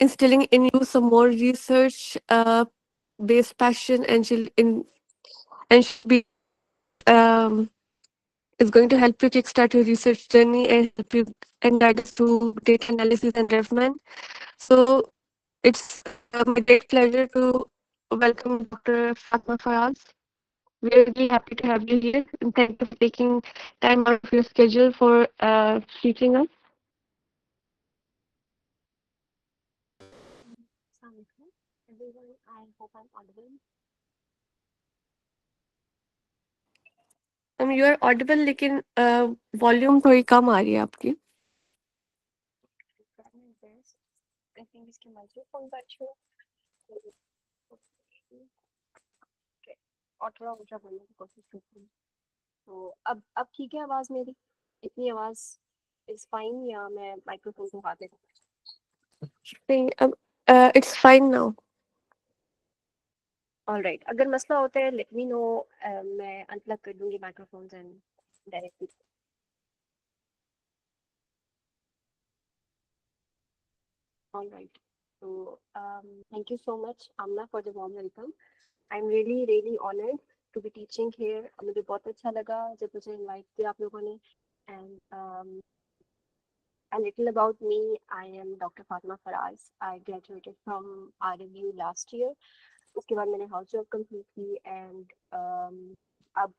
instilling in you some more research based passion, and she'll be is going to help you kickstart your research journey and help you and guide us through data analysis and development. So it's my great pleasure to welcome Dr. Fatma Faraz. We are really happy to have you here, and thank you for taking time out of your schedule for teaching us. Assalamualaikum, everyone. I hope I'm audible. You are audible, लेकिन volume थोड़ी कम आ रही है आपकी. I tried my best. I think इसके microphone का issue है. Okay. और थोड़ा ऊंचा बोलने की कोशिश करती हूँ. तो अब ठीक है आवाज मेरी? इतनी आवाज इज फाइन या मैं माइक्रोफोन को हाथ में? नहीं, अब it's fine now. ऑलराइट, अगर मसला होता है लेट मी नो. मैं अनप्लग कर दूंगी microphones and directly. Alright. So thank you so much, Amna, for the warm welcome. I'm really honored to be teaching here. मुझे बहुत अच्छा लगा जब मुझे invite किया आप लोगों ने. And a little about me, I am Dr. Fatma Faraz. I graduated from RMU last year. उसके बाद मैंने हाउस जॉब कंप्लीट की and अब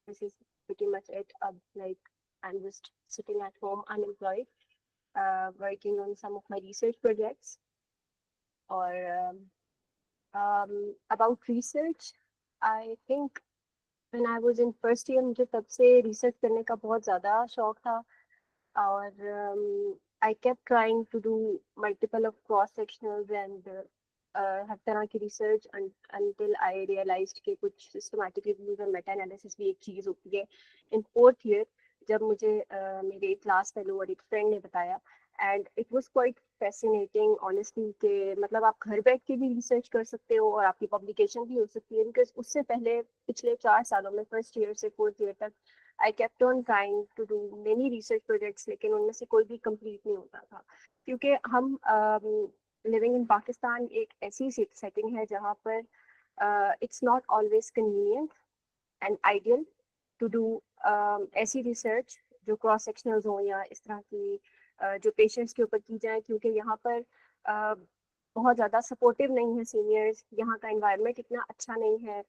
this is pretty much it. अब like I'm just sitting at home unemployed, working on some of my research projects. Or about research, I think when I was in first year मुझे तब से research करने का बहुत ज़्यादा शौक था. और I kept trying to do multiple of cross sectionals and हर तरह की research until I realized कि कुछ systematic reviews और meta analysis भी एक चीज़ होती है. In fourth year जब मुझे मेरे क्लास फेलो और एक फ्रेंड ने बताया, and it was quite fascinating honestly कि मतलब आप घर बैठ के भी रिसर्च कर सकते हो और आपकी पब्लिकेशन भी हो सकती है. बिकॉज उससे पहले पिछले 4 सालों में फर्स्ट ईयर से फोर्थ ईयर तक I kept on trying to do many research projects, लेकिन उनमें से कोई भी कंप्लीट नहीं होता था क्योंकि हम लिविंग इन पाकिस्तान एक ऐसी सेटिंग है जहाँ पर it's not always convenient and ideal to do ऐसी रिसर्च जो क्रॉस सेक्शनल हो या इस तरह की जो पेशेंट्स के ऊपर की जाए, क्योंकि यहाँ पर बहुत ज़्यादा सपोर्टिव नहीं है सीनियर्स. यहाँ का इन्वायरमेंट इतना अच्छा नहीं है.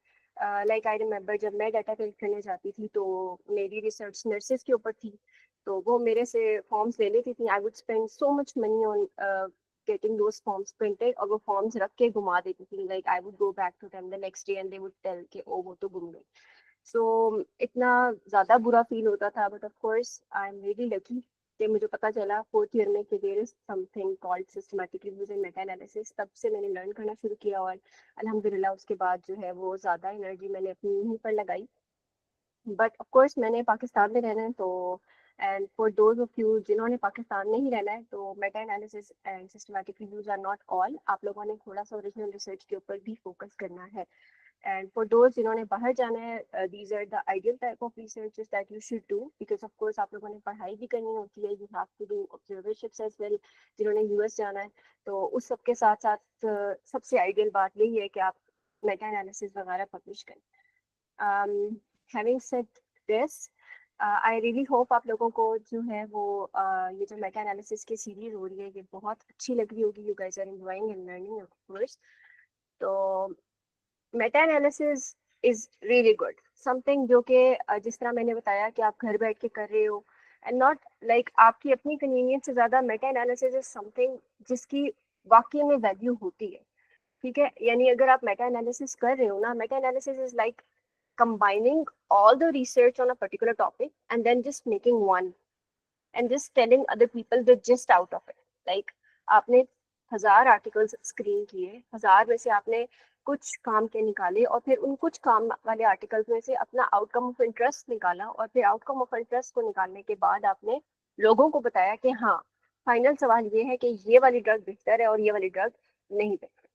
लाइक आई रिमेंबर जब मैं डाटा कलेक्ट करने जाती थी तो मेरी रिसर्च नर्सेज के ऊपर थी, तो वो मेरे से फॉर्म्स ले लेती थी. I would spend so much money on getting those forms printed और वो फॉर्म्स रख के घुमा देती थी. Like I would go back to them the next day and they would tell कि ओ वो तो गुम गई. सो इतना ज़्यादा बुरा फील होता था. But of course I am really lucky कि मुझे पता चला फोर्थ ईयर में कि there is something called systematic reviews and meta analysis. तब से मैंने लर्न करना शुरू किया और अल्हम्दुलिल्लाह उसके बाद जो है वो ज़्यादा एनर्जी मैंने अपनी यहीं पर लगाई. बट ऑफ कोर्स मैंने पाकिस्तान में रहना है, तो and for those of you जिन्होंने पाकिस्तान में ही रहना है, तो meta analysis and systematic reviews are not all. आप लोगों ने थोड़ा सा ओरिजिनल रिसर्च के ऊपर भी फोकस करना है. And for those जिन्होंने बाहर जाना है, these are the ideal type of researches that you should do, because of course आप लोगों ने पढ़ाई भी करनी होती है. You have to do observerships as well. जिन्होंने यूएस जाना है तो उस सब के साथ साथ सबसे आइडियल बात यही है कि आप मेटा एनालिसिस वगैरह पब्लिश करें. Having said this, I really hope आप लोगों को जो है वो ये जो मेटा एनालिसिस की सीरीज हो रही है ये बहुत अच्छी लग रही होगी. You guys are enjoying and learning of course. तो meta analysis is really good something जो कि जिस तरह मैंने बताया कि आप घर बैठ के कर रहे हो एंड नॉट लाइक आपकी अपनी कन्वीनियंस से ज़्यादा. मेटा एनालिसिस इज समथिंग जिसकी वाकई में वैल्यू होती है. ठीक है, यानी अगर आप मेटा एनालिसिस कर रहे हो ना, Meta analysis is like combining all the research on a particular topic and then just making one and just telling other people the gist out of it. Like आपने 1000 आर्टिकल्स स्क्रीन किए, 1000 में से आपने कुछ काम के निकाले और फिर उन कुछ काम वाले आर्टिकल्स में से अपना आउटकम ऑफ इंटरेस्ट निकाला और फिर आउटकम ऑफ इंटरेस्ट को निकालने के बाद आपने लोगों को बताया कि हाँ फाइनल सवाल ये है कि ये वाली ड्रग बेहतर है और ये वाली ड्रग नहीं बेहतर,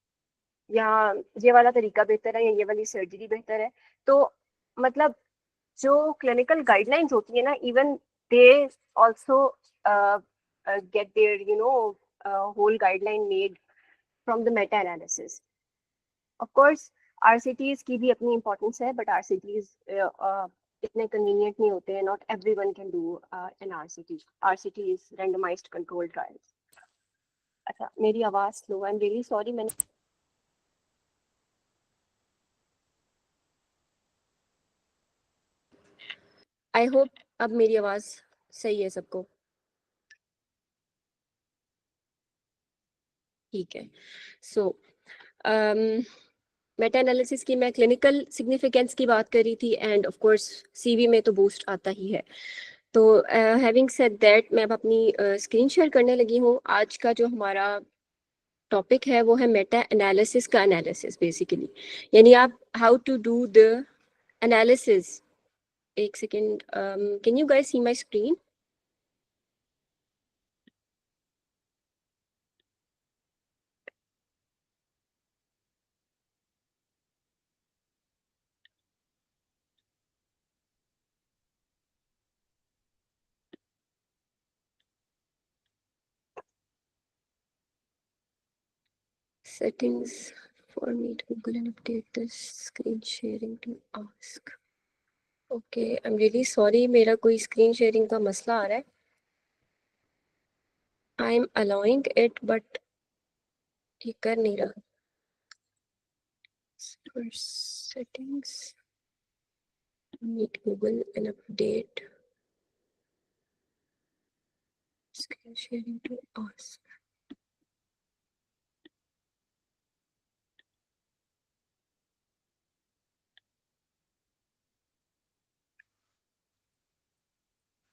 या ये वाला तरीका बेहतर है या ये वाली सर्जरी बेहतर है. तो मतलब जो क्लिनिकल गाइडलाइंस होती है ना, even they also get there you know whole guideline made from the meta analysis. Of course, RCTs की भी अपनी importance है, but RCTs इतने convenient नहीं होते हैं. Not everyone can do an RCT. RCT is randomized controlled trials. अच्छा, मेरी आवाज slow. I'm really sorry. मैंने आई होप अब मेरी आवाज सही है सबको. ठीक है. सो मेटा एनालिसिस की मैं क्लिनिकल सिग्निफिकेंस की बात कर रही थी, एंड ऑफ कोर्स सीवी में तो बूस्ट आता ही है. तो हैविंग सेड दैट, मैं अब अपनी स्क्रीन शेयर करने लगी हूँ. आज का जो हमारा टॉपिक है वो है मेटा एनालिसिस का एनालिसिस बेसिकली, यानी आप how to do the analysis. एक second, can you guys see my screen? Settings for Meet Google and update this screen sharing to ask. Okay, I'm really sorry, मेरा कोई screen sharing का मसला आ रहा है. I'm allowing it, but ये कर नहीं रहा. For settings, Meet Google and update screen sharing to ask.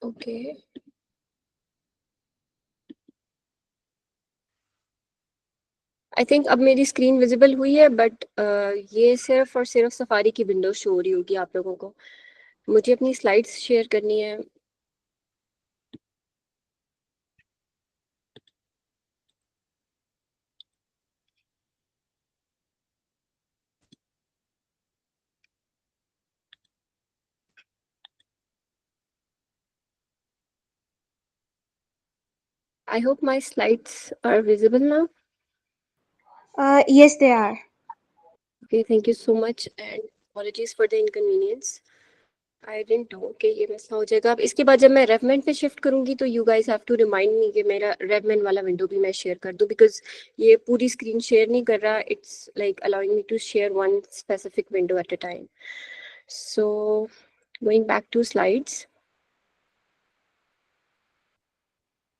Okay. I think अब मेरी स्क्रीन विजिबल हुई है, बट ये सिर्फ और सिर्फ सफारी की विंडो शो हो रही होगी आप लोगों को. मुझे अपनी स्लाइड्स शेयर करनी है. I hope my slides are visible now. Yes, they are. Okay, thank you so much and apologies for the inconvenience. I didn't know कि ये मसला हो जाएगा. अब इसके बाद जब मैं रेवमेंट पे शिफ्ट करूंगी तो you guys have to remind me कि मेरा रेवमेंट वाला विंडो भी मैं शेयर कर दूं, because ये पूरी स्क्रीन शेयर नहीं कर रहा. It's like allowing me to share one specific window at a time. So going back to slides,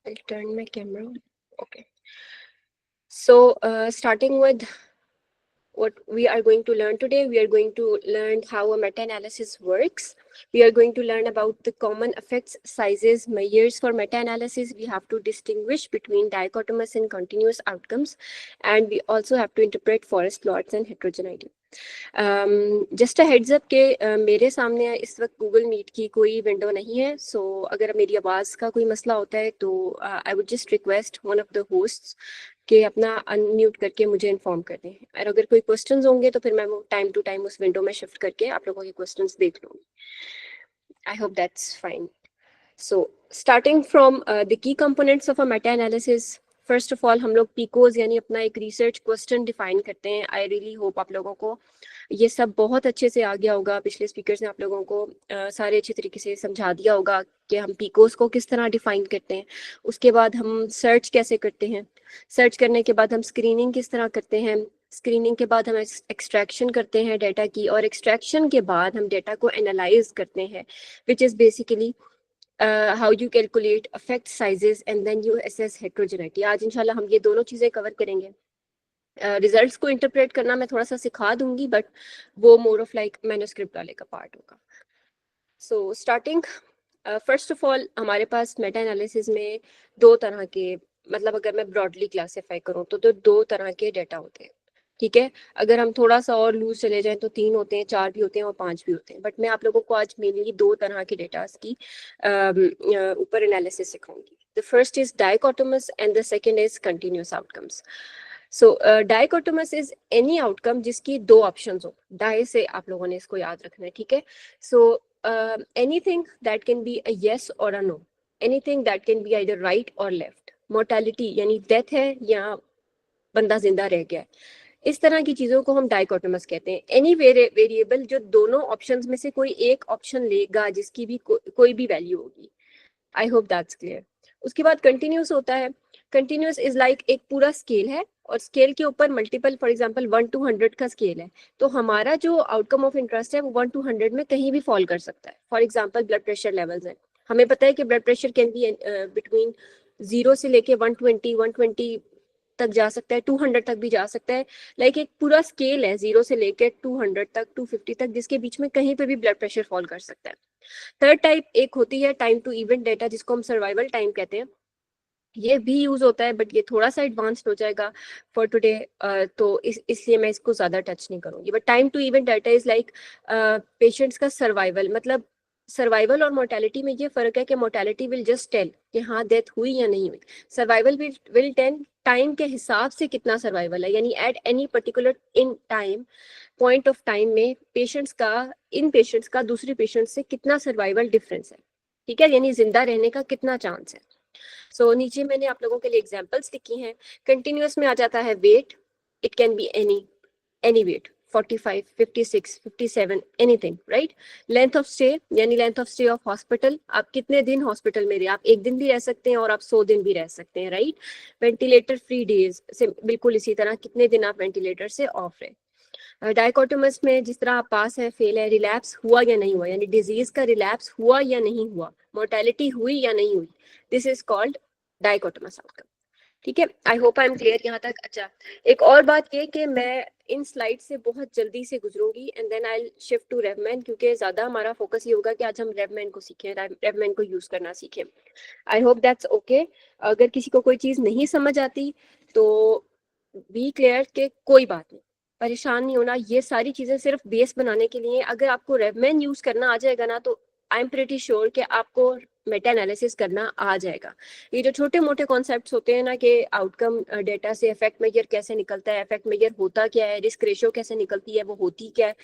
I'll turn my camera on. Okay. So starting with what we are going to learn today, we are going to learn how a meta-analysis works. We are going to learn about the common effects, sizes, measures for meta-analysis. We have to distinguish between dichotomous and continuous outcomes, and we also have to interpret forest plots and heterogeneity. Just a heads up के मेरे सामने इस वक्त Google meet की कोई window नहीं है. सो अगर मेरी आवाज़ का कोई मसला होता है तो आई would just request one of the hosts कि अपना अनम्यूट करके मुझे इन्फॉर्म कर दें. और अगर कोई क्वेश्चंस होंगे तो फिर मैं वो टाइम टू टाइम उस विंडो में शिफ्ट करके आप लोगों के क्वेश्चंस देख लूँगी. I hope that's fine. So starting from the key components of a Meta analysis, first of all हम लोग पीकोज यानी अपना एक रिसर्च क्वेश्चन डिफाइन करते हैं. आई रियली होप आप लोगों को ये सब बहुत अच्छे से आ गया होगा. पिछले स्पीकर्स ने आप लोगों को सारे अच्छे तरीके से समझा दिया होगा कि हम पीकोज को किस तरह डिफाइन करते हैं. उसके बाद हम सर्च कैसे करते हैं, सर्च करने के बाद हम स्क्रीनिंग किस तरह करते हैं, स्क्रीनिंग के बाद हम एक्सट्रैक्शन करते हैं डेटा की, और एक्सट्रैक्शन के बाद हम डेटा को एनालाइज करते हैं, which is basically how you calculate effect sizes and then you assess heterogeneity. आज इंशाल्लाह हम ये दोनों चीज़ें कवर करेंगे. रिजल्ट्स को इंटरप्रेट करना मैं थोड़ा सा सिखा दूंगी, बट वो मोर ऑफ लाइक मैन्युस्क्रिप्ट वाले का पार्ट होगा. So starting first of all हमारे पास मेटा एनालिसिस में दो तरह के, मतलब अगर मैं ब्रॉडली क्लासीफाई करूँ तो दो तरह के डेटा होते हैं. ठीक है, अगर हम थोड़ा सा और लूज चले जाएं तो 3 होते हैं, 4 भी होते हैं और 5 भी होते हैं. बट मैं आप लोगों को आज मेनली दो तरह के डेटास की ऊपर एनालिसिस सिखाऊंगी. The first is dichotomous and the second is continuous outcomes. So dichotomous is any outcome जिसकी दो ऑप्शंस हो. डाई से आप लोगों ने इसको याद रखना है. ठीक है, सो anything that can be a yes or a no, anything that can be either right or left. mortality यानी डेथ है या बंदा जिंदा रह गया है। इस तरह की चीजों को हम डाइकोटोमस कहते हैं। एनी वेरिएबल जो दोनों ऑप्शंस में से कोई एक ऑप्शन लेगा जिसकी भी कोई भी वैल्यू होगी। I hope that's clear. उसके बाद कंटिन्यूस होता है। कंटिन्यूस इज लाइक एक पूरा स्केल है और स्केल के ऊपर मल्टीपल, फॉर एग्जांपल 1 to 100 का स्केल है, तो हमारा जो आउटकम ऑफ इंटरेस्ट है वो 1 to 100 में कहीं भी फॉल कर सकता है। For example blood pressure levels है, हमें पता है कि blood pressure can be between 0 से लेके 120 तक जा सकता है, 200 तक भी जा सकता है। लाइक एक पूरा स्केल है 0 से लेके 200 तक, 250 तक, जिसके बीच में कहीं पे भी ब्लड प्रेशर फॉल कर सकता है। थर्ड टाइप एक होती है टाइम टू इवेंट डेटा, जिसको हम सर्वाइवल टाइम कहते हैं। ये भी यूज होता है बट ये थोड़ा सा एडवांस्ड हो जाएगा फॉर टुडे, तो इसलिए मैं इसको ज्यादा टच नहीं करूंगी। But time to event data is like patients का सर्वाइवल। मतलब सर्वाइवल और मोर्टेलिटी में ये फर्क है कि मोर्टेलिटी विल जस्ट टेल कि हाँ डेथ हुई या नहीं हुई, सर्वाइवल विल टेल टाइम के हिसाब से कितना सर्वाइवल है, यानी at any particular in time point of time में पेशेंट्स का दूसरे पेशेंट से कितना सर्वाइवल डिफरेंस है, ठीक है, यानी जिंदा रहने का कितना चांस है। सो नीचे मैंने आप लोगों के लिए एग्जांपल्स लिखी हैं। कंटिन्यूअस में आ जाता है weight, it can be any weight, 45, 56, 57, anything, right. Length of stay, यानी length of stay of hospital, आप कितने दिन हॉस्पिटल में रहे, आप 1 दिन भी रह सकते हैं और आप 100 दिन भी रह सकते हैं, राइट। वेंटिलेटर फ्री डेज से बिल्कुल इसी तरह, कितने दिन आप वेंटिलेटर से ऑफ रहे। डाइकोटोमस में जिस तरह आप पास है, फेल है, रिलैप्स हुआ या नहीं हुआ, यानी डिजीज का रिलैप्स हुआ या नहीं हुआ, मोर्टेलिटी हुई या नहीं हुई, this is called dichotomous outcome. ठीक है, I hope I am clear यहाँ तक। अच्छा, एक और बात ये कि मैं इन स्लाइड से बहुत जल्दी से गुजरूंगी and then I shift to RevMan, क्योंकि ज्यादा हमारा फोकस ये होगा कि आज हम रेवमैन को सीखें, रेवमैन को यूज करना सीखें। I hope that's okay. अगर किसी को कोई चीज नहीं समझ आती तो बी क्लियर के कोई बात नहीं, परेशान नहीं होना, ये सारी चीजें सिर्फ बेस बनाने के लिए। अगर आपको रेवमैन यूज करना आ जाएगा ना तो आई एम प्रीटी श्योर कि आपको मेटा एनालिसिस करना आ जाएगा। ये जो छोटे मोटे कॉन्सेप्ट्स होते हैं ना कि आउटकम डेटा से इफेक्ट मेजर कैसे निकलता है, इफेक्ट मेजर होता क्या है, रिस्क रेशियो कैसे निकलती है, वो होती क्या है,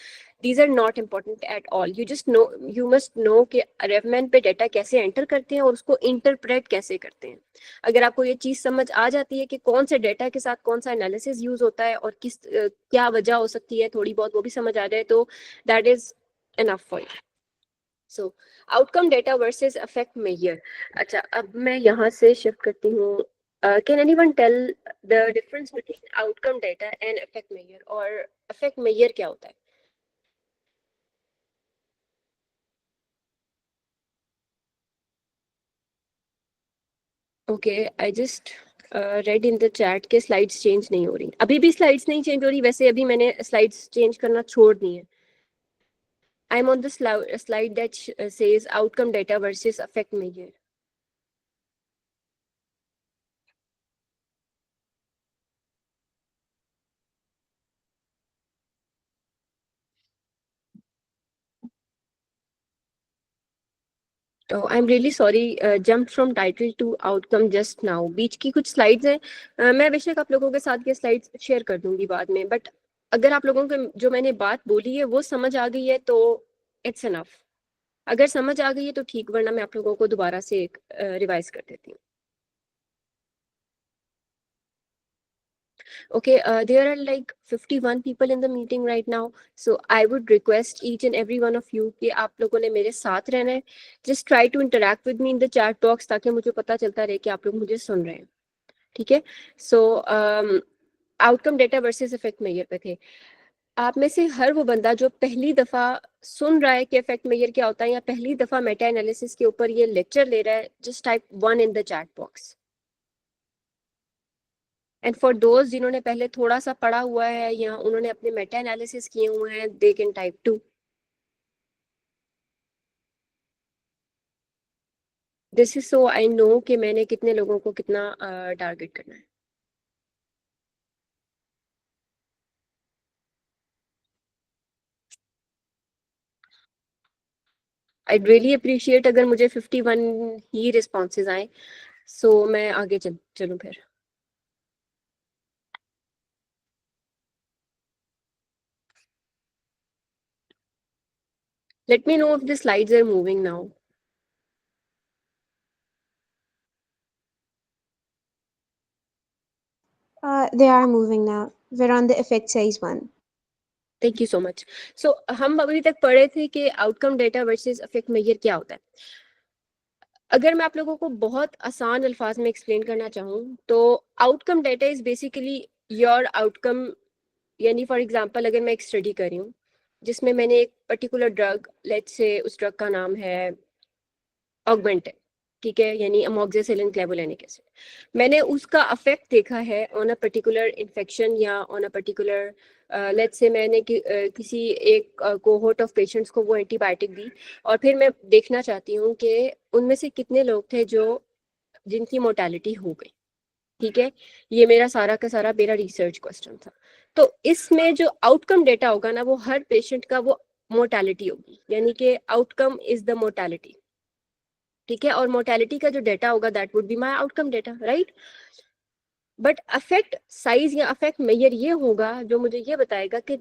these are not important at all. You just know, you must know कि रेवमैन पे डेटा कैसे एंटर करते हैं और उसको इंटरप्रेट कैसे करते हैं। अगर आपको ये चीज समझ आ जाती है कि कौन से डेटा के साथ कौन सा एनालिसिस यूज होता है और क्या वजह हो सकती है, थोड़ी बहुत वो भी समझ आ जाए तो that is enough for you. So outcome data versus effect measure. अच्छा, अब मैं यहाँ से शिफ्ट करती हूँ। Can anyone tell the difference between outcome data and effect measure, और इफेक्ट मेजर क्या होता है? Okay, I just read in the chat के स्लाइड्स चेंज नहीं हो रही, अभी भी स्लाइड्स नहीं चेंज हो रही, वैसे अभी मैंने स्लाइड्स चेंज करना छोड़ दी है। I am on the slide that says outcome data versus effect measure. तो I am really sorry, jump from title to outcome just now, बीच की कुछ स्लाइड्स हैं। मैं बेशक आप लोगों के साथ ये स्लाइड्स शेयर कर दूंगी बाद में, बट अगर आप लोगों को जो मैंने बात बोली है वो समझ आ गई है तो इट्स एनफ। अगर समझ आ गई है तो ठीक, वरना मैं आप लोगों को दोबारा से एक रिवाइज कर देती हूँ। Okay, there are like 51 people in the meeting right now. So I would request each and every one of you कि आप लोगों ने मेरे साथ रहना है. Just try to interact with me in the chat box ताकि मुझे पता चलता रहे कि आप लोग मुझे सुन रहे हैं. ठीक है? So outcome data versus effect measure पे थे. आप में से हर वो बंदा जो पहली दफा सुन रहा है कि इफेक्ट मेजर क्या होता है या पहली दफा मेटा एनालिसिस के ऊपर ये लेक्चर ले रहा है, just type 1 in the chat box. And for those जिन्होंने पहले थोड़ा सा पढ़ा हुआ है या उन्होंने अपने मेटा एनालिसिस किए हुए हैं, they can type 2. This is so I know कि मैंने कितने लोगों को कितना टारगेट करना है. आई रियली अप्रिशिएट अगर मुझे 51 ही रिस्पॉन्सेज आए, सो मैं आगे चलूँ फिर. Let me know if the slides are moving now. They are moving now. We're on the effect size one. Thank you so much. So हम अभी तक पढ़े थे कि outcome data versus affect measure क्या होता है. अगर मैं आप लोगों को बहुत आसान अल्फाज में एक्सप्लेन करना चाहूँ तो outcome data is basically your outcome. यानी फॉर एग्जांपल अगर मैं एक स्टडी कर रही हूँ जिसमें मैंने एक पर्टिकुलर ड्रग, लेट्स से उस ड्रग का नाम है ऑगमेंटिन, ठीक है, यानी अमोक्सिसिलिन क्लेवुलानिक एसिड. मैंने उसका अफेक्ट देखा है ऑन अ पर्टिकुलर इन्फेक्शन या on a particular, let's say मैंने किसी एक कोहोर्ट ऑफ पेशेंट्स को वो एंटीबायोटिक दी और फिर मैं देखना चाहती हूँ कि उनमें से कितने लोग थे जो जिनकी मोर्टेलिटी हो गई. ठीक है, ये मेरा सारा का सारा मेरा रिसर्च क्वेश्चन था. तो इसमें जो आउटकम डेटा होगा ना वो हर पेशेंट का वो मोर्टेलिटी होगी, यानी कि आउटकम इज द मोर्टेलिटी. ठीक है, और मोर्टेलिटी का जो डेटा होगा that would be my outcome data, right. But affect size या अफेक्ट मेजर ये होगा जो मुझे ये बताएगा कि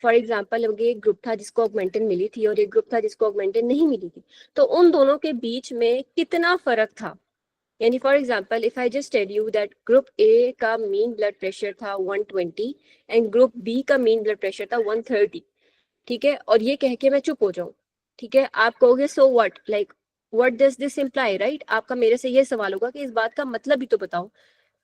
फॉर एग्जाम्पल एक ग्रुप था जिसको ऑगमेंटिन मिली थी और एक ग्रुप था जिसको ऑगमेंटिन नहीं मिली थी, तो उन दोनों के बीच में कितना फर्क था. यानी for example if I just tell you that group A का मीन ब्लड प्रेशर था 120 एंड ग्रुप बी का मीन ब्लड प्रेशर था 130, ठीक है, और ये कह के मैं चुप हो जाऊं, ठीक है, आप कहोगे so what, like what does this imply, right. आपका मेरे से ये सवाल होगा कि इस बात का मतलब ही तो बताओ.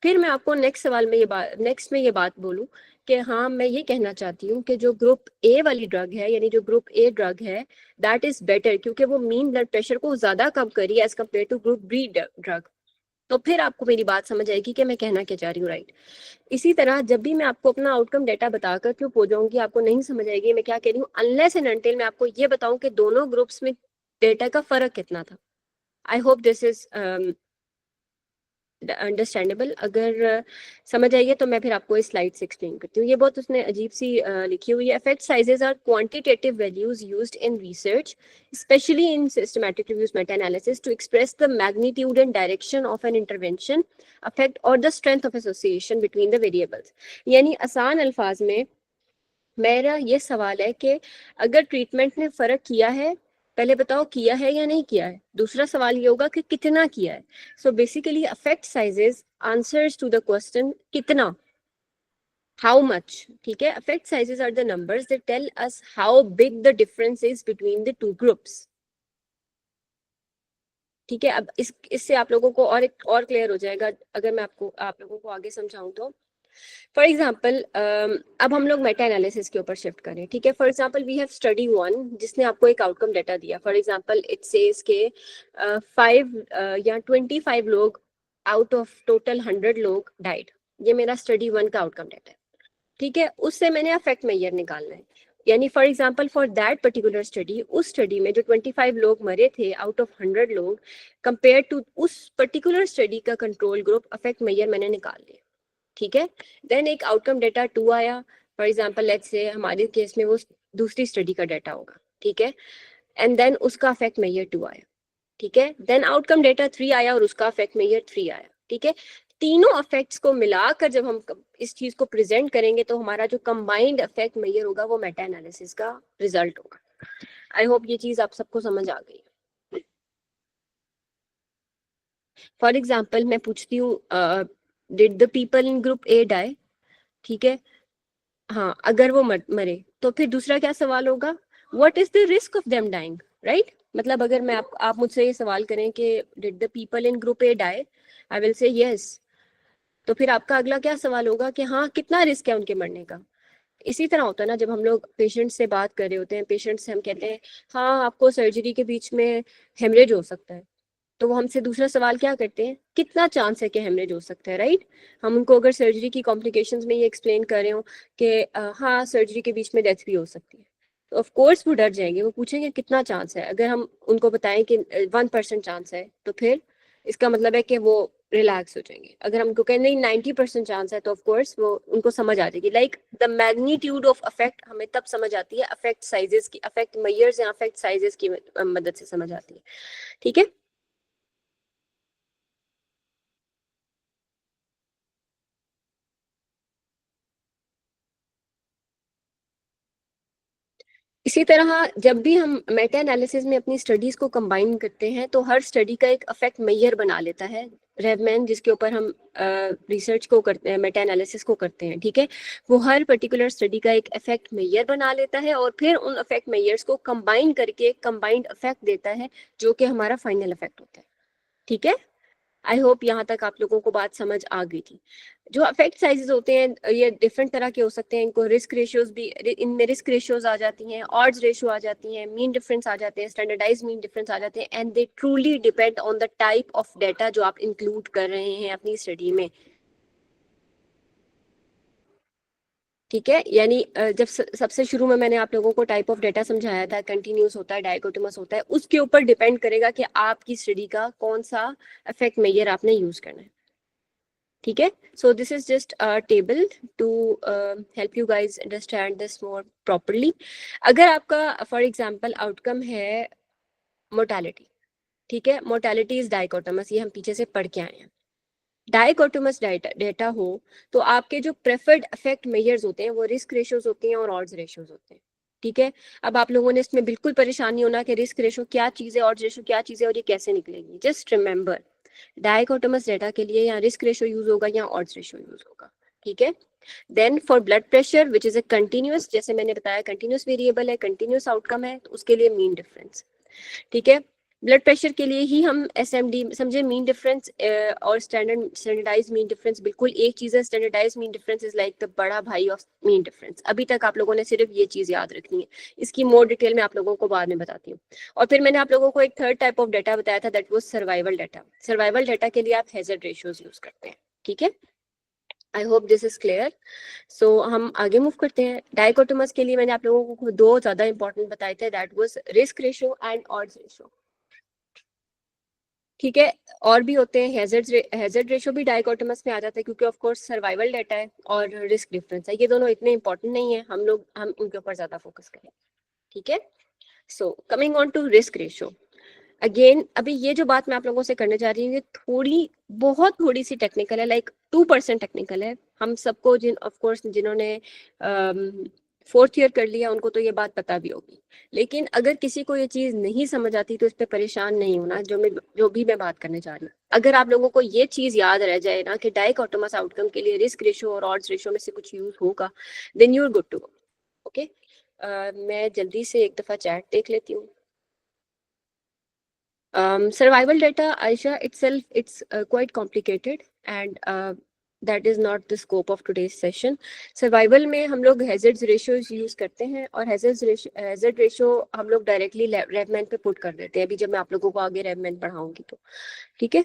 फिर मैं आपको नेक्स्ट सवाल में नेक्स्ट में ये बात बोलूं कि हाँ मैं ये कहना चाहती हूँ कि जो ग्रुप ए वाली ड्रग है, यानी जो ग्रुप ए ड्रग है, दैट इज बेटर क्योंकि वो मीन ब्लड प्रेशर को ज्यादा कम करी as compare to group B drug. तो फिर आपको मेरी बात समझ आएगी कि मैं कहना क्या चाह रही हूँ, राइट. इसी तरह जब भी मैं आपको अपना आउटकम डेटा बताकर क्यों हो जाऊंगी, आपको नहीं समझ आएगी मैं क्या कह रही हूँ, अनलेस एंड अनटिल मैं आपको ये बताऊं कि दोनों ग्रुप्स में डेटा का फर्क कितना था. आई होप दिस इज अंडरस्टैंडेबल. अगर समझ आइए तो मैं फिर आपको इस स्लाइड से एक्सप्लेन करती हूँ. ये बहुत उसने अजीब सी लिखी हुई है. Effect sizes are quantitative values used in research especially in systematic reviews meta analysis to express the magnitude and direction of an intervention effect or the strength of association between the variables. यानी आसान अल्फाज में मेरा ये सवाल है कि अगर ट्रीटमेंट ने फर्क किया है, पहले बताओ किया है या नहीं किया है. दूसरा सवाल ये होगा कि कितना किया है. So basically effect sizes answers to the question कितना, हाउ मच. ठीक है, effect sizes are the numbers that tell us how big the difference is between the two groups. ठीक है, अब इससे आप लोगों को और क्लियर हो जाएगा अगर मैं आपको आप लोगों को आगे समझाऊं तो. फॉर एग्जाम्पल अब हम लोग मेटा एनालिसिस के ऊपर शिफ्ट करें. ठीक है, for example we have study 1 जिसने आपको एक आउटकम डेटा दिया. फॉर एग्जाम्पल इट सेज के 5 या 25 लोग आउट ऑफ टोटल 100 लोग डाइड. ये मेरा स्टडी 1 का आउटकम डेटा है. ठीक है, उससे मैंने अफेक्ट मेजर निकालना है. यानी for example for that particular study, उस स्टडी में जो 25 लोग मरे थे आउट ऑफ 100 लोग, कंपेयर टू उस पर्टिकुलर स्टडी का कंट्रोल ग्रुप, अफेक्ट मेजर मैंने निकाल लिया. ठीक है, देन एक आउटकम डेटा 2 आया. फॉर एग्जाम्पल लेट्स से हमारे केस में वो दूसरी स्टडी का डेटा होगा. ठीक है, एंड देन उसका अफेक्ट मेजर 2 आया. ठीक है, देन आउटकम डेटा 3 आया और उसका अफेक्ट मेजर 3 आया. ठीक है, तीनों अफेक्ट्स को मिलाकर जब हम इस चीज को प्रेजेंट करेंगे तो हमारा जो कंबाइंड अफेक्ट मेजर होगा वो मेटा एनालिसिस का रिजल्ट होगा. आई होप ये चीज आप सबको समझ आ गई. फॉर एग्जाम्पल मैं पूछती हूँ did the people in group A die. ठीक है, हाँ, अगर वो मरे तो फिर दूसरा क्या सवाल होगा, what is the risk of them dying, right. मतलब अगर मैं आप मुझसे ये सवाल करें कि did the people in group A die, I will say yes. तो फिर आपका अगला क्या सवाल होगा कि हाँ कितना रिस्क है उनके मरने का. इसी तरह होता है ना जब हम लोग पेशेंट से बात कर रहे होते हैं, पेशेंट से हम कहते हैं हाँ आपको सर्जरी के बीच में हेमरेज हो सकता है, तो वो हमसे दूसरा सवाल क्या करते हैं, कितना चांस है कि हेमरेज हो सकता है, राइट. हम उनको अगर सर्जरी की कॉम्प्लिकेशंस में ये एक्सप्लेन कर रहे हो कि हाँ सर्जरी के बीच में डेथ भी हो सकती है, तो ऑफ कोर्स वो डर जाएंगे, वो पूछेंगे कितना चांस है. अगर हम उनको बताएं कि 1% चांस है तो फिर इसका मतलब है कि वो रिलैक्स हो जाएंगे. अगर हमको कहें नहीं 90% चांस है तो ऑफ कोर्स वो उनको समझ आ जाएगी. Like the magnitude of affect हमें तब समझ आती है अफेक्ट साइजेस की, अफेक्ट मेजर्स या अफेक्ट साइजेस की मदद से समझ आती है. ठीक है, इसी तरह जब भी हम मेटा एनालिसिस में अपनी स्टडीज को कंबाइन करते हैं तो हर स्टडी का एक इफेक्ट मेजर बना लेता है रेवमैन, जिसके ऊपर हम रिसर्च को करते हैं, मेटा एनालिसिस को करते हैं, ठीक है, वो हर पर्टिकुलर स्टडी का एक इफेक्ट मेजर बना लेता है और फिर उन इफेक्ट मेजर्स को कंबाइन करके कंबाइंड इफेक्ट देता है जो कि हमारा फाइनल इफेक्ट होता है, ठीक है। आई होप यहाँ तक आप लोगों को बात समझ आ गई थी। जो अफेक्ट साइजेस होते हैं ये डिफरेंट तरह के हो सकते हैं, इनको रिस्क रेशियोज भी, इनमें रिस्क रेशियोज आ जाती हैं, ऑड्स रेशियो आ जाती हैं, मीन डिफरेंस आ जाते हैं, स्टैंडर्डाइज मीन डिफरेंस आ जाते हैं, and they truly depend on the type of data जो आप इंक्लूड कर रहे हैं अपनी स्टडी में, ठीक है। यानी जब सबसे शुरू में मैंने आप लोगों को टाइप ऑफ डेटा समझाया था, कंटिन्यूस होता है, डायकोटोमस होता है, उसके ऊपर डिपेंड करेगा कि आपकी स्टडी का कौन सा इफेक्ट मेजर आपने यूज करना है, ठीक है। So this is just a table to help you guys understand this more properly. अगर आपका फॉर एग्जांपल आउटकम है मोर्टेलिटी, ठीक है, मोर्टेलिटी इज डायकोटोमस, ये हम पीछे से पढ़ के आए हैं। डायकोटोमस डेटा हो तो आपके जो प्रेफर्ड इफेक्ट मेजर्स होते हैं वो रिस्क रेशियोज होते हैं और ऑड्स रेशियोज होते हैं, ठीक है। अब आप लोगों ने इसमें बिल्कुल परेशान नहीं होना कि रिस्क रेशियो क्या चीज़ है, ऑड्स रेशियो क्या चीज़ है और ये कैसे निकलेगी। जस्ट रिमेंबर डायकोटोमस डेटा के लिए या रिस्क रेशियो यूज होगा या ऑड्स रेशियो यूज होगा, ठीक है। Then for blood pressure which is a continuous, जैसे मैंने बताया कंटिन्यूस वेरिएबल है, कंटिन्यूस आउटकम है, तो उसके लिए मीन डिफरेंस, ठीक है। ब्लड प्रेशर के लिए ही हम एसएमडी समझे, मीन डिफरेंस और स्टैंडर्डाइज मीन डिफरेंस बिल्कुल एक चीज है। Standardise mean difference is like the बड़ा भाई ऑफ मीन डिफरेंस। अभी तक आप लोगों ने सिर्फ ये चीज याद रखनी है, इसकी मोर डिटेल में आप लोगों को बाद में बताती हूँ। और फिर मैंने आप लोगों को एक थर्ड टाइप ऑफ डाटा बताया था, that was survival data. Survival data के लिए आप हैजर्ड रेशियोज यूज करते हैं, ठीक है। I hope this is clear. So हम आगे मूव करते हैं। डायकोटोमस के लिए मैंने आप लोगों को दो ज्यादा इंपॉर्टेंट बताए थे, that was risk ratio and odds ratio, ठीक है। और भी होते हैं, हैजर्ड रेशियो भी डायकोटोमस में आ जाता है क्योंकि ऑफ कोर्स सर्वाइवल डाटा है और रिस्क डिफरेंस है, ये दोनों इतने इंपॉर्टेंट नहीं है, हम इनके ऊपर ज्यादा फोकस करें, ठीक है। So coming on to risk ratio, again अभी ये जो बात मैं आप लोगों से करने जा रही हूँ ये बहुत थोड़ी सी टेक्निकल है, लाइक 2% टेक्निकल है। हम सबको ऑफ कोर्स जिन्होंने 4th ईयर कर लिया उनको तो ये बात पता भी होगी, लेकिन अगर किसी को ये चीज नहीं समझ आती तो इस पे परेशान नहीं होना। जो भी मैं बात करने जा रही हूँ, अगर आप लोगों को ये चीज याद रह जाए ना कि डायकोटोमस आउटकम के लिए रिस्क रेशियो और ऑड्स रेशियो में से कुछ यूज होगा, then you are good to go, okay. मैं जल्दी से एक दफा चैट देख लेती हूँ। Survival data, Aisha, it's quite complicated, and that is not the scope of today's session. Survival में हम लोग hazards ratios use करते हैं और hazard ratio हम लोग directly RevMan पे put कर देते हैं, अभी जब मैं आप लोगों को आगे RevMan पढ़ाऊंगी तो, ठीक है।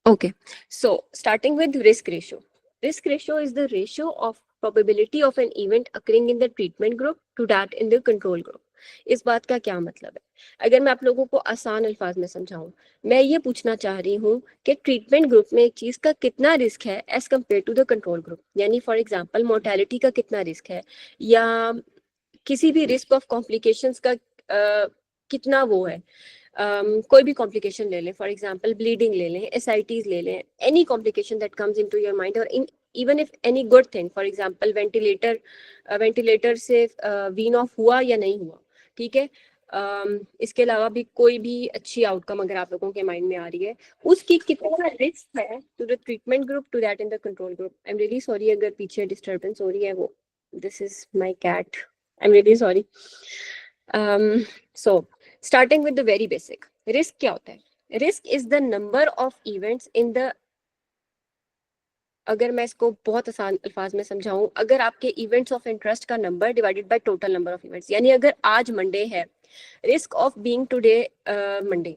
Okay, so starting with risk ratio. Risk ratio is the ratio of probability of an event occurring in the treatment group to that in the control group. इस बात का क्या मतलब है? अगर मैं आप लोगों को आसान अल्फाज में समझाऊं, मैं ये पूछना चाह रही हूँ कि ट्रीटमेंट ग्रुप में एक चीज का कितना रिस्क है as compare to the control group. यानी फॉर एग्जांपल मोर्टेलिटी का कितना रिस्क है या किसी भी रिस्क ऑफ कॉम्प्लिकेशंस का कितना वो है। कोई भी कॉम्प्लिकेशन ले लें, फॉर एग्जांपल ब्लीडिंग ले लें, एसआईटीज ले लें, any complication that comes into your mind, और even if any good thing, for example ventilator से वीन ऑफ हुआ या नहीं हुआ, ठीक है। इसके अलावा भी कोई भी अच्छी आउटकम अगर आप लोगों के माइंड में आ रही है, उसकी कितना रिस्क है to the treatment group to that in the control group. I am really sorry अगर पीछे डिस्टर्बेंस हो रही है, वो this is my cat, I am really sorry. So starting with the very basic, risk क्या होता है? Risk is the number of events in the, अगर मैं इसको बहुत आसान अल्फाज में समझाऊं, अगर आपके इवेंट्स ऑफ इंटरेस्ट का number divided by total number of events. यानी अगर आज मंडे है, risk of being today Monday,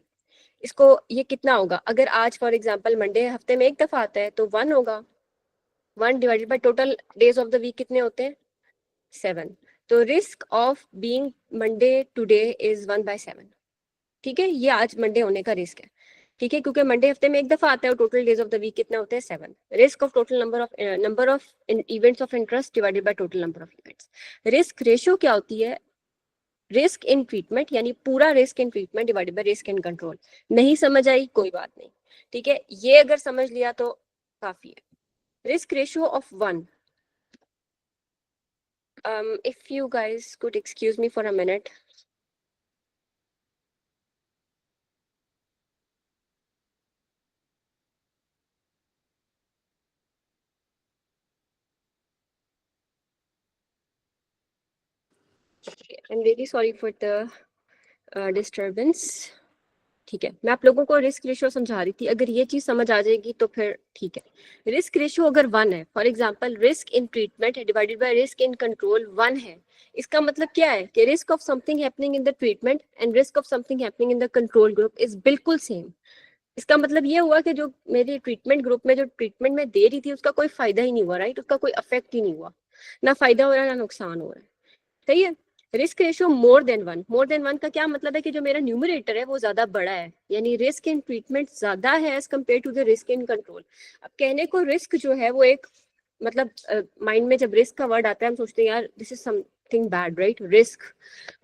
इसको ये कितना होगा? अगर आज फॉर एग्जांपल मंडे हफ्ते में एक दफा आता है तो 1 होगा, 1 divided by total days of the week कितने होते हैं? 7। तो risk of being Monday today is 1/7, ठीक है। ये आज मंडे होने का रिस्क है, ठीक है, क्योंकि मंडे हफ्ते में एक दफा आता है और total days of the week कितने होते हैं? 7। Risk of total number of events of interest divided by total number of events. Risk ratio क्या होती है? रिस्क इन ट्रीटमेंट, यानी पूरा risk in treatment divided by risk in control. नहीं समझ आई कोई बात नहीं, ठीक है, ये अगर समझ लिया तो काफी है। Risk ratio of 1 If you guys could excuse me for a minute. Okay, I'm really sorry for the disturbance. ठीक है, मैं आप लोगों को रिस्क रेशियो समझा रही थी. अगर ये चीज समझ आ जाएगी तो फिर ठीक है. रिस्क रेशियो अगर 1 है, for example risk in treatment divided by risk in control 1 है, इसका मतलब क्या है कि risk of something happening in the treatment and risk of something happening in the control group is बिल्कुल सेम. इसका मतलब ये हुआ कि जो मेरी ट्रीटमेंट ग्रुप में जो ट्रीटमेंट में दे रही थी उसका कोई फायदा ही नहीं हुआ, राइट. उसका कोई अफेक्ट ही नहीं हुआ, ना फायदा हो रहा है ना नुकसान हो रहा है. सही है. Risk ratio more than 1. मोर देन 1 का क्या मतलब है कि जो मेरा न्यूमरेटर है वो ज्यादा बड़ा है, यानी रिस्क इन ट्रीटमेंट ज्यादा है as compare to the risk in control. अब कहने को रिस्क जो है वो एक मतलब माइंड में जब रिस्क का वर्ड आता है हम सोचते हैं यार this is something bad, right, risk.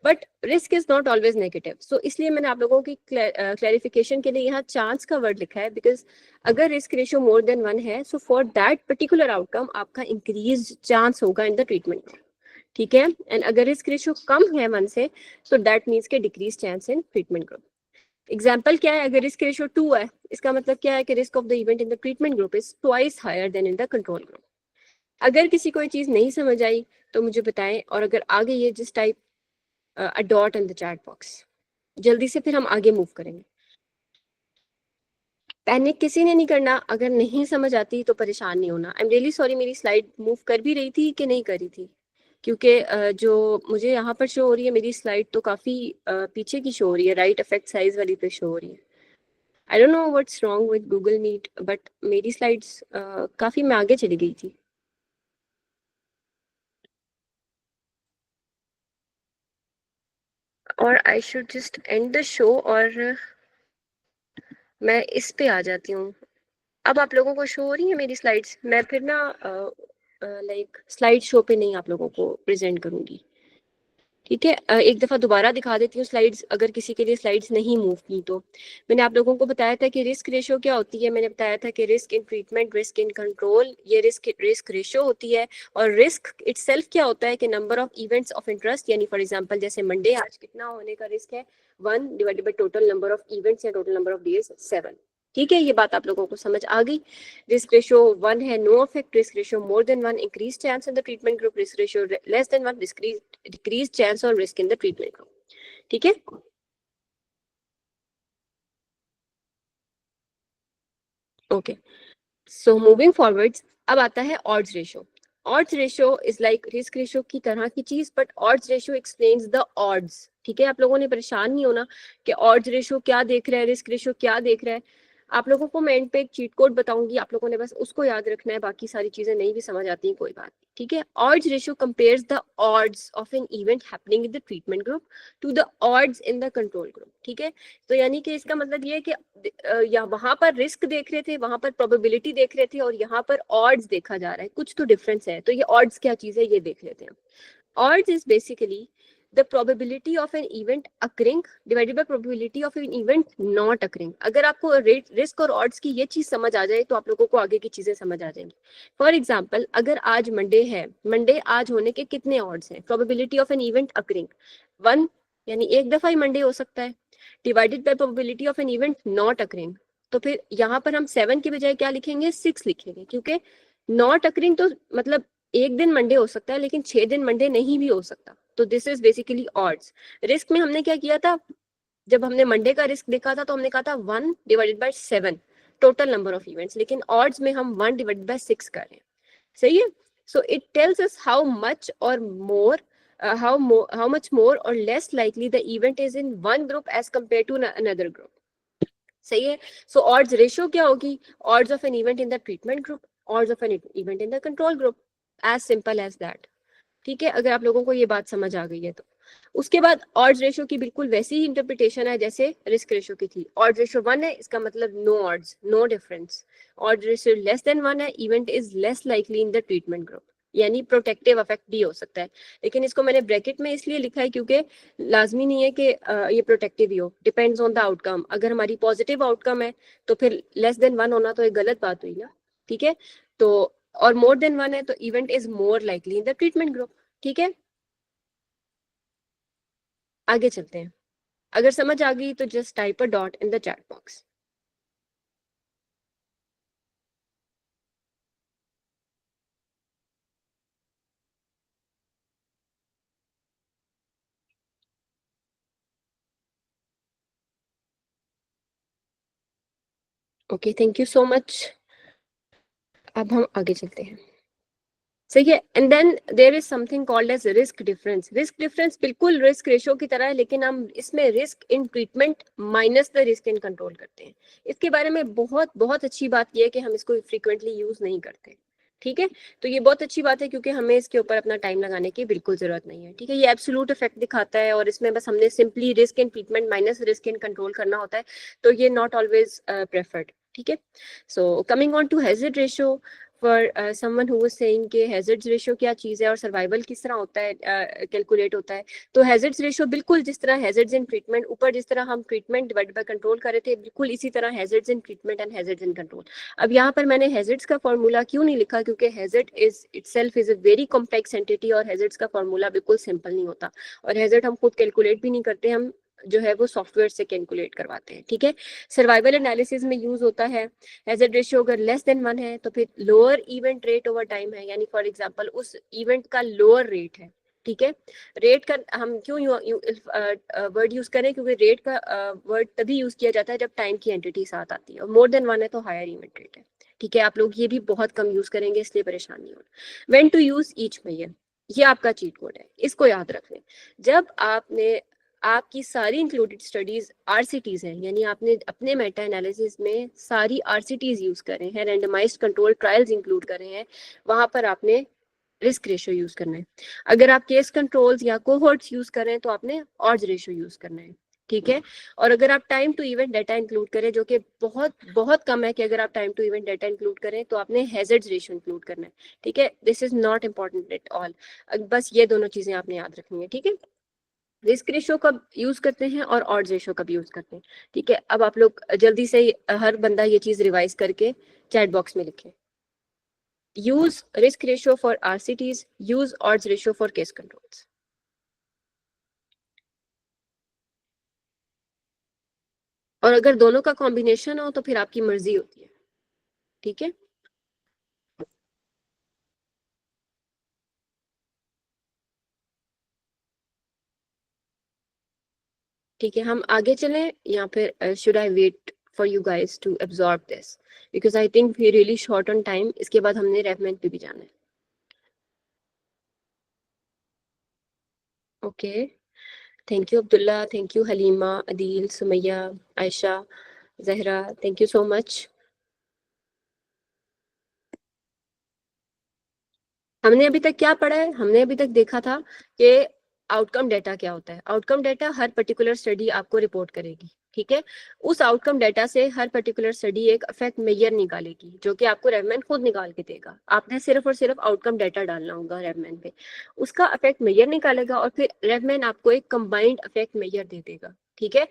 But risk is not always negative. So इसलिए मैंने आप लोगों की क्लैरिफिकेशन के लिए यहाँ चांस का वर्ड लिखा है, बिकॉज अगर रिस्क रेशियो मोर देन 1 है so for that particular outcome आपका इंक्रीज चांस होगा इन द ट्रीटमेंट. ठीक है. एंड अगर रिस्क रेशियो कम है 1 से तो दैट मीन्स के decrease chance in treatment group. Example क्या है, अगर रिस्क रेशियो 2 है इसका मतलब क्या है कि risk of the event in the treatment group is twice higher than in the control group. अगर किसी को ये चीज नहीं समझ आई तो मुझे बताएं, और अगर आगे ये जिस type a dot in the chat box, जल्दी से फिर हम आगे मूव करेंगे. पैनिक किसी ने नहीं करना, अगर नहीं समझ आती तो परेशान नहीं होना. आई एम रियली सॉरी, मेरी स्लाइड मूव कर भी रही थी कि नहीं कर रही थी, क्योंकि जो मुझे यहाँ पर शो हो रही है मेरी स्लाइड तो काफी पीछे की शो हो रही है, राइट इफेक्ट साइज वाली पे शो हो रही है. I don't know what's wrong with Google Meet, but मेरी स्लाइड्स काफी मैं आगे चली गई थी. और I should just end the show और मैं इस पे आ जाती हूँ. अब आप लोगों को शो हो रही है मेरी स्लाइड्स. मैं फिर ना लाइक स्लाइड शो पे नहीं आप लोगों को प्रेजेंट करूंगी. ठीक है. एक दफा दोबारा दिखा देती हूँ स्लाइड्स, अगर किसी के लिए स्लाइड्स नहीं मूव की तो. मैंने आप लोगों को बताया था कि रिस्क रेशियो क्या होती है. मैंने बताया था कि risk in treatment, risk in control, ये रिस्क रेशियो होती है. और रिस्क इटसेल्फ क्या होता है कि number of events of interest, यानी फॉर एग्जांपल जैसे मंडे आज कितना होने का रिस्क है 1 divided by total number of events या टोटल नंबर ऑफ डेज 7. ठीक है, ये बात आप लोगों को समझ आ गई. रिस्क रेशियो 1 है no effect. Risk ratio more than 1 increase chance in the treatment group. Risk ratio less than 1 decrease chance और risk in the treatment group. ठीक है. ओके, सो मूविंग फॉरवर्ड्स, अब आता है odds ratio. Odds ratio is like risk ratio की तरह की चीज, but odds ratio explains the odds. ठीक है, आप लोगों ने परेशान नहीं होना कि ऑड्स रेशियो क्या देख रहा है, रिस्क रेशियो क्या देख रहा है. आप लोगों को मैं एंड पे एक चीट कोड बताऊंगी, आप लोगों ने बस उसको याद रखना है, बाकी सारी चीजें नहीं भी समझ आती हैं कोई बात नहीं. ठीक है. Odds ratio compares the odds of an event happening in the treatment group to the odds in the control group. ठीक है. तो यानी कि इसका मतलब ये है कि या वहां पर रिस्क देख रहे थे, वहां पर प्रोबेबिलिटी देख रहे थे, और यहाँ पर ऑड्स देखा जा रहा है. कुछ तो डिफरेंस है. तो ये ऑड्स क्या चीज है ये देख लेते हैं. Odds is basically the probability of an event occurring divided by probability of an event not occurring. अगर आपको रिस्क और odds की ये चीज समझ आ जाए तो आप लोगों को आगे की चीजें समझ आ जाएंगी. फॉर एग्जाम्पल, अगर आज मंडे है, मंडे आज होने के कितने odds हैं? Probability of an event occurring 1, यानी एक दफा ही मंडे हो सकता है, divided by probability of an event not occurring. तो फिर यहाँ पर हम 7 के बजाय क्या लिखेंगे? 6 लिखेंगे, क्योंकि नॉट occurring तो मतलब एक दिन मंडे हो सकता है लेकिन 6 दिन मंडे नहीं भी हो सकता. तो this is basically odds. Risk में हमने क्या किया था, जब हमने मंडे का रिस्क देखा था तो हमने कहा था 1 divided bye 7 total number of events, लेकिन ऑड्स में हम 1 डिवाइडेड बाय 6 कर रहे हैं. सही है. So it tells us how much और मोर how much more or less likely the event is in one group as compared to another group. सही है. सो ऑड्स रेशियो क्या होगी? Odds of an event in the treatment group, odds of an event in the control group. as simple as that. ठीक है, अगर आप लोगों को ये बात समझ आ गई है तो. उसके बाद ऑड्स रेशियो की बिल्कुल वैसी ही इंटरप्रिटेशन है जैसे रिस्क रेशियो की थी. ऑड्स रेशियो 1 है, इसका मतलब no odds, no difference. Odds ratio less than 1 है, event is less likely in the treatment group, यानी प्रोटेक्टिव इफेक्ट भी हो सकता है. लेकिन इसको मैंने ब्रैकेट में इसलिए लिखा है क्योंकि लाजमी नहीं है कि ये प्रोटेक्टिव ही हो, डिपेंड्स ऑन द आउटकम. अगर हमारी पॉजिटिव आउटकम है तो फिर लेस देन 1 होना तो एक गलत बात हुई ना. ठीक है. तो और मोर देन 1 है तो event is more likely in the treatment group. ठीक है, आगे चलते हैं। अगर समझ आ गई तो just type a dot in the chat box. Okay, thank you so much. अब हम आगे चलते हैं, सही है। And then there is something called as risk difference. Risk difference बिल्कुल रिस्क रेशो की तरह है, लेकिन हम इसमें risk in treatment minus the risk in control करते हैं। इसके बारे में बहुत बहुत अच्छी बात यह है कि हम इसको फ्रीक्वेंटली यूज नहीं करते, ठीक है। तो ये बहुत अच्छी बात है, क्योंकि हमें इसके ऊपर अपना टाइम लगाने की बिल्कुल जरूरत नहीं है, ठीक है। ये एब्सोल्यूट इफेक्ट दिखाता है, और इसमें बस हमने simply risk in treatment minus risk in control करना होता है, तो ये नॉट ऑलवेज प्रेफर्ड, ठीक है। So coming on to hazard ratio, for someone who was saying कि हैजर्ड्स रेशियो क्या चीज़ है और सर्वाइवल किस तरह होता है, कैलकुलेट होता है। तो हैजर्ड्स रेशियो बिल्कुल जिस तरह हैजर्ड्स इन ट्रीटमेंट, ऊपर जिस तरह हम ट्रीटमेंट डिवाइड बाय कंट्रोल कर रहे थे, बिल्कुल इसी तरह hazards in treatment and hazards in control. अब यहाँ पर मैंने हैजर्ड्स का फॉर्मूला क्यों नहीं लिखा, क्योंकि hazard is itself is a very complex entity, और हैजर्ड्स का फॉर्मूला बिल्कुल सिंपल नहीं होता, और हैजर्ड हम खुद कैलकुलेट भी नहीं करते, हम जो है वो सॉफ्टवेयर से कैलकुलेट करवाते हैं, ठीक है। सर्वाइवल एनालिसिस में यूज होता है। हैजर्ड रेशियो अगर लेस देन 1 है तो फिर lower event rate over time है, यानी फॉर एग्जांपल उस इवेंट का लोअर रेट है, ठीक है। रेट का हम क्यों वर्ड यूज करें, क्योंकि रेट का वर्ड तभी यूज किया जाता है जब टाइम की एंटिटी साथ आती है, और मोर देन 1 है तो हायर इवेंट रेट है, ठीक है। आप लोग ये भी बहुत कम यूज करेंगे, इसलिए परेशान नहीं होना। When to use each measure, ये आपका चीट कोड है, इसको याद रख लें। जब आपने आपकी सारी इंक्लूडेड स्टडीज आरसीटीज हैं, यानी आपने अपने मेटा एनालिसिस में सारी आरसीटीज यूज करे हैं, रैंडमाइज्ड कंट्रोल ट्रायल्स इंक्लूड करे हैं, वहां पर आपने रिस्क रेशियो यूज करना है। अगर आप केस कंट्रोल्स या कोहोर्ट्स यूज करें तो आपने ऑड्स रेशियो यूज करना है, ठीक है। और अगर आप time to event data include करें, जो कि बहुत बहुत कम है कि अगर आप time to event data include करें, तो आपने हैजर्ड्स रेशियो इंक्लूड करना है, ठीक है। This is not important at all, बस ये दोनों चीजें आपने याद रखनी है, ठीक है। रिस्क रेशियो कब यूज करते हैं और ऑड्स रेशियो कब यूज करते हैं, ठीक है। अब आप लोग जल्दी से हर बंदा ये चीज रिवाइज करके चैट बॉक्स में लिखें। Use risk ratio for RCTs, use odds ratio for case controls. और अगर दोनों का कॉम्बिनेशन हो तो फिर आपकी मर्जी होती है, ठीक है। ठीक है, हम आगे चलें या फिर should I wait for you guys to absorb this, because I think we really short on time. इसके बाद हमने रेफमेंट पे भी जाना है, okay. Thank you Abdullah, thank you Halima, Adeel, Sumaiya, Ayesha, Zehra, thank you so much. हमने अभी तक क्या पढ़ा है, हमने अभी तक देखा था कि आउटकम डेटा क्या होता है। आउटकम डेटा हर पर्टिकुलर स्टडी आपको रिपोर्ट करेगी, ठीक है। उस आउटकम डेटा से हर पर्टिकुलर स्टडी एक इफेक्ट मेजर निकालेगी, जो कि आपको रेवमैन खुद निकाल के देगा। आपने सिर्फ और सिर्फ आउटकम डेटा डालना होगा रेवमैन पे, उसका इफेक्ट मेजर निकालेगा, और फिर रेवमैन आपको एक कंबाइंड इफेक्ट मेजर दे देगा, ठीक है।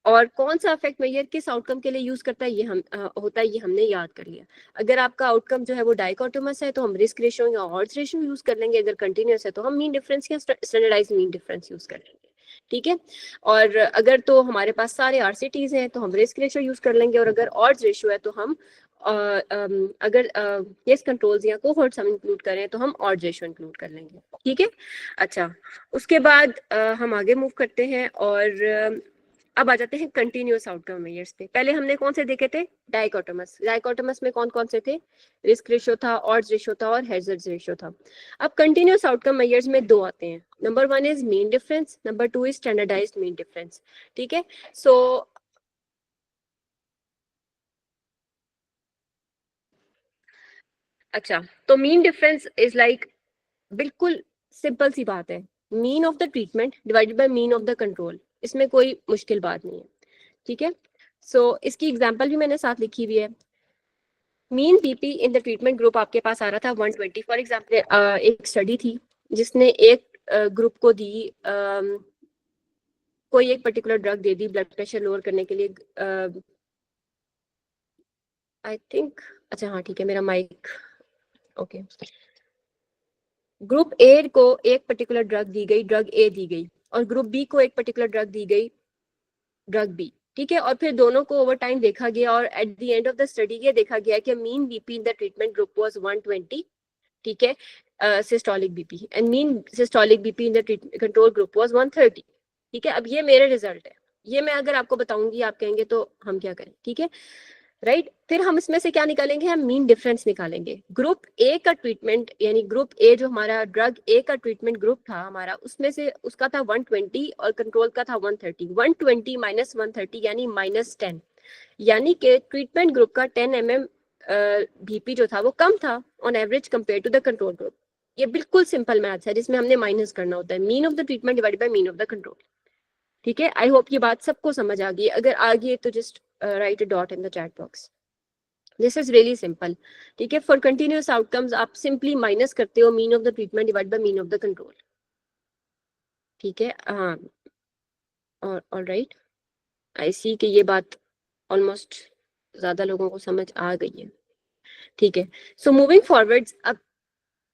और कौन सा इफेक्ट मेजर किस आउटकम के लिए यूज करता है, ये होता है, ये हमने याद कर लिया। अगर आपका आउटकम जो है वो डाइकोटोमस है तो हम रिस्क रेशियो या ऑड्स रेशियो यूज कर लेंगे, अगर कंटिन्यूअस है तो हम मीन डिफरेंस या स्टैंडर्डाइज्ड मीन डिफरेंस यूज कर लेंगे, ठीक है। और अगर तो हमारे पास सारे आरसीटीज हैं तो हम रिस्क रेशियो यूज कर लेंगे, और अगर ऑड्स रेशियो है तो हम अगर केस कंट्रोल्स या कोहोर्ट्स हम इंक्लूड करें तो हम ऑड्स रेशियो इंक्लूड कर लेंगे, ठीक है। अच्छा, उसके बाद हम आगे मूव करते हैं, और अब आ जाते हैं कंटिन्यूअस आउटकम मेजर्स पे। पहले हमने कौन से देखे थे, डाइकोटोमस। डाइकोटोमस में कौन कौन से थे, रिस्क रेशियो था, ऑड्स रेशियो था, और हैजर्ड्स रेशियो था। अब कंटिन्यूअस आउटकम मेजर्स में 2 आते हैं। Number 1 is mean difference, number 2 is standardized mean difference, ठीक है। सो अच्छा, तो मीन डिफरेंस इज लाइक, बिल्कुल सिंपल सी बात है, mean of the treatment divided by mean of the control. इसमें कोई मुश्किल बात नहीं है, ठीक है। सो इसकी एग्जांपल भी मैंने साथ लिखी हुई है। Mean BP in the treatment group आपके पास आ रहा था 120। फॉर एग्जांपल एक स्टडी थी जिसने एक ग्रुप को दी कोई एक particular drug they the blood pressure lower करने के लिए। आई थिंक, अच्छा हाँ ठीक है, मेरा माइक, ओके। ग्रुप ए को एक पर्टिकुलर ड्रग दी गई, ड्रग ए दी गई, और ग्रुप बी को एक पर्टिकुलर ड्रग दी गई, ड्रग बी, ठीक है। और फिर दोनों को ओवर टाइम देखा गया और at the end of the study ये देखा गया कि mean BP in the treatment group was 120, ठीक है, systolic BP, and mean systolic BP in the control group was 130, ठीक है। अब ये मेरे रिजल्ट है, ये मैं अगर आपको बताऊंगी आप कहेंगे तो हम क्या करें, ठीक है, राइट। फिर हम इसमें से क्या निकालेंगे, हम मीन डिफरेंस निकालेंगे। ग्रुप ए का ट्रीटमेंट यानी ग्रुप ए जो हमारा ड्रग ए का ट्रीटमेंट ग्रुप था हमारा, उसमें से उसका था 120 और कंट्रोल का था 130। 120 माइनस 130 यानी -10, यानी कि ट्रीटमेंट ग्रुप का 10 mm बीपी जो था वो कम था on average compare to the control group. ये बिल्कुल सिंपल मैथ्स है जिसमें हमने माइनस करना होता है, mean of the treatment divided by mean of the control, ठीक है। आई होप ये बात सबको समझ आ गई, अगर आ गई तो just right a dot in the chat box. This is really simple, ठीक है। फॉर कंटिन्यूअस आउटकम्स आप सिंपली माइनस करते हो mean of the treatment divide by mean of the control, ठीक है। हाँ, और ऑलराइट, आई सी कि ये बात ऑलमोस्ट ज्यादा लोगों को समझ आ गई है, ठीक है। सो मूविंग फॉरवर्ड्स, अब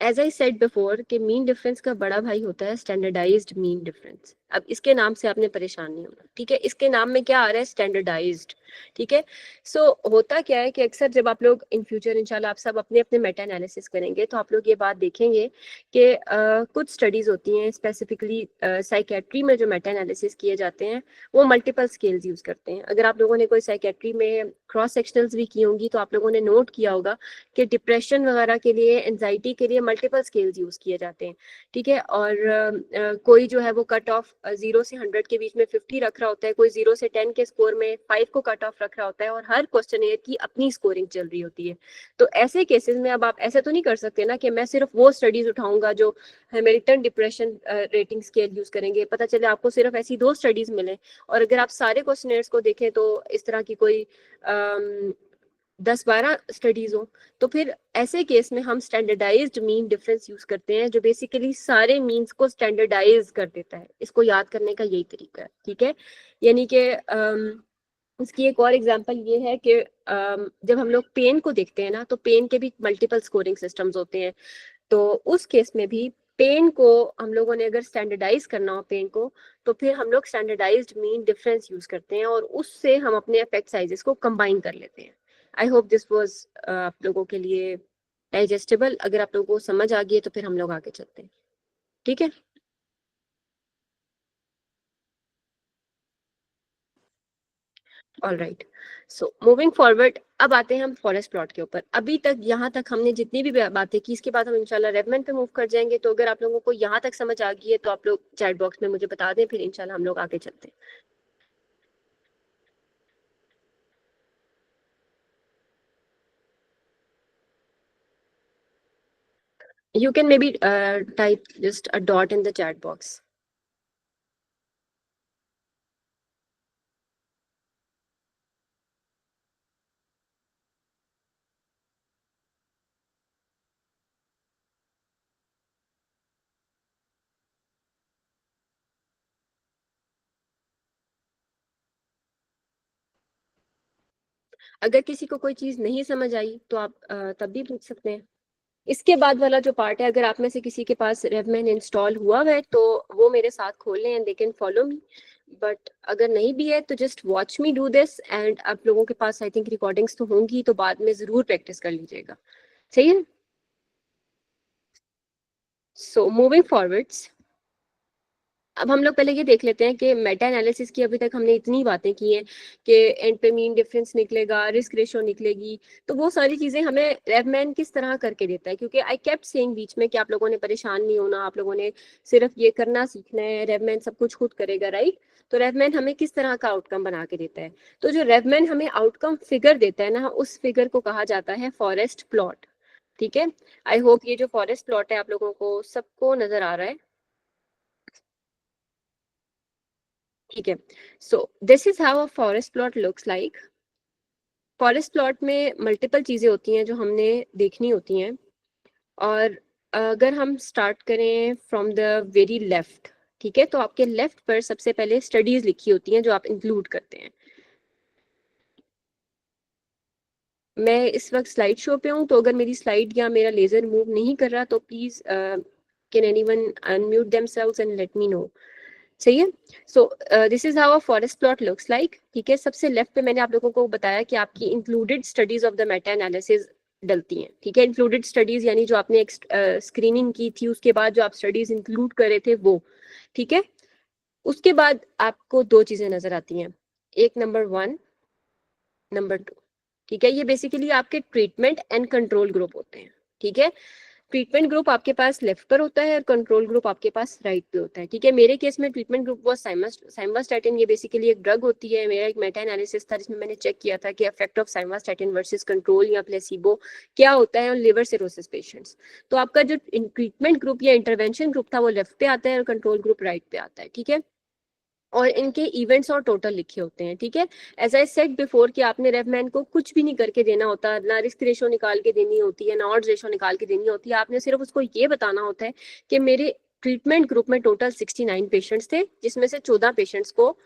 एज आई सेड बिफोर कि मीन डिफरेंस का बड़ा भाई होता है स्टैंडर्डाइज्ड मीन डिफरेंस। अब इसके नाम से आपने परेशान नहीं होना, ठीक है। इसके नाम में क्या आ रहा है, स्टैंडर्डाइज्ड, ठीक है। सो होता क्या है कि अक्सर जब आप लोग इन फ्यूचर इंशाल्लाह आप सब अपने अपने मेटा एनालिसिस करेंगे तो आप लोग ये बात देखेंगे कि कुछ स्टडीज होती हैं स्पेसिफिकली साइकेट्री में जो मेटा एनालिसिस किए जाते हैं वो मल्टीपल स्केल्स यूज करते हैं। अगर आप लोगों ने कोई साइकेट्री में क्रॉस सेक्शनल्स भी की होंगी तो आप लोगों ने नोट किया होगा कि डिप्रेशन वगैरह के लिए, एंजाइटी के लिए मल्टीपल स्केल्स यूज किए जाते हैं, ठीक है। और कोई जो है वो कट ऑफ 0 से 100 के बीच में 50 रख रहा होता है, कोई 0 से 10 के स्कोर में 5 को कट ऑफ रख रहा होता है, और हर क्वेश्चन की अपनी स्कोरिंग चल रही होती है। तो ऐसे केसेस में अब आप ऐसे तो नहीं कर सकते ना कि मैं सिर्फ वो स्टडीज उठाऊंगा जो Hamilton depression rating scale use करेंगे, पता चले आपको सिर्फ ऐसी 2 स्टडीज मिले, और अगर आप सारे क्वेश्चनर्स को देखें तो इस तरह की कोई 10-12 स्टडीज हो, तो फिर ऐसे केस में हम स्टैंडर्डाइज्ड मीन डिफरेंस यूज करते हैं जो बेसिकली सारे मीन्स को स्टैंडर्डाइज कर देता है। इसको याद करने का यही तरीका है, ठीक है। यानी कि इसकी एक और एग्जांपल ये है कि जब हम लोग पेन को देखते हैं ना तो पेन के भी मल्टीपल स्कोरिंग सिस्टम्स होते हैं, तो उस केस में भी पेन को हम लोगों ने अगर स्टैंडर्डाइज करना हो पेन को, तो फिर हम लोग स्टैंडर्डाइज्ड मीन डिफरेंस यूज करते हैं और उससे हम अपने इफेक्ट साइजेस को कंबाइन कर लेते हैं। आई होप दिस वाज आप लोगों के लिए डाइजेस्टेबल। अगर आप लोगों को समझ आ गई है तो फिर हम लोग आगे चलते हैं, ठीक है। All right, so moving forward, अब आते हैं हम फॉरेस्ट प्लॉट के ऊपर। अभी तक यहाँ तक हमने जितनी भी बातें की, इसके बाद हम इंशाल्लाह रेवमेंट पे मूव कर जाएंगे। तो अगर आप लोगों को यहाँ तक समझ आ गई है तो आप लोग चैट बॉक्स में मुझे बता दें, फिर इंशाल्लाह हम लोग आगे चलते हैं। You can maybe type just a dot in the chat box. अगर किसी को कोई चीज नहीं समझ आई तो आप तब भी पूछ सकते हैं। इसके बाद वाला जो पार्ट है, अगर आप में से किसी के पास रेवमेन इंस्टॉल हुआ है तो वो मेरे साथ खोल लें and they can follow me, but अगर नहीं भी है तो just watch me do this. And आप लोगों के पास आई थिंक रिकॉर्डिंग्स तो होंगी, तो बाद में जरूर प्रैक्टिस कर लीजिएगा, सही है। सो मूविंग फॉरवर्ड्स, अब हम लोग पहले ये देख लेते हैं कि मेटा एनालिसिस की अभी तक हमने इतनी बातें की हैं कि एंड पे मीन डिफरेंस निकलेगा, रिस्क रेशो निकलेगी, तो वो सारी चीजें हमें रेवमैन किस तरह करके देता है। क्योंकि आई केप्ट सेइंग बीच में कि आप लोगों ने परेशान नहीं होना, आप लोगों ने सिर्फ ये करना सीखना है, रेवमैन सब कुछ खुद करेगा, राइट। तो रेवमैन हमें किस तरह का आउटकम बना के देता है, तो जो रेवमैन हमें आउटकम फिगर देता है ना, उस फिगर को कहा जाता है फॉरेस्ट प्लॉट, ठीक है। आई होप ये जो फॉरेस्ट प्लॉट है आप लोगों को सबको नजर आ रहा है, ठीक है। So this is how a forest plot looks like. Forest plot में मल्टीपल चीजें होती हैं जो हमने देखनी होती हैं, और अगर हम स्टार्ट करें फ्रॉम द वेरी लेफ्ट, ठीक है, तो आपके लेफ्ट पर सबसे पहले स्टडीज लिखी होती हैं जो आप इंक्लूड करते हैं। मैं इस वक्त स्लाइड शो पे हूँ, तो अगर मेरी स्लाइड या मेरा लेजर मूव नहीं कर रहा तो please Can anyone unmute themselves and let me know? सही है. So this is how a forest plot looks like. ठीक है, सबसे लेफ्ट पे मैंने आप लोगों को बताया कि आपकी included studies of the Meta analysis डलती हैं. ठीक है, इंक्लूडेड स्टडीज यानी जो आपने स्क्रीनिंग की थी उसके बाद जो आप स्टडीज इंक्लूड करे थे वो. ठीक है, उसके बाद आपको दो चीजें नजर आती हैं, एक नंबर 1, नंबर 2. ठीक है, ये बेसिकली आपके ट्रीटमेंट एंड कंट्रोल ग्रुप होते हैं. ठीक है, ट्रीटमेंट ग्रुप आपके पास लेफ्ट पर होता है और कंट्रोल ग्रुप आपके पास राइट पे होता है. ठीक है, मेरे केस में ट्रीटमेंट ग्रुप वो साइमवास्टैटिन. ये बेसिकली एक ड्रग होती है. मेरा एक मेटा एनालिसिस था जिसमें मैंने चेक किया था कि इफेक्ट ऑफ साइमवास्टैटिन वर्सेस कंट्रोल या प्लेसिबो क्या होता है ऑन लिवर सिरोसिस पेशेंट्स. तो आपका जो ट्रीटमेंट ग्रुप या इंटरवेंशन ग्रुप था वो लेफ्ट पे आता है और कंट्रोल ग्रुप राइट पे आता है. ठीक है, और इनके इवेंट्स और टोटल लिखे होते हैं. ठीक है, एज आई सेड बिफोर कि आपने रेवमैन को कुछ भी नहीं करके देना होता, ना रिस्क रेशो निकाल के देनी होती है, ना ऑड्स रेशो निकाल के देनी होती है. आपने सिर्फ उसको ये बताना होता है कि मेरे ट्रीटमेंट ग्रुप में टोटल 69 पेशेंट्स थे, जिसमें से 14 पेशेंट्स को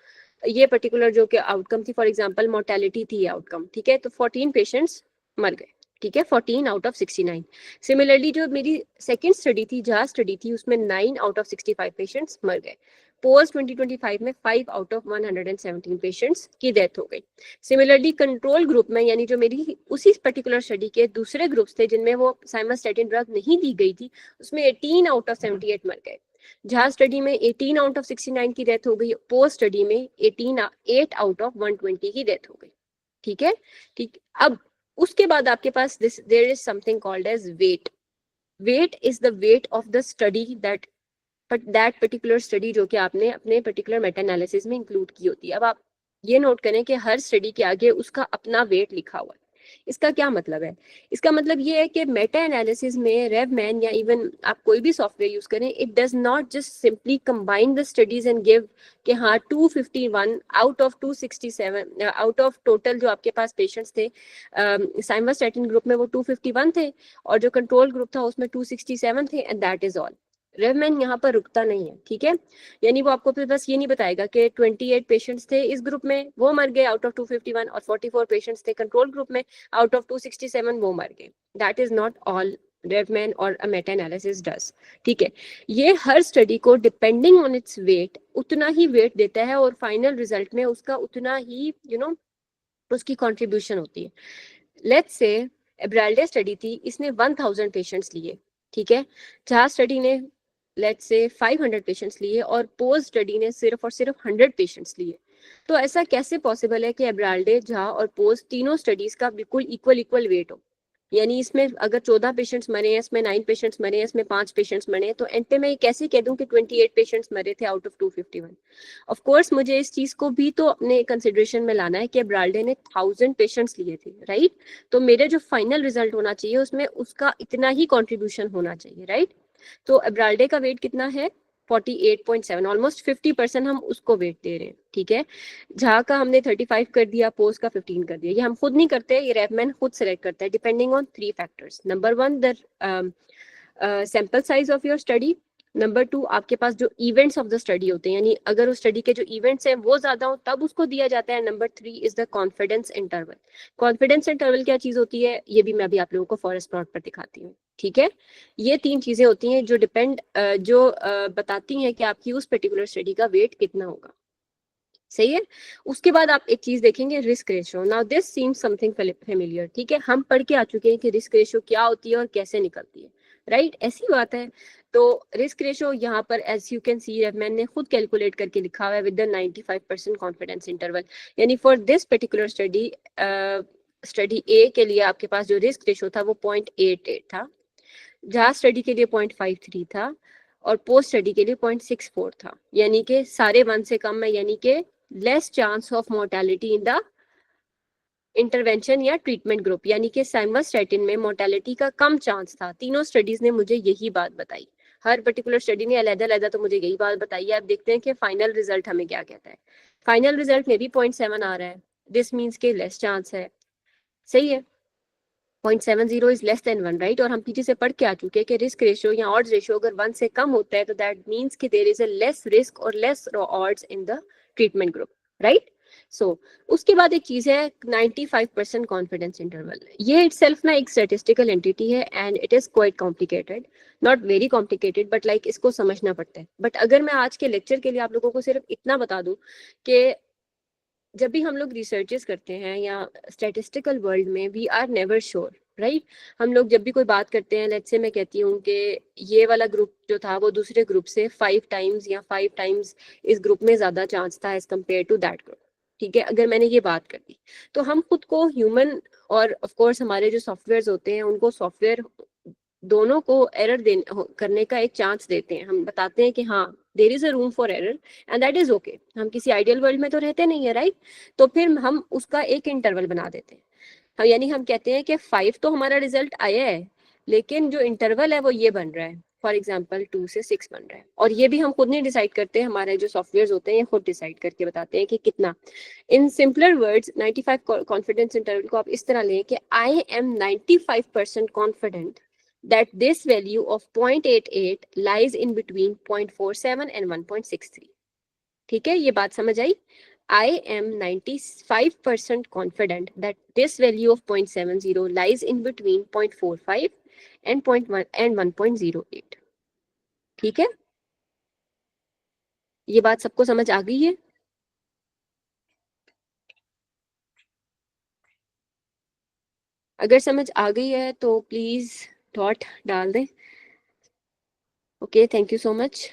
ये पर्टिकुलर जो कि आउटकम थी, फॉर एग्जाम्पल मोर्टेलिटी थी आउटकम. ठीक है, तो 14 पेशेंट्स मर गए. ठीक है, 14 आउट ऑफ 69. सिमिलरली जो मेरी सेकेंड स्टडी थी, जहाँ स्टडी थी, उसमें 9 आउट ऑफ 65 पेशेंट्स मर गए. पोस्ट 2025 में 5 आउट ऑफ 117 पेशेंट्स की डेथ हो गई. सिमिलरली कंट्रोल ग्रुप में, यानी जो मेरी उसी पर्टिकुलर स्टडी के दूसरे ग्रुप्स थे जिनमें वो साइमवास्टैटिन ड्रग नहीं दी गई थी, उसमें 18 आउट ऑफ 78 मर गए. जहाँ स्टडी में 18 आउट ऑफ 69 की डेथ हो गई, पोस्ट स्टडी में 8 आउट ऑफ 120 की डेथ हो गई. ठीक है, ठीक. अब उसके बाद आपके पास there is something called as weight. Weight is the weight of the study that particular study जो कि आपने अपने पर्टिकुलर मेटा एनालिसिस में इंक्लूड की होती है. अब आप ये नोट करें कि हर स्टडी के आगे उसका अपना वेट लिखा हुआ है. इसका क्या मतलब है? इसका मतलब ये है कि मेटा एनालिसिस में रेवमैन या इवन आप कोई भी सॉफ्टवेयर यूज करें, it does not just simply combine the studies and give कि हाँ 251 out of 267 out of total जो आपके पास पेशेंट्स थे साइमवास्टैटिन ग्रुप में वो 251 थे और जो कंट्रोल ग्रुप था उसमें 267 थे एंड दैट इज ऑल. रेवमैन यहाँ पर रुकता नहीं है. ठीक है, यानी वो आपको बस ये नहीं बताएगा कि 28 पेशेंट्स थे इस ग्रुप में, वो मर गए आउट ऑफ 251, और 44 पेशेंट्स थे कंट्रोल ग्रुप में, आउट ऑफ 267 वो मर गए. दैट इज नॉट ऑल रेवमैन और अ मेटा एनालिसिस डज. ठीक है, ये हर स्टडी को डिपेंडिंग ऑन इट्स वेट उतना ही वेट देता है और फाइनल रिजल्ट में उसका उतना ही उसकी कॉन्ट्रीब्यूशन होती है. लेट्स से एब्राल्डे स्टडी थी, इसने 1000 पेशेंट्स लिए. ठीक है, जहाँ स्टडी ने लेट्स से 500 पेशेंट्स लिए और पोस्ट स्टडी ने सिर्फ और सिर्फ 100 पेशेंट्स लिए. तो ऐसा कैसे पॉसिबल है कि एब्राल्डे, झा और पोस्ट तीनों स्टडीज का बिल्कुल इक्वल वेट हो? यानी इसमें अगर 14 पेशेंट्स मरे हैं, इसमें 9 पेशेंट्स मरे हैं, इसमें 5 पेशेंट्स मरे हैं, तो एंड पे मैं कैसे कह दूं कि 28 पेशेंट्स मरे थे आउट ऑफ 251? ऑफ कोर्स मुझे इस चीज को भी तो अपने कंसिडरेशन में लाना है कि एब्राल्डे ने 1000 पेशेंट्स लिए थे, राइट? तो मेरे जो फाइनल रिजल्ट होना चाहिए उसमें उसका इतना ही कॉन्ट्रीब्यूशन होना चाहिए, राइट? तो एब्राल्डे का वेट कितना है? 48.7, ऑलमोस्ट 50% हम उसको वेट दे रहे हैं. ठीक है, झा का हमने 35 कर दिया, पोस्ट का 15 कर दिया. ये हम खुद नहीं करते, ये रेवमैन खुद सेलेक्ट करता है depending on 3 factors. Number 1 the sample size of your study. Number 2 आपके पास जो इवेंट्स ऑफ द स्टडी होते हैं, यानी अगर उस स्टडी के जो इवेंट्स हैं वो ज्यादा हो तब उसको दिया जाता है. Number 3 is the confidence interval. Confidence interval क्या चीज होती है ये भी मैं अभी आप लोगों को फॉरेस्ट प्लॉट पर दिखाती हूँ. ठीक है, ये 3 चीजें होती हैं जो बताती हैं कि आपकी उस पर्टिकुलर स्टडी का वेट कितना होगा. सही है. उसके बाद आप एक चीज देखेंगे, risk ratio. Now this seems something familiar. ठीक है, हम पढ़ के आ चुके हैं कि रिस्क रेशियो क्या होती है और कैसे निकलती है, राइट? ऐसी बात है. तो रिस्क रेशियो यहाँ पर एज यू कैन सी रेवमैन ने खुद कैलकुलेट करके लिखा हुआ है विद द 95% कॉन्फिडेंस इंटरवल. यानी फॉर दिस पर्टिकुलर स्टडी ए के लिए आपके पास जो रिस्क रेशियो था वो 0.88 था, जहाँ स्टडी के लिए 0.53 था और पोस्ट स्टडी के लिए 0.64 था. यानी कि सारे 1 से कम है, यानी कि less chance of mortality in the intervention या ट्रीटमेंट ग्रुप. यानी कि साइमवास्टैटिन में मोर्टेलिटी का कम चांस था. तीनों स्टडीज ने मुझे यही बात बताई, हर पर्टिकुलर स्टडी ने अलग-अलग तो मुझे यही बात बताई है. अब देखते हैं कि फाइनल रिजल्ट हमें क्या कहता है. फाइनल रिजल्ट में भी 0.7 आ रहा है. दिस मीन्स के लेस चांस है. सही है, 0.70 इज लेस देन 1, राइट? और हम पीछे से पढ़ के आ चुके हैं कि रिस्क रेशियो या ऑड्स रेशियो अगर 1 से कम होता है तो दैट मीन्स कि there is a less risk और less odds in the treatment group, right? So उसके बाद एक चीज है 95% कॉन्फिडेंस इंटरवल। ये इटसेल्फ ना एक स्टैटिस्टिकल एंटिटी है and it is quite complicated, not very complicated but like इसको समझना पड़ता है। बट अगर मैं आज के लेक्चर के लिए आप लोगों को सिर्फ इतना बता दूं कि जब भी हम लोग रिसर्चेस करते हैं या स्टैटिस्टिकल वर्ल्ड में we are never sure, right. हम लोग जब भी कोई बात करते हैं, लेट्स से मैं कहती हूँ कि ये वाला ग्रुप जो था वो दूसरे ग्रुप से 5 टाइम्स या 5 टाइम्स इस ग्रुप में ज्यादा चांस था as compare to that group, ठीक है। अगर मैंने ये बात कर दी तो हम खुद को ह्यूमन और ऑफ कोर्स हमारे जो सॉफ्टवेयर होते हैं उनको सॉफ्टवेयर दोनों को एरर करने का एक चांस देते हैं। हम बताते हैं कि हाँ there is a room for error and that is okay. हम किसी आइडियल वर्ल्ड में तो रहते नहीं है, राइट। तो फिर हम उसका एक इंटरवल बना देते हैं। हम यानी हम कहते हैं कि 5 तो हमारा रिजल्ट आया है, लेकिन जो इंटरवल है वो ये बन रहा है, फॉर एग्जाम्पल 2 से 6 बन रहा है। और ये भी हम खुद नहीं डिसाइड करते, हमारे जो सॉफ्टवेयर होते हैं ये खुद डिसाइड करके बताते हैं कि कितना। In simpler words 95 confidence interval को आप इस तरह लें कि I am 95% confident that this value of 0.88 lies in between 0.47 and 1.63. ठीक है, ये बात समझ आई। I am 95% confident that this value of 0.70 lies in between 0.45 and 0.1 and 1.08. ठीक है, ये बात सबको समझ आ गई है? अगर समझ आ गई है तो प्लीज डॉट डाल दें। Okay, thank you so much.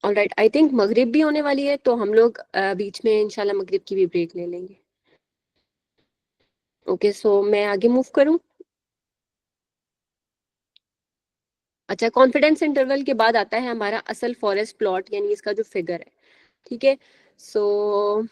Alright, I think मगरिब भी होने वाली है तो हम लोग बीच में इंशाल्लाह मगरिब की भी ब्रेक ले लेंगे। ओके, सो मैं आगे मूव करूं। अच्छा, कॉन्फिडेंस इंटरवल के बाद आता है हमारा असल फॉरेस्ट प्लॉट, यानी इसका जो फिगर है, ठीक है। सो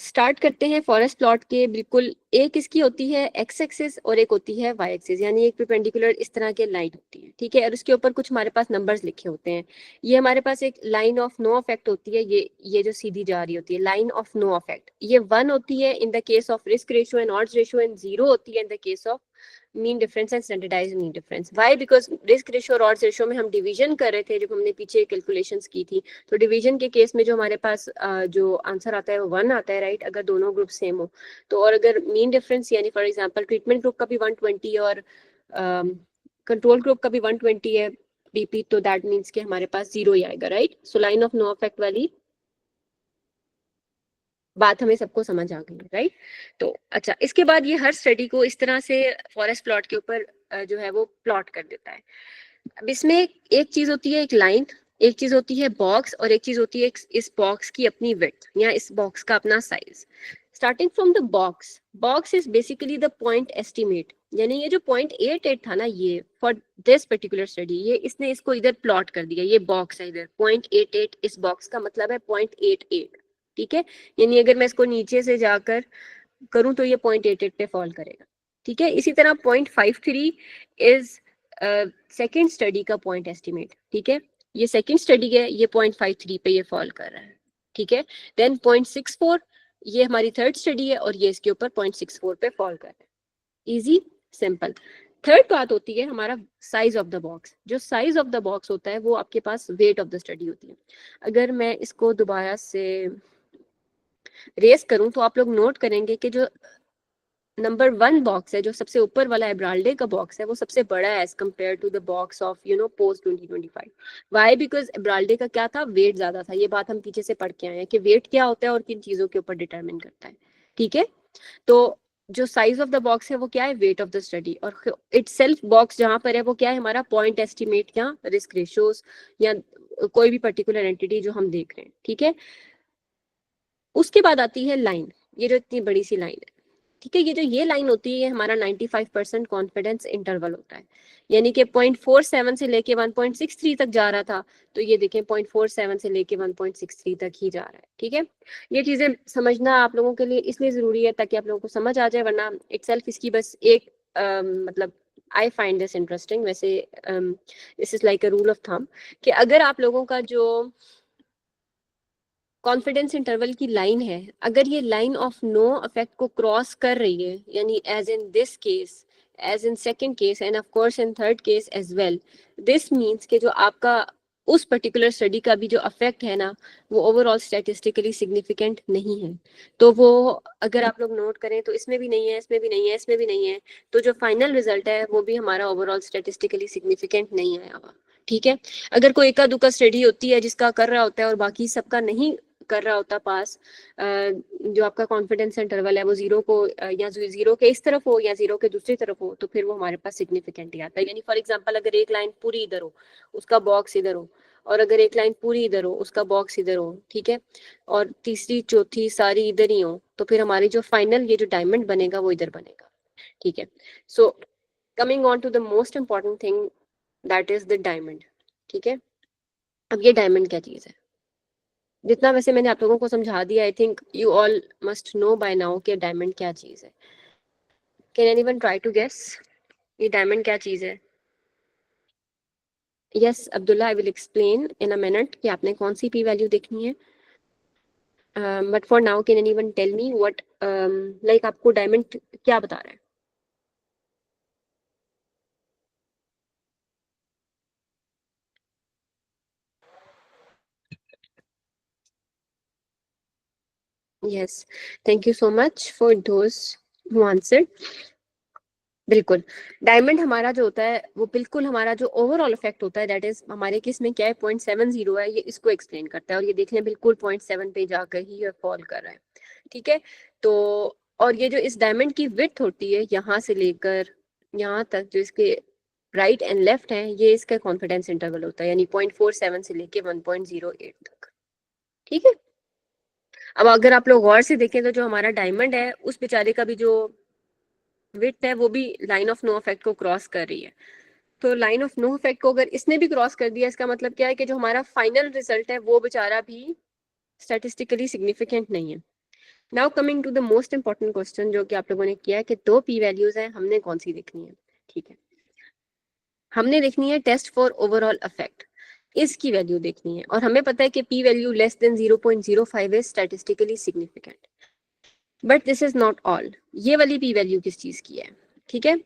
स्टार्ट करते हैं फॉरेस्ट प्लॉट के। बिल्कुल एक इसकी होती है एक्स एक्सिस और एक होती है वाई एक्सिस, यानी एक परपेंडिकुलर इस तरह के लाइन होती है, ठीक है। और उसके ऊपर कुछ हमारे पास नंबर्स लिखे होते हैं। ये हमारे पास एक लाइन ऑफ नो अफेक्ट होती है, ये जो सीधी जा रही होती है लाइन ऑफ नो अफेक्ट, ये 1 होती है in the case of risk ratio and odds ratio and 0 होती है in the case of mean difference and standardized mean difference. Why? Because risk ratio और ऑड्स रेशियो में हम डिवीजन कर रहे थे जब हमने पीछे कैलकुलेशंस की थी। तो डिवीजन के केस में जो हमारे पास जो आंसर आता है वो 1 आता है, राइट, अगर दोनों ग्रुप सेम हो तो। और अगर मीन डिफरेंस यानी फॉर एग्जांपल ट्रीटमेंट ग्रुप का भी 120 और कंट्रोल ग्रुप का भी 120 है डीपी, तो दैट मीन्स कि हमारे पास 0 ही आएगा, right. So line of no effect वाली बात हमें सबको समझ आ गई, राइट। तो अच्छा, इसके बाद ये हर स्टडी को इस तरह से फॉरेस्ट प्लॉट के ऊपर जो है वो प्लॉट कर देता है। अब इसमें एक चीज होती है एक लाइन, एक चीज होती है बॉक्स, और एक चीज होती है इस बॉक्स की अपनी विड्थ या इस बॉक्स का अपना size. Starting from the box, box is basically the point estimate, यानी ये जो 0.88 था ना, ये फॉर दिस पर्टिकुलर स्टडी, ये इसने इसको इधर प्लॉट कर दिया, ये बॉक्स है इधर 0.88, इस बॉक्स का मतलब है 0.88, ठीक है। यानी अगर मैं इसको नीचे से जाकर करूं तो ये 0.88 पे फॉल करेगा, ठीक है। इसी तरह 0.53 इज सेकेंड स्टडी का पॉइंट एस्टिमेट, ठीक है। ये सेकेंड स्टडी है, ये 0.53 पे ये फॉल कर रहा है, ठीक है। देन 0.64 ये हमारी थर्ड स्टडी है और ये इसके ऊपर 0.64 पे फॉल कर रहा है। Easy, simple. थर्ड बात होती है हमारा साइज ऑफ द बॉक्स। जो साइज ऑफ द बॉक्स होता है वो आपके पास वेट ऑफ द स्टडी होती है। अगर मैं इसको दोबारा से रेस करूं तो आप लोग नोट करेंगे कि जो नंबर 1 बॉक्स है, जो सबसे ऊपर वाला एब्राल्डे का बॉक्स है, वो सबसे बड़ा है as compare to the box of post 2025। Why? Because एब्राल्डे का क्या था, वेट ज्यादा था। ये बात हम पीछे से पढ़ के आए हैं कि वेट क्या होता है और किन चीजों के ऊपर डिटरमिन करता है, ठीक है। तो जो साइज ऑफ द बॉक्स है वो क्या है, वेट ऑफ द स्टडी। और इट सेल्फ बॉक्स जहां पर है वो क्या है, हमारा पॉइंट एस्टिमेट या रिस्क रेशियोज या कोई भी पर्टिकुलर एंटिटी जो हम देख रहे हैं, ठीक है। उसके बाद आती है लाइन, ये जो इतनी बड़ी सी लाइन है, ठीक है। ये लाइन होती है, ये हमारा 95% कॉन्फिडेंस इंटरवल होता है, यानी कि 0.47 से लेके 1.63 तक जा रहा था, तो ये देखें 0.47 से लेके 1.63 तक ही जा रहा है, ठीक है। ये चीजें समझना आप लोगों के लिए इसलिए जरूरी है ताकि आप लोगों को समझ आ जाए, वरना इटसेल्फ इसकी बस एक मतलब आई फाइंड दिस इंटरेस्टिंग, वैसे this is like a rule of thumb कि अगर आप लोगों का जो कॉन्फिडेंस इंटरवल की लाइन है, अगर ये लाइन ऑफ नो अफेक्ट को क्रॉस कर रही है, यानी as in this case as in second case and of course in third case as well. This means कि जो आपका उस पर्टिकुलर स्टडी का भी जो अफेक्ट है ना वो ओवरऑल स्टैटिस्टिकली सिग्निफिकेंट नहीं है. तो वो अगर आप लोग नोट करें तो इसमें भी नहीं है, इसमें भी नहीं है, इसमें भी नहीं है, तो जो फाइनल रिजल्ट है वो भी हमारा ओवरऑल स्टैटिस्टिकली सिग्निफिकेंट नहीं आया हुआ. ठीक है. अगर कोई एका दुका स्टडी होती है जिसका कर रहा होता है और बाकी सबका नहीं कर रहा होता पास, जो आपका कॉन्फिडेंस इंटरवल है वो जीरो को या जीरो के इस तरफ हो या जीरो के दूसरी तरफ हो, तो फिर वो हमारे पास सिग्निफिकेंट ही आता है. यानी फॉर एग्जांपल अगर एक लाइन पूरी इधर हो उसका बॉक्स इधर हो, और अगर एक लाइन पूरी इधर हो उसका बॉक्स इधर हो, ठीक है, और तीसरी चौथी सारी इधर ही हो, तो फिर हमारी जो फाइनल ये जो डायमंड बनेगा वो इधर बनेगा. ठीक है. So coming on to the most important thing that is the diamond. ठीक है. अब ये डायमंड क्या चीज है? जितना वैसे मैंने आप लोगों को समझा दिया, I think you all must know by now कि डायमंड क्या चीज है. Can anyone try to guess ये डायमंड क्या चीज है? Yes Abdullah, I will explain in a minute कि आपने कौन सी पी वैल्यू देखनी है. But for now can anyone tell me what like आपको डायमंड क्या बता रहा है? Yes, thank you so much for those who answered. बिल्कुल. डायमंड हमारा जो होता है वो बिल्कुल हमारा जो ओवरऑल इफेक्ट होता है दैट इज हमारे केस में क्या है 0.70 है, ये इसको एक्सप्लेन करता है. और ये देख लें बिल्कुल 0.7 पे जाकर ही ये फॉल कर रहा है. ठीक है. तो और ये जो इस डायमंड की विड्थ होती है यहाँ से लेकर यहाँ तक, जो इसके राइट एंड लेफ्ट है, ये इसका कॉन्फिडेंस इंटरवल होता है, यानी 0.47 से लेके 1.08 तक. ठीक है. अब अगर आप लोग गौर से देखें तो जो हमारा डायमंड है उस बेचारे का भी जो विड्थ है वो भी लाइन ऑफ नो इफेक्ट को क्रॉस कर रही है. तो लाइन ऑफ नो इफेक्ट को अगर इसने भी क्रॉस कर दिया, इसका मतलब क्या है कि जो हमारा फाइनल रिजल्ट है वो बेचारा भी स्टैटिस्टिकली सिग्निफिकेंट नहीं है. Now coming to the most important question जो कि आप लोगों ने किया है कि दो पी वैल्यूज हैं, हमने कौन सी देखनी है? ठीक है. हमने देखनी है टेस्ट फॉर ओवरऑल इफेक्ट, इसकी वैल्यू देखनी है. और हमें पता है कि P value less than 0.05 is statistically significant. But this is not all. ये वाली पी वैल्यू किस चीज की है? ठीक है.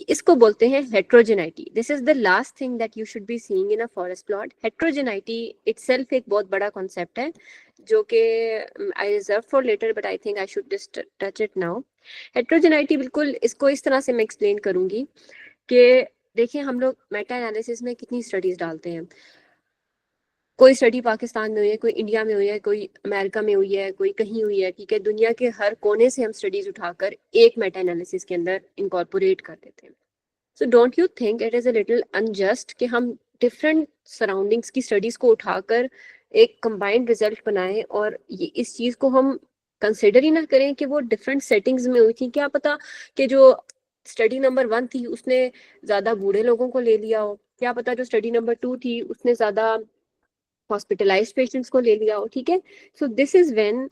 इसको बोलते हैं heterogeneity. This is the last thing that you should be seeing in a forest plot. Heterogeneity itself एक बहुत बड़ा कॉन्सेप्ट है जो कि I reserve for later, but I think I should just touch it now. Heterogeneity बिल्कुल इसको इस तरह से मैं एक्सप्लेन करूंगी कि देखिए हम लोग मेटा एनालिसिस में कितनी स्टडीज डालते हैं. कोई स्टडी पाकिस्तान में हुई है, कोई इंडिया में हुई है, कोई अमेरिका में हुई है, कोई कहीं हुई है. ठीक है. दुनिया के हर कोने से हम स्टडीज उठाकर एक मेटा एनालिसिस के अंदर इनकॉर्पोरेट कर देते हैं. So don't you think it is a little unjust कि हम डिफरेंट सराउंडिंग्स की स्टडीज को उठाकर एक कंबाइंड रिजल्ट बनाएं और ये इस चीज को हम कंसिडर ही ना करें कि वो डिफरेंट सेटिंग्स में हुई थी. क्या पता कि जो स्टडी नंबर 1 थी उसने ज्यादा बूढ़े लोगों को ले लिया हो, क्या पता जो स्टडी नंबर 2 थी उसने ज्यादा हॉस्पिटलाइज्ड पेशेंट्स को ले लिया हो. ठीक है. So this is when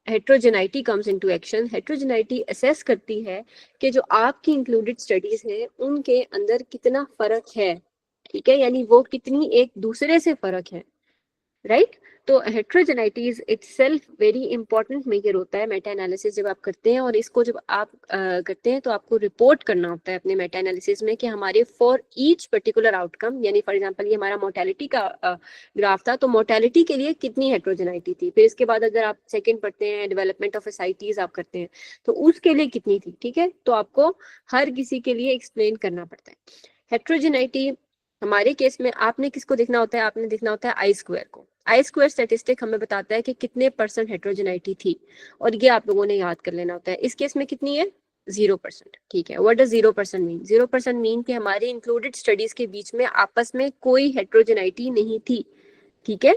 heterogeneity comes into action. Heterogeneity assess करती है कि जो आपकी इंक्लूडेड स्टडीज हैं उनके अंदर कितना फर्क है. ठीक है. यानी वो कितनी एक दूसरे से फर्क है. राइट. तो heterogeneity is itself very important measure होता है मेटा एनालिसिस जब आप करते हैं. और इसको जब आप करते हैं तो आपको रिपोर्ट करना होता है अपने मेटा एनालिसिस में कि हमारे फॉर ईच पर्टिकुलर आउटकम, यानी फॉर एग्जांपल ये हमारा मोर्टेलिटी का ग्राफ था, तो मोर्टेलिटी के लिए कितनी हेट्रोजेनाइटी थी. फिर इसके बाद अगर आप सेकंड पढ़ते हैं डेवलपमेंट ऑफ एसाइटीज आप करते हैं तो उसके लिए कितनी थी. ठीक है. तो आपको हर किसी के लिए एक्सप्लेन करना पड़ता है. हेट्रोजेनाइटी हमारे केस में आपने किसको देखना होता है? आपने देखना होता है आई स्क्वायर को. आई स्क्वायर स्टैटिस्टिक हमें बताता है कि कितने % हेट्रोजेनाइटी थी और ये आप लोगों ने याद कर लेना होता है. इस केस में कितनी है? 0%. ठीक है. What does 0% mean? 0% मीन कि हमारी इंक्लूडेड स्टडीज के बीच में आपस में कोई हेट्रोजेनाइटी नहीं थी. ठीक है.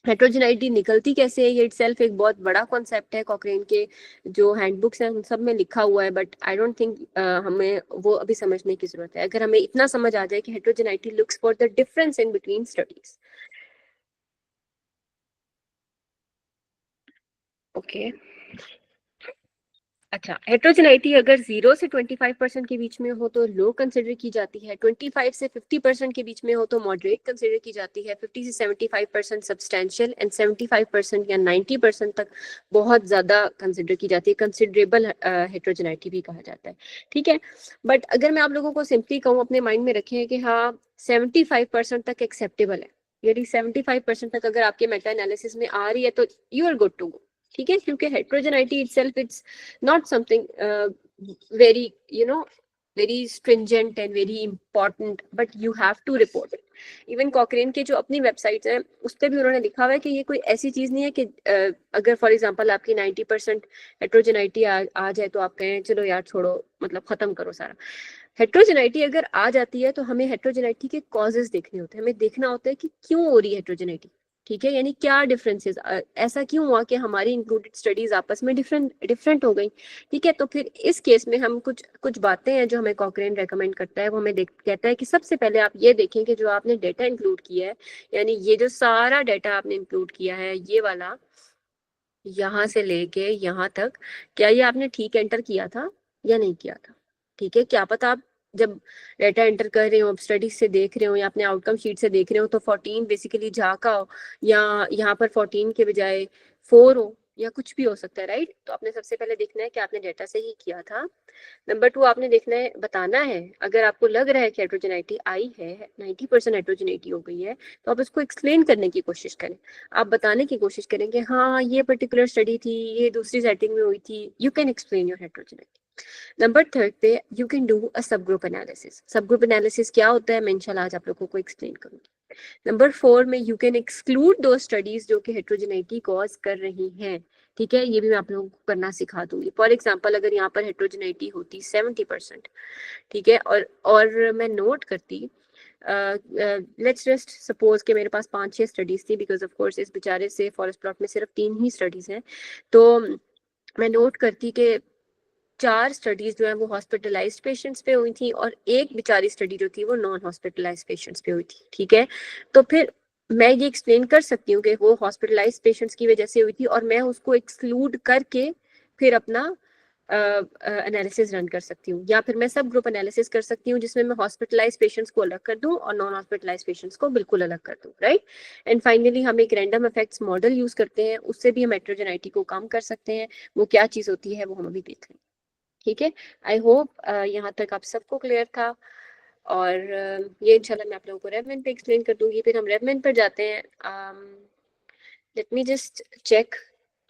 हेट्रोजेनाइटी निकलती कैसे है ये इटसेल्फ एक बहुत बड़ा कॉन्सेप्ट है. कॉकरेन के जो हैंडबुक्स हैं उन सब में लिखा हुआ है, बट आई डोंट थिंक हमें वो अभी समझने की जरूरत है. अगर हमें इतना समझ आ जाए कि heterogeneity looks for the difference in between studies. Okay. अच्छा, हेट्रोजेनाइटी अगर 0 से 25% के बीच में हो तो लो कंसिडर की जाती है, 25 से 50% के बीच में हो तो मॉडरेट कंसिडर की जाती है, 50 से 75% सब्सटेंशियल एंड 75% या 90% तक बहुत ज़्यादा कंसिडर की जाती है, कंसिडरेबल हेट्रोजेनाइटी भी कहा जाता है, ठीक है। बट अगर मैं आप लोगों को सिंपली कहूँ, अपने माइंड में रखें कि हाँ 75% तक एक्सेप्टेबल है, यदि 75% तक अगर आपके मेटा एनालिसिस में आ रही है तो you are good to go, ठीक है। क्योंकि heterogeneity itself it's not something very, you know, very stringent and very important, but you have to report it। Even कॉकरेन के जो अपनी वेबसाइट्स हैं उस पर भी उन्होंने लिखा हुआ है कि ये कोई ऐसी चीज नहीं है कि अगर फॉर एग्जांपल आपकी 90% हेट्रोजेनाइटी आ जाए तो आप कहें चलो यार छोड़ो, मतलब खत्म करो सारा। हेट्रोजेनाइटी अगर आ जाती है तो हमें हेट्रोजेनाइटी के कॉजेज देखने होते हैं, हमें देखना होता है कि क्यों हो रही है हेट्रोजेनाइटी, ठीक है, यानी क्या डिफरेंसेस, ऐसा क्यों हुआ कि हमारी इंक्लूडेड स्टडीज आपस में डिफरेंट हो गई, ठीक है। तो फिर इस केस में हम कुछ कुछ बातें हैं जो हमें कॉकरेन रेकमेंड करता है, वो हमें कहता है कि सबसे पहले आप ये देखें कि जो आपने डेटा इंक्लूड किया है, यानी ये जो सारा डेटा आपने इंक्लूड किया है, ये वाला यहाँ से लेके यहाँ तक, क्या ये आपने ठीक एंटर किया था या नहीं किया था, ठीक है। क्या पता आप जब डेटा एंटर कर रहे हो, स्टडीज से देख रहे हो या अपने आउटकम शीट से देख रहे हो तो 14 बेसिकली झाका हो, या यहाँ पर 14 के बजाय 4 हो, या कुछ भी हो सकता है, राइट। तो आपने सबसे पहले देखना है कि आपने डेटा से ही किया था। नंबर 2, आपने देखना है, बताना है, अगर आपको लग रहा है कि हेट्रोजेनाइटी आई है, 90% हेट्रोजेनाइटी हो गई है, तो आप उसको एक्सप्लेन करने की कोशिश करें। आप बताने की कोशिश करें कि हाँ ये पर्टिकुलर स्टडी थी, ये दूसरी सेटिंग में हुई थी, you can explain your heterogeneity. Number 3 पे you can do a sub group analysis. Sub group analysis क्या होता है मैं इंशाल्लाह आज आप लोगों को एक्सप्लेन करूंगी। नंबर 4 में यू कैन एक्सक्लूड दो स्टडीज जो कि हेट्रोजेनाइटी कॉज कर रही हैं, ठीक है, ये भी मैं आप लोगों को करना सिखा दूंगी। फॉर एग्जाम्पल अगर यहाँ पर हेट्रोजेनाइटी होती 70%, ठीक है, और मैं नोट करती, लेट्स जस्ट सपोज कि मेरे पास 5-6 स्टडीज थी, बिकॉज ऑफ कोर्स इस बेचारे से फॉरेस्ट प्लॉट में सिर्फ 3 ही स्टडीज हैं, तो मैं नोट करती कि 4 स्टडीज जो है वो हॉस्पिटलाइज्ड पेशेंट्स पे हुई थी और एक बेचारी स्टडी जो थी वो नॉन हॉस्पिटलाइज्ड पेशेंट्स पे हुई थी, ठीक है। तो फिर मैं ये एक्सप्लेन कर सकती हूँ कि वो हॉस्पिटलाइज्ड पेशेंट्स की वजह से हुई थी और मैं उसको एक्सक्लूड करके फिर अपना एनालिसिस रन कर सकती हूँ, या फिर मैं सब ग्रुप एनालिसिस कर सकती हूँ जिसमें मैं हॉस्पिटलाइज पेशेंट्स को अलग कर दूं और नॉन हॉस्पिटलाइज पेशेंट्स को बिल्कुल अलग कर दूं, राइट। एंड फाइनली हम एक रैंडम इफेक्ट्स मॉडल यूज करते हैं, उससे भी हम हेट्रोजेनाइटी को कम कर सकते हैं। वो क्या चीज होती है वो हम अभी देख लेंगे, ठीक है। आई होप यहाँ तक आप सबको क्लियर था, और ये इंशाल्लाह मैं आप लोगों को रेवमेंट पे एक्सप्लेन कर दूंगी। फिर हम रेवमेंट पर जाते हैं। लेट मी जस्ट चेक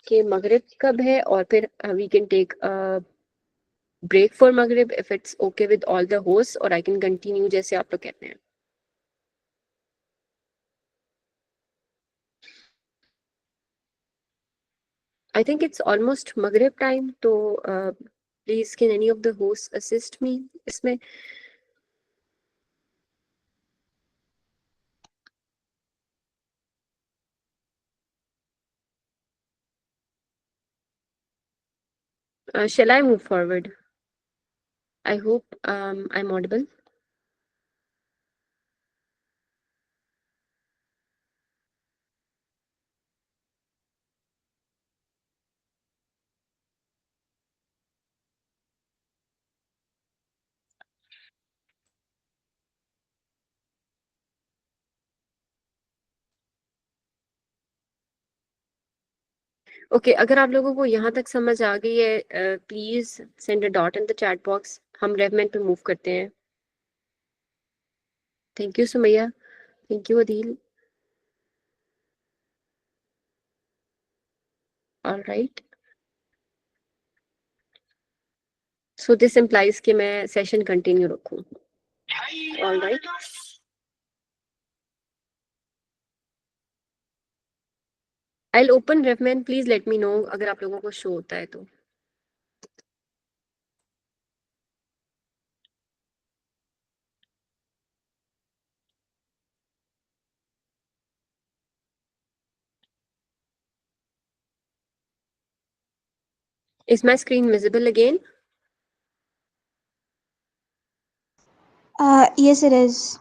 कि मगरिब कब है, और फिर we can take break for मगरिब if it's okay with all the host, और आई कैन कंटिन्यू जैसे आप लोग कहते हैं। आई थिंक इट्स ऑलमोस्ट मगरिब टाइम, तो please can any of the host assist me इसमें। Shall I move forward? I hope I'm audible. Okay, अगर आप लोगों को यहाँ तक समझ आ गई है, please send a dot in the chat box. हम रेवमेंट पे मूव करते हैं। Thank you Sumaiya, thank you Adeel. All right, so this implies कि मैं सेशन कंटिन्यू रखूँ। All right, I will open RevMan, please let me know अगर आप लोगों को शो होता है तो। Is my screen visible again? Yes, it is.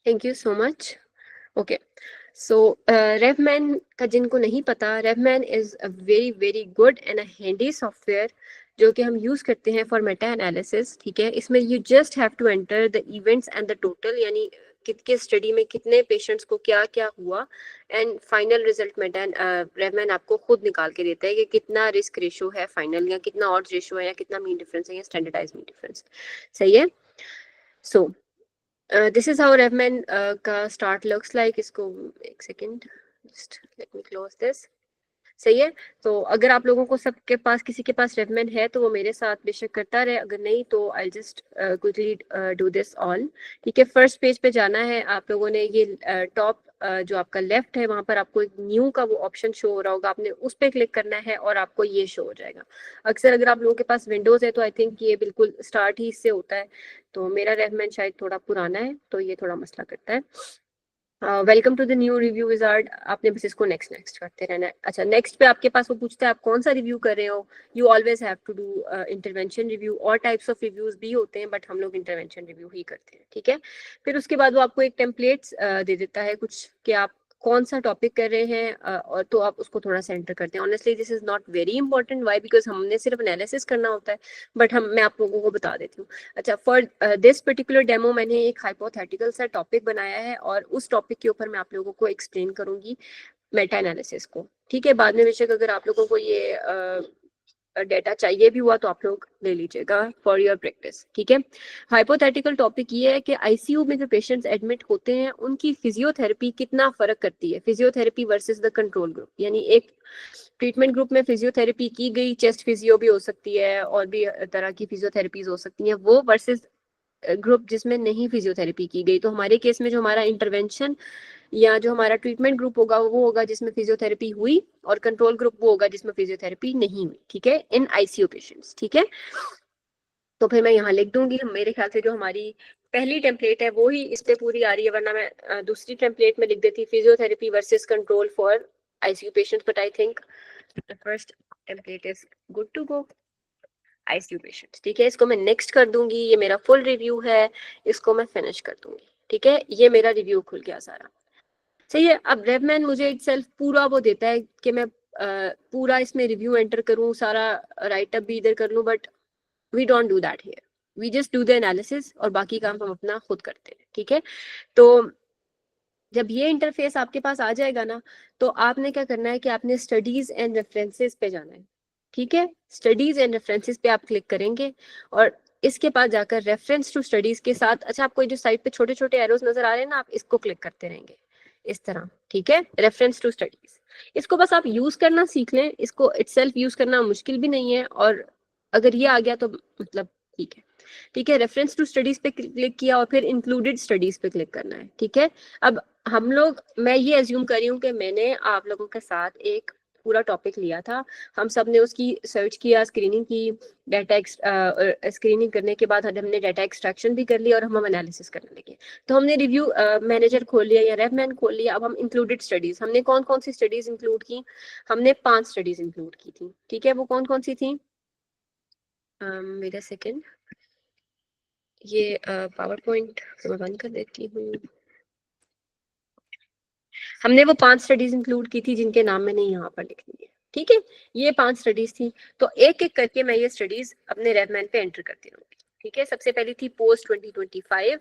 Thank you so much. Okay, सो रेवमैन का जिनको नहीं पता, RevMan is a very very good and a handy software जो कि हम यूज करते हैं फॉर मेटा एनालिसिस, ठीक है। इसमें you just have to enter the events and the total, यानी किस स्टडी में कितने पेशेंट्स को क्या क्या हुआ, एंड फाइनल रिजल्ट मेटा रेवमैन आपको खुद निकाल के देता है कि कितना रिस्क रेशो है फाइनल, या कितना ऑड्स रेशो है, या कितना मीन डिफरेंस है, या स्टैंडर्डाइज मीन डिफरेंस, सही है। सो दिस इज हाउ रेवमैन का स्टार्ट लुक्स लाइक। इसको एक second, just let me close this, सही है। तो अगर आप लोगों को सबके पास किसी के पास रेवमैन है तो वो मेरे साथ बेशक करता रहे, अगर नहीं तो I just quickly do this all, ठीक है। फर्स्ट पेज पे जाना है आप लोगों ने, ये टॉप जो आपका लेफ्ट है वहां पर आपको एक न्यू का वो ऑप्शन शो हो रहा होगा, आपने उस पर क्लिक करना है और आपको ये शो हो जाएगा। अक्सर अगर आप लोगों के पास विंडोज है तो आई थिंक ये बिल्कुल स्टार्ट ही इससे होता है, तो मेरा रेवमैन शायद थोड़ा पुराना है तो ये थोड़ा मसला करता है। Welcome to the new review wizard, आपने बस इसको नेक्स्ट नेक्स्ट करते रहना है। अच्छा, नेक्स्ट पे आपके पास वो पूछता है आप कौन सा रिव्यू कर रहे हो। You always have to do intervention review, और टाइप्स ऑफ रिव्यूज भी होते हैं बट हम लोग इंटरवेंशन रिव्यू ही करते हैं, ठीक है। फिर उसके बाद वो आपको एक टेम्पलेट्स दे देता है कुछ कि आप कौन सा टॉपिक कर रहे हैं, और तो आप उसको थोड़ा सा एंटर करते हैं। Honestly this is not very important, why, because हमने सिर्फ एनालिसिस करना होता है, बट मैं आप लोगों को बता देती हूँ। अच्छा, फॉर दिस पर्टिकुलर डेमो मैंने एक हाइपोथेटिकल सा टॉपिक बनाया है और उस टॉपिक के ऊपर मैं आप लोगों को एक्सप्लेन करूंगी मेटा एनालिसिस को, ठीक है। बाद में बेशक अगर आप लोगों को ये डेटा चाहिए भी हुआ तो आप लोग ले लीजिएगा फॉर योर प्रैक्टिस, ठीक है। हाइपोथेटिकल टॉपिक ये है कि आईसीयू में जो पेशेंट्स एडमिट होते हैं उनकी फिजियोथेरेपी कितना फर्क करती है, physiotherapy versus the control group. यानी एक ट्रीटमेंट ग्रुप में फिजियोथेरेपी की गई, चेस्ट फिजियो भी हो सकती है और भी तरह की फिजियोथेरेपीज हो सकती हैं, वो वर्सेस ग्रुप जिसमें नहीं फिजियोथेरेपी की गई। तो हमारे केस में जो हमारा इंटरवेंशन या जो हमारा ट्रीटमेंट ग्रुप होगा वो होगा जिसमें फिजियोथेरेपी हुई, और कंट्रोल ग्रुप वो होगा जिसमें फिजियोथेरेपी नहीं हुई, ठीक है, इन आईसीयू पेशेंट्स, ठीक है। तो फिर मैं यहाँ लिख दूंगी, मेरे ख्याल से जो हमारी पहली टेम्पलेट है वो ही इस पे पूरी आ रही है, वरना मैं दूसरी टेम्पलेट में लिख देती physiotherapy versus control for ICU patients, but I think the first template is good to go. ICU patients, ठीक है, इसको मैं नेक्स्ट कर दूंगी, ये मेरा फुल रिव्यू है, इसको मैं फिनिश कर दूंगी, ठीक है। ये मेरा रिव्यू खुल गया सारा, सही है। अब रेवमैन मुझे इटसेल्फ पूरा वो देता है कि मैं पूरा इसमें रिव्यू एंटर करूं, सारा राइट अप भी इधर कर लूं, but we don't do that here, we just do the analysis और बाकी काम हम अपना खुद करते हैं, ठीक है। तो जब ये इंटरफेस आपके पास आ जाएगा ना, तो आपने क्या करना है कि आपने स्टडीज एंड रेफरेंसेस पे जाना है, ठीक है। स्टडीज एंड रेफरेंसेस पे आप क्लिक करेंगे और इसके पास जाकर रेफरेंस टू स्टडीज के साथ, अच्छा आपको जो साइड पे छोटे छोटे एरोस नजर आ रहे हैं ना, आप इसको क्लिक करते रहेंगे इस तरह, ठीक है। रेफरेंस टू स्टडीज, इसको बस आप यूज करना सीख लें, इसको इटसेल्फ यूज करना मुश्किल भी नहीं है, और अगर ये आ गया तो मतलब ठीक है, ठीक है। रेफरेंस टू स्टडीज पे क्लिक किया और फिर इंक्लूडेड स्टडीज पे क्लिक करना है, ठीक है। अब हम लोग, मैं ये एज्यूम कर रही हूँ कि मैंने आप लोगों के साथ एक पूरा टॉपिक लिया था, हम सब ने उसकी सर्च किया, स्क्रीनिंग की, डाटा स्क्रीनिंग करने के बाद हमने डाटा एक्सट्रैक्शन भी कर लिया और हम एनालिसिस करने लगे। तो हमने रिव्यू मैनेजर खोल लिया या रेवमैन खोल लिया। अब हम इंक्लूडेड स्टडीज, हमने कौन कौन सी स्टडीज इंक्लूड की, हमने 5 स्टडीज इंक्लूड की थी, ठीक है। वो कौन कौन सी थी, वेट अ सेकेंड, ये पावर पॉइंट मैं बंद कर देती हूँ। हमने वो 5 स्टडीज इंक्लूड की थी जिनके नाम मैंने यहाँ पर लिख दिए, ठीक है। ये 5 स्टडीज थी, तो एक एक करके मैं ये स्टडीज अपने रेवमैन पे एंटर करती रहूंगी, ठीक है। सबसे पहली थी पोस्ट 2025,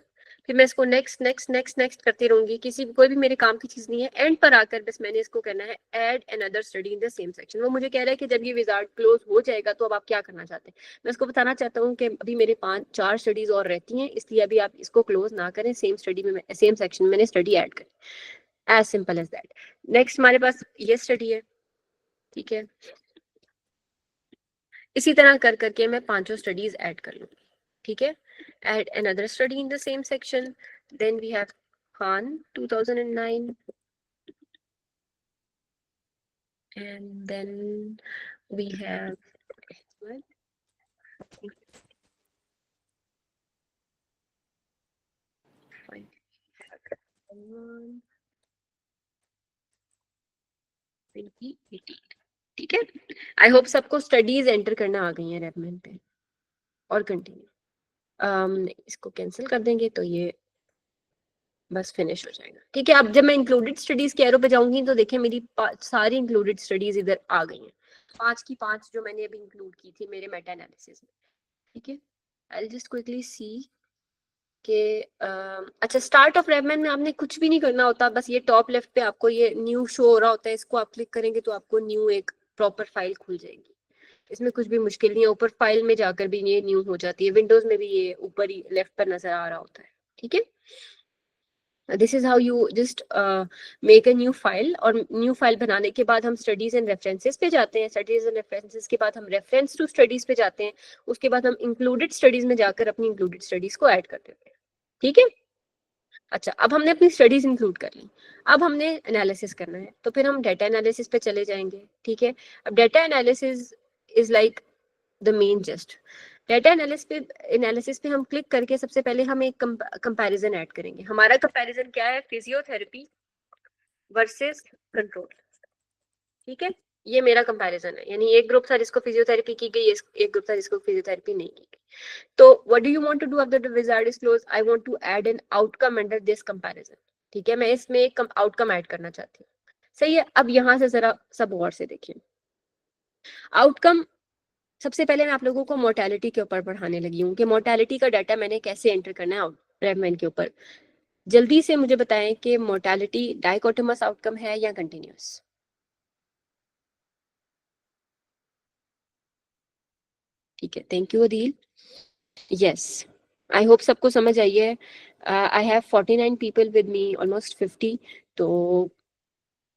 फिर मैं इसको नेक्स्ट नेक्स्ट नेक्स्ट नेक्स्ट करती रहूंगी, किसी कोई भी मेरे काम की चीज नहीं है। एंड पर आकर बस मैंने इसको करना है add another study in the same section. वो मुझे कह रहा है कि जब ये विजार्ड क्लोज हो जाएगा तो अब आप क्या करना चाहते हैं। मैं इसको बताना चाहता हूँ कि अभी मेरे 4 स्टडीज और रहती हैं, इसलिए अभी आप इसको क्लोज ना करें, सेम स्टडी में सेम सेक्शन में मैंने स्टडी ऐड करी, as simple as that. Next हमारे पास ये स्टडी है, ठीक है। इसी तरह कर करके मैं 5 स्टडीज ऐड कर लूंगी, ठीक है। Add another study in the same section, then we have Khan 2009, and then we have what? Fine. 2018, ठीक है। आई होप सबको स्टडीज एंटर करना आ गई है रेवमैन पे, और कंटिन्यू इसको कैंसिल कर देंगे तो ये बस फिनिश हो जाएगा। ठीक है, अब जब मैं इंक्लूडेड स्टडीज के एरो पे जाऊंगी तो देखें मेरी सारी इंक्लूडेड स्टडीज इधर आ गई हैं, 5 की 5 जो मैंने अभी इंक्लूड की थी मेरे मेटा एनालिसिस में। ठीक है, I will just quickly see कि अच्छा, स्टार्ट ऑफ रेवमैन में आपने कुछ भी नहीं करना होता, बस ये टॉप लेफ्ट पे आपको ये न्यू शो हो रहा होता है, इसको आप क्लिक करेंगे तो आपको न्यू एक प्रॉपर फाइल खुल जाएगी। इसमें कुछ भी मुश्किल नहीं है, ऊपर फाइल में जाकर भी ये न्यू हो जाती है, विंडोज में भी ये ऊपर ही लेफ्ट पर नजर आ रहा होता है। ठीक है, this is how you just make a new file. और न्यू फाइल बनाने के बाद हम स्टडीज एंड रेफरेंसेस पे जाते हैं, स्टडीज एंड रेफरेंसेस के बाद हम रेफरेंस टू स्टडीज पे जाते हैं, उसके बाद हम इंक्लूडेड स्टडीज में जाकर अपनी इंक्लूडेड स्टडीज को ऐड कर देते हैं। ठीक है, अच्छा, अब हमने अपनी स्टडीज इंक्लूड कर ली, अब हमने एनालिसिस करना है, तो फिर हम डेटा एनालिसिस पे चले जाएंगे। ठीक है, अब data analysis is like the main just. Data analysis पे हम क्लिक करके सबसे पहले हम एक कंपैरिजन ऐड करेंगे। हमारा कंपैरिजन क्या है? Physiotherapy versus control. ठीक है, ये मेरा कंपैरिजन है, यानी एक ग्रुप था जिसको फिजियोथेरेपी की गई, एक ग्रुप था जिसको फिजियोथेरेपी नहीं की गई। तो what do you want to do after the wizard is close? I want to add an outcome under this comparison. ठीक है, मैं इसमें एक आउटकम ऐड करना चाहती हूँ। सही है, अब यहाँ से जरा सब गौर से देखिए आउटकम। सबसे पहले मैं आप लोगों को मोर्टेलिटी के ऊपर पढ़ाने लगी हूँ कि मोर्टेलिटी का डाटा मैंने कैसे एंटर करना है रेवमैन के ऊपर। जल्दी से मुझे बताएं कि मोर्टेलिटी डाइकोटोमस आउटकम है या कंटिन्यूअस? ठीक है, thank you Adeel. Yes, I hope सबको समझ आई है। I have 49 people with me, almost 50, तो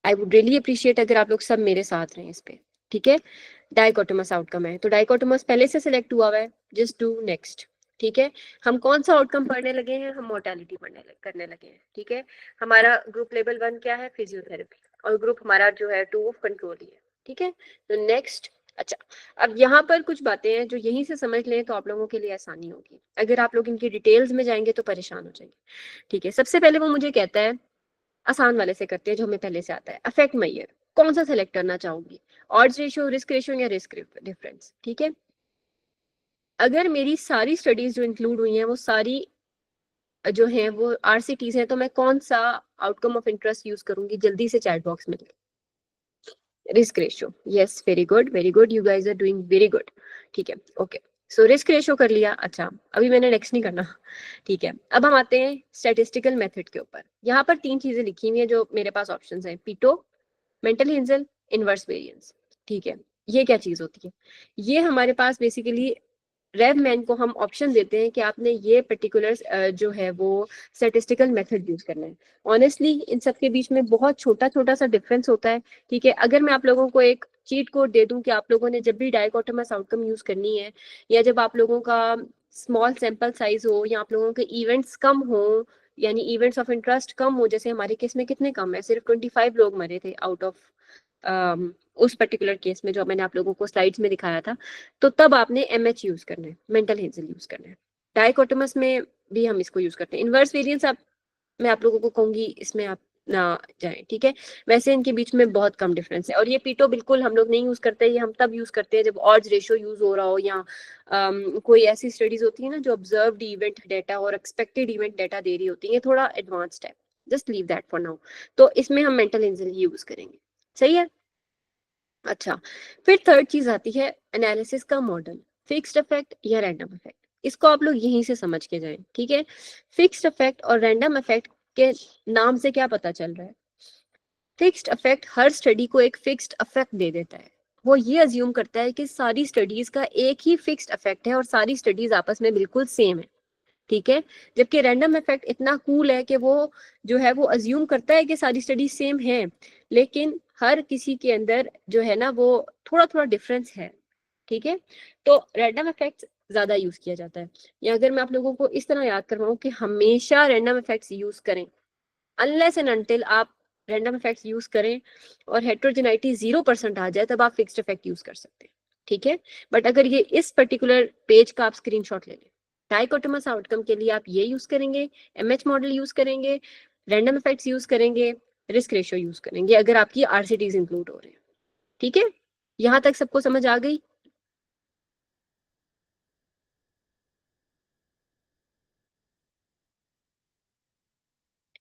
आई वुड रियली अप्रिशिएट अगर आप लोग सब मेरे साथ रहें इस पे। ठीक है, डाइकोटोमस आउटकम है, तो डाइकोटोमस पहले से सिलेक्ट हुआ हुआ है, जस्ट डू नेक्स्ट। ठीक है, हम कौन सा आउटकम पढ़ने लगे हैं? हम मोर्टेलिटी करने लगे हैं। ठीक है, हमारा ग्रुप लेवल 1 क्या है? फिजियोथेरेपी, और ग्रुप हमारा जो है 2 ऑफ कंट्रोल ही है। ठीक है, तो नेक्स्ट। अच्छा, अब यहाँ पर कुछ बातें हैं जो यहीं से समझ लें तो आप लोगों के लिए आसानी होगी, अगर आप लोग इनकी डिटेल्स में जाएंगे तो परेशान हो जाएंगे। ठीक है, सबसे पहले वो मुझे कहता है, आसान वाले से करते हैं जो हमें पहले से आता है, अफेक्ट मेजर। कौन सा सेलेक्ट करना चाहूंगी? ऑड्स रेशियो, रिस्क रेशियो या रिस्क डिफरेंस? ठीक है, अगर मेरी सारी स्टडीज जो इंक्लूड हुई हैं वो सारी जो हैं वो आरसीटीज हैं, तो मैं कौन सा आउटकम ऑफ इंटरेस्ट यूज करूंगी? जल्दी से चैट बॉक्स में risk ratio. Yes, very good, you guys are doing very good. ठीक है, ओके, सो रिस्क रेशियो कर लिया। अच्छा, अभी मैंने नेक्स्ट नहीं करना। ठीक है, अब हम आते हैं स्टैटिस्टिकल मेथड के ऊपर। यहाँ पर 3 चीजें लिखी हुई हैं जो मेरे पास ऑप्शंस हैं, पीटो, मेंटल हिंजल, इनवर्स वेरिएंस। ठीक है, ये क्या चीज होती है? ये हमारे पास बेसिकली रेवमैन को हम ऑप्शन देते हैं कि आपने ये पर्टिकुलर जो है वो स्टैटिस्टिकल मेथड यूज करना है। ऑनेस्टली इन सब के बीच में बहुत छोटा छोटा सा डिफरेंस होता है। ठीक है, अगर मैं आप लोगों को एक चीट कोड दे दूं कि आप लोगों ने जब भी डाइकोटोमस आउटकम यूज करनी है, या जब आप लोगों का स्मॉल सैंपल साइज हो, या आप लोगों के इवेंट्स कम हो, यानी इवेंट्स ऑफ इंटरेस्ट कम हो, जैसे हमारे केस में कितने कम है, सिर्फ 25 लोग मरे थे आउट ऑफ उस पर्टिकुलर केस में जो मैंने आप लोगों को स्लाइड्स में दिखाया था, तो तब आपने एमएच यूज करना है, मेंटल हेंजल यूज करना है। डाइकोटोमस में भी हम इसको यूज करते हैं। इनवर्स वेरिएंस आप, मैं आप लोगों को कहूंगी इसमें आप ना जाएं। ठीक है, वैसे इनके बीच में बहुत कम डिफरेंस है। और ये पीटो बिल्कुल हम लोग नहीं यूज करते, ये हम तब यूज करते हैं जब ऑड्स रेशियो यूज हो रहा हो, या कोई ऐसी स्टडीज होती है ना जो ऑब्जर्व्ड इवेंट डाटा और एक्सपेक्टेड इवेंट डाटा दे रही होती है, ये थोड़ा एडवांस्ड है, just leave that for now. तो इसमें हम मेंटल हेंजल यूज करेंगे। सही है, अच्छा, फिर थर्ड चीज आती है एनालिसिस का मॉडल, फिक्स्ड इफेक्ट या रैंडम इफेक्ट। इसको आप लोग यहीं से समझ के जाएं। ठीक है, फिक्स्ड इफेक्ट और रैंडम इफेक्ट के नाम से क्या पता चल रहा है? फिक्स्ड इफेक्ट हर स्टडी को एक फिक्स्ड इफेक्ट दे देता है, वो ये अज्यूम करता है कि सारी स्टडीज का एक ही फिक्स्ड इफेक्ट है और सारी स्टडीज आपस में बिल्कुल सेम है। ठीक है, जबकि रैंडम इफेक्ट इतना कूल है कि वो जो है वो अज्यूम करता है कि सारी स्टडीज सेम है, लेकिन हर किसी के अंदर जो है ना वो थोड़ा थोड़ा डिफरेंस है। ठीक है, तो रैंडम इफेक्ट्स ज्यादा यूज किया जाता है। या अगर मैं आप लोगों को इस तरह याद करवाऊं कि हमेशा रैंडम इफेक्ट्स यूज करें, अनलेस एंड अनटिल आप रैंडम इफेक्ट्स यूज करें और हेट्रोजेनाइटी 0% आ जाए, तब आप फिक्स्ड इफेक्ट यूज कर सकते हैं। ठीक है, बट अगर ये इस पर्टिकुलर पेज का आप स्क्रीनशॉट ले लें, डाइकोटोमस आउटकम के लिए आप ये यूज करेंगे, एमएच मॉडल यूज करेंगे, रैंडम इफेक्ट्स यूज करेंगे, रिस्क रेशियो यूज करेंगे, अगर आपकी आरसीटीज इंक्लूड हो रहे हैं। ठीक है, यहां तक सबको समझ आ गई?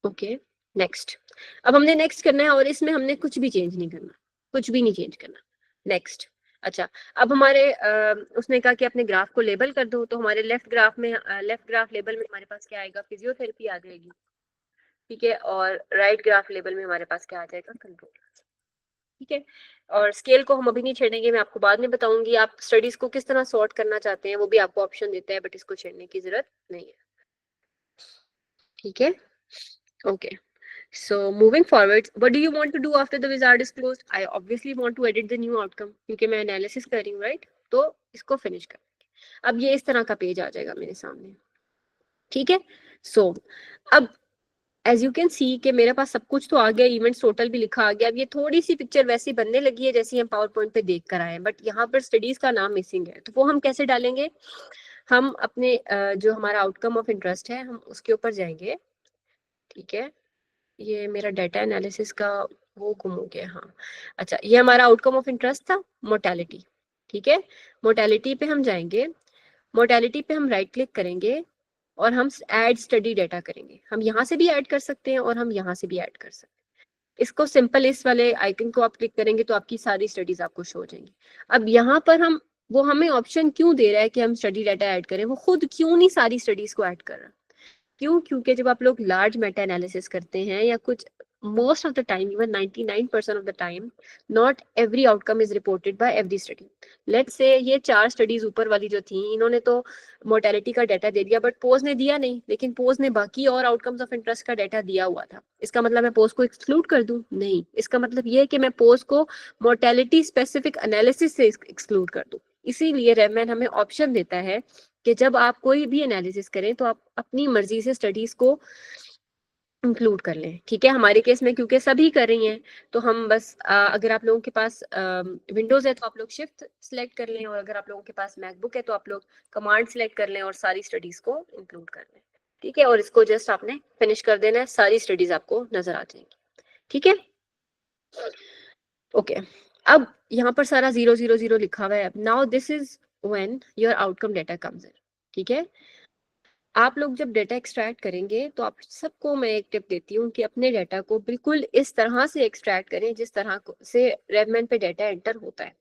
Okay next. अब हमने नेक्स्ट करना है और इसमें हमने कुछ भी चेंज नहीं करना, कुछ भी नहीं चेंज करना। नेक्स्ट। अच्छा, अब हमारे उसने कहा कि अपने ग्राफ को लेबल कर दो, तो हमारे लेफ्ट ग्राफ लेबल में हमारे पास क्या आएगा, फिजियोथेरेपी आ जाएगी, ठीक है, और राइट ग्राफ लेबल में हमारे पास क्या आ जाएगा, कंट्रोल। ठीक है, और स्केल को हम अभी नहीं छेड़ेंगे, मैं आपको बाद में बताऊंगी। आप स्टडीज को किस तरह सॉर्ट करना चाहते हैं वो भी आपको ऑप्शन देता है, बट इसको छेड़ने की जरूरत नहीं है। ठीक है, okay. So moving forward, what do you want to do after the wizard is closed? I obviously want to edit the new outcome क्योंकि मैं analysis कर रही हूँ, right? तो इसको finish कर। अब ये इस तरह का पेज आ जाएगा मेरे सामने, ठीक है। So अब as you can see कि मेरे पास सब कुछ तो आ गया, इवेंट्स टोटल भी लिखा आ गया। अब ये थोड़ी सी पिक्चर वैसी बनने लगी है जैसी हम पावर पॉइंट पे देख कर आए हैं, बट यहाँ पर स्टडीज का नाम मिसिंग है, तो वो हम कैसे डालेंगे? हम अपने जो हमारा आउटकम ऑफ इंटरेस्ट है हम उसके ऊपर जाएंगे, ठीक है। ये मेरा डाटा एनालिसिस का वो गुम हो गया, हाँ। अच्छा, ये हमारा आउटकम ऑफ इंटरेस्ट था, मोर्टेलिटी, ठीक है। मोर्टेलिटी पे हम जाएंगे, मोर्टेलिटी पे हम राइट क्लिक करेंगे और हम ऐड स्टडी डाटा करेंगे। हम यहाँ से भी ऐड कर सकते हैं और हम यहाँ से भी ऐड कर सकते हैं। इसको सिंपल इस वाले आइकन को आप क्लिक करेंगे तो आपकी सारी स्टडीज आपको शो हो जाएंगी। अब यहाँ पर हम, वो हमें ऑप्शन क्यों दे रहा है कि हम स्टडी डाटा ऐड करें, वो खुद क्यों नहीं सारी स्टडीज को ऐड कर रहा? क्यों? क्योंकि जब आप लोग लार्ज मेटा एनालिसिस करते हैं या कुछ, most of the time, even 99% of the time, not every outcome is reported by every study. Let's say ये 4 स्टडीज ऊपर वाली जो थी, इन्होंने तो मोर्टेलिटी का डाटा दे दिया, बट पोज ने दिया नहीं, लेकिन पोज ने बाकी और आउटकम्स ऑफ इंटरेस्ट का डाटा दिया हुआ था। इसका मतलब मैं पोज को एक्सक्लूड कर दूं? नहीं, इसका मतलब ये है कि मैं पोज को मोर्टेलिटी स्पेसिफिक एनालिसिस से एक्सक्लूड कर दूं। इसीलिए रेवमैन हमें ऑप्शन देता है कि जब आप कोई भी एनालिसिस करें तो आप अपनी मर्जी से स्टडीज को इंक्लूड कर लें, ठीक है। हमारे केस में क्योंकि सभी कर रही हैं तो हम बस अगर आप लोगों के पास विंडोज है तो आप लोग शिफ्ट सिलेक्ट कर लें, और अगर आप लोगों के पास मैकबुक है तो आप लोग कमांड सिलेक्ट कर लें और सारी स्टडीज को इंक्लूड कर लें, ठीक है। और इसको जस्ट आपने फिनिश कर देना है, सारी स्टडीज आपको नजर आ जाएंगी, ठीक है। ओके, अब यहाँ पर सारा 0 0 0 लिखा हुआ है। Now this is when your outcome data comes in, ठीक है। आप लोग जब डाटा एक्सट्रैक्ट करेंगे तो आप सबको मैं एक टिप देती हूँ कि अपने डाटा को बिल्कुल इस तरह से एक्सट्रैक्ट करें जिस तरह से रेवमैन पे डाटा एंटर होता है।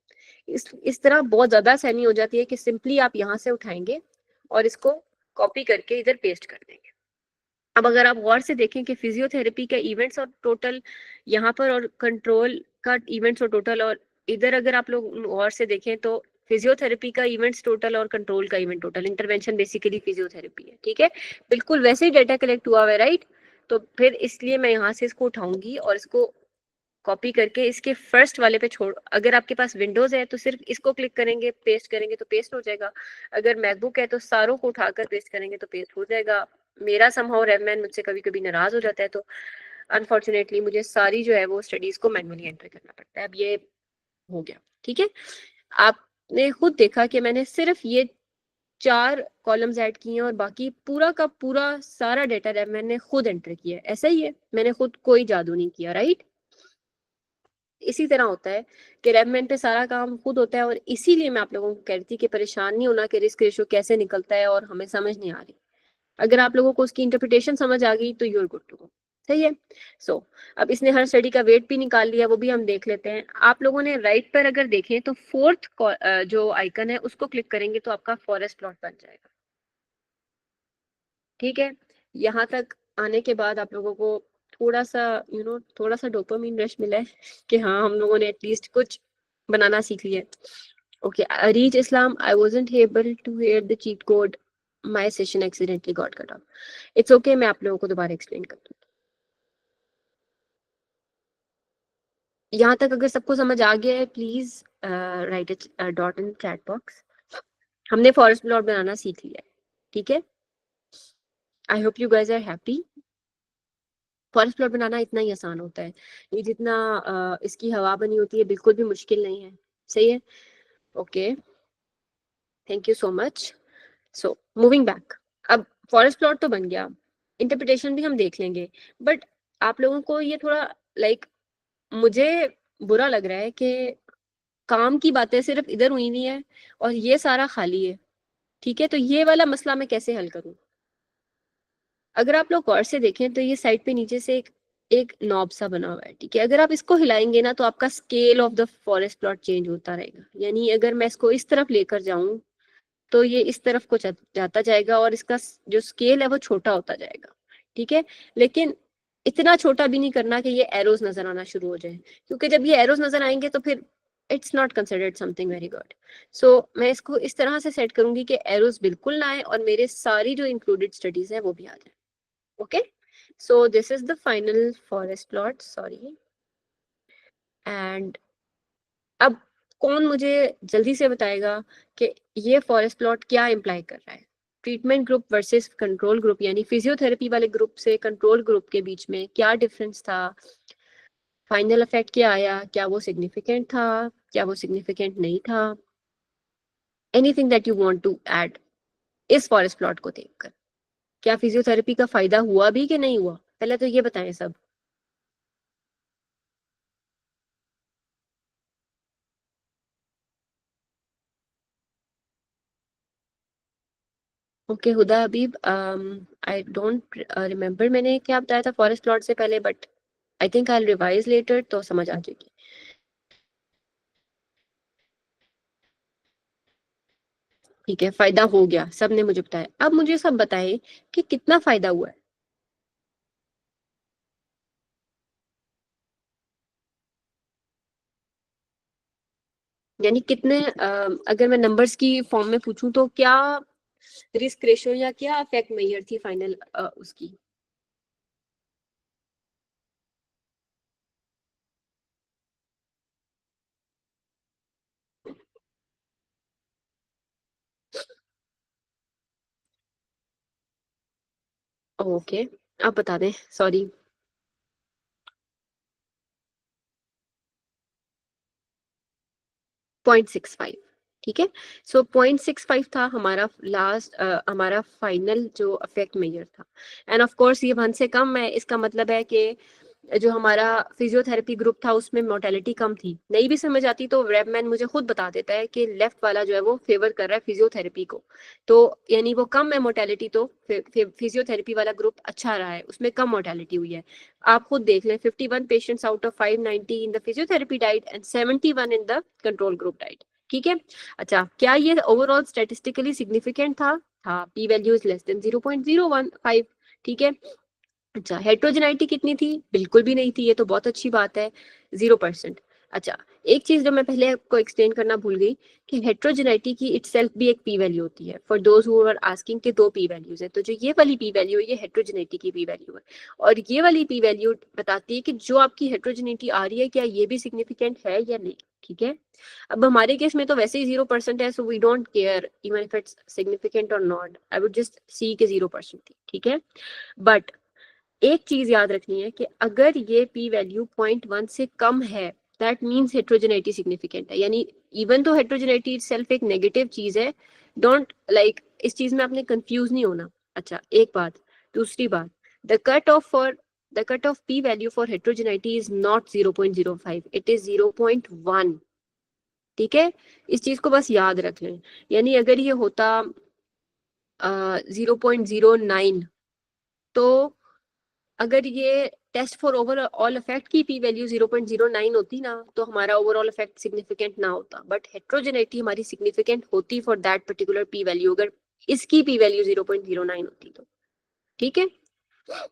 इस तरह बहुत ज्यादा आसानी हो जाती है कि सिंपली आप यहाँ से उठाएंगे और इसको कॉपी करके इधर पेस्ट कर देंगे। अब अगर आप गौर से देखें कि फिजियोथेरेपी का इवेंट्स और टोटल यहाँ पर, और कंट्रोल का इवेंट्स और टोटल, और इधर अगर आप लोग गौर से देखें तो फिजियोथेरेपी का इवेंट्स टोटल और कंट्रोल का event total, intervention basically physiotherapy है, ठीक है। बिल्कुल वैसे ही डाटा कलेक्ट हुआ हुआ है, राइट। तो फिर इसलिए मैं यहाँ से इसको उठाऊंगी और इसको कॉपी करके इसके फर्स्ट वाले पे छोड़, अगर आपके पास विंडोज है तो सिर्फ इसको क्लिक करेंगे, पेस्ट करेंगे तो पेस्ट हो जाएगा। अगर मैकबुक है तो सारों को उठाकर पेस्ट करेंगे तो पेस्ट हो जाएगा। मेरा समहाउ रेवमैन मुझसे कभी कभी नाराज हो जाता है, तो अनफॉर्चुनेटली मुझे सारी जो है वो स्टडीज को मैनुअली एंटर करना पड़ता है। अब ये हो गया, ठीक है। आपने खुद देखा कि मैंने सिर्फ ये 4 कॉलम्स ऐड किए हैं और बाकी पूरा का पूरा सारा डाटा रेवमैन ने खुद एंटर किया है। ऐसा ही है, मैंने खुद कोई जादू नहीं किया, राइट। इसी तरह होता है कि रेवमैन पे सारा काम खुद होता है, और इसीलिए मैं आप लोगों को कह रही थी कि परेशान नहीं होना कि रिस्क रेशो कैसे निकलता है और हमें समझ नहीं आ रही। अगर आप लोगों को उसकी इंटरप्रिटेशन समझ आ गई तो यूर गुड टू गो, सही है। सो अब इसने हर स्टडी का वेट भी निकाल लिया, वो भी हम देख लेते हैं। आप लोगों ने राइट पर अगर देखें तो 4th जो आइकन है उसको क्लिक करेंगे तो आपका फॉरेस्ट प्लॉट बन जाएगा, ठीक है। यहाँ तक आने के बाद आप लोगों को थोड़ा सा थोड़ा सा डोपामिन रश मिला है कि हाँ हम लोगों ने एटलीस्ट कुछ बनाना सीख लिया। ओके, रीच Islam, I wasn't able to hear the cheat code, my session accidentally got cut off. It's okay, मैं आप लोगों को दोबारा एक्सप्लेन कर दूँ। यहाँ तक अगर सबको समझ आ गया है please write it dot in chat box. हमने फॉरेस्ट प्लॉट बनाना सीख लिया है, ठीक है। I hope you guys are happy. Forest plot बनाना इतना ही आसान होता है, ये जितना इसकी हवा बनी होती है बिल्कुल भी मुश्किल नहीं है, सही है। Okay, thank you so much. So moving back, अब फॉरेस्ट प्लॉट तो बन गया, इंटरप्रिटेशन भी हम देख लेंगे, बट आप लोगों को ये थोड़ा मुझे बुरा लग रहा है कि काम की बातें सिर्फ इधर हुई हुई है और ये सारा खाली है, ठीक है। तो ये वाला मसला मैं कैसे हल करूं? अगर आप लोग गौर से देखें तो ये साइड पे नीचे से एक नॉब सा बना हुआ है, ठीक है। अगर आप इसको हिलाएंगे ना तो आपका scale of the forest plot change होता रहेगा। यानी अगर मैं इसको इस तरफ लेकर जाऊं तो ये इस तरफ को जाता जाएगा और इसका जो स्केल है वो छोटा होता जाएगा, ठीक है। लेकिन इतना छोटा भी नहीं करना कि ये एरोज नजर आना शुरू हो जाए, क्योंकि जब ये एरोज नजर आएंगे तो फिर it's not considered something very good. So मैं इसको इस तरह से सेट करूंगी कि एरोज बिल्कुल ना आए और मेरे सारी जो इंक्लूडेड स्टडीज है वो भी आ जाए। Okay, so this is the final forest plot, sorry. And अब कौन मुझे जल्दी से बताएगा कि ये फॉरेस्ट प्लॉट क्या इम्प्लाई कर रहा है? Treatment group versus control group, यानी फिजियोथेरेपी वाले ग्रुप से कंट्रोल ग्रुप के बीच में क्या डिफरेंस था? फाइनल इफेक्ट क्या आया? क्या वो सिग्निफिकेंट था? क्या वो सिग्निफिकेंट नहीं था? Anything that you want to add इस फॉरेस्ट प्लॉट को देखकर? क्या फिजियोथेरेपी का फायदा हुआ भी कि नहीं हुआ? पहले तो ये बताएं सब। Okay Huda Habib, I don't remember मैंने क्या बताया था फॉरेस्ट प्लॉट से पहले, but I think I revise later तो समझ आ जाएगी। ठीक है, फायदा हो गया, सब ने मुझे बताया। अब मुझे सब बताएं कि कितना फायदा हुआ है। यानी कितने अगर मैं नंबर्स की फॉर्म में पूछूं तो क्या रिस्क रेशियो या क्या इफेक्ट मेजर थी फाइनल उसकी? ओके, आप बता दें, सॉरी। 0.65, ठीक है। सो 0.65 था हमारा लास्ट, हमारा फाइनल जो इफेक्ट मेजर था। एंड ऑफ कोर्स ये 1 से कम है, इसका मतलब है कि जो हमारा फिजियोथेरेपी ग्रुप था उसमें मोर्टेलिटी कम थी। नहीं भी समझ आती तो रेबमैन मुझे खुद बता देता है कि लेफ्ट वाला जो है वो फेवर कर रहा है फिजियोथेरेपी को, तो यानी वो कम है मोर्टेलिटी, तो फिजियोथेरेपी वाला ग्रुप अच्छा रहा है, उसमें कम मोर्टेलिटी हुई है। आप खुद देख लें, 51 patients out of 590 in the physiotherapy diet and 71 in the control group diet, ठीक है। अच्छा, क्या ये ओवरऑल स्टैटिस्टिकली सिग्निफिकेंट था? P value is less than 0.015, ठीक है। अच्छा, हेट्रोजेनाइटी कितनी थी? बिल्कुल भी नहीं थी, ये तो बहुत अच्छी बात है, 0%। अच्छा, एक चीज जो मैं पहले आपको एक्सप्लेन करना भूल गई कि हेट्रोजेनाइटी की इटसेल्फ भी एक पी वैल्यू होती है। For those who are asking के 2 पी वैल्यूज है, तो जो ये वाली पी वैल्यू है ये हेट्रोजेनाइटी की पी वैल्यू है, और ये वाली पी वैल्यू बताती है कि जो आपकी हेट्रोजेनिटी आ रही है क्या ये भी सिग्निफिकेंट है या नहीं, ठीक है। अब हमारे केस में तो वैसे ही 0% है, so we don't care even if it's significant और not, I would just see के 0% थी, ठीक है। बट एक चीज याद रखनी है कि अगर ये पी वैल्यू 0.1 से कम है दैट मीन्स हेट्रोजेनिटी सिग्निफिकेंट है। यानी इवन तो हेट्रोजेनिटी इटसेल्फ एक नेगेटिव चीज है, डोंट लाइक इस चीज में आपने कंफ्यूज नहीं होना। अच्छा, एक बात। दूसरी बात, the cut off for the cut off P value for heterogeneity is not 0.05, it is 0.1, ठीक है। इस चीज को बस याद रख लें। यानी अगर ये होता 0.09, तो अगर ये टेस्ट फॉर ओवरऑल इफेक्ट की पी वैल्यू 0.09 होती ना तो हमारा ओवरऑल इफेक्ट सिग्निफिकेंट ना होता, बट हेट्रोजेनिटी हमारी सिग्निफिकेंट होती for that particular P value अगर इसकी पी वैल्यू 0.09 होती तो, ठीक है।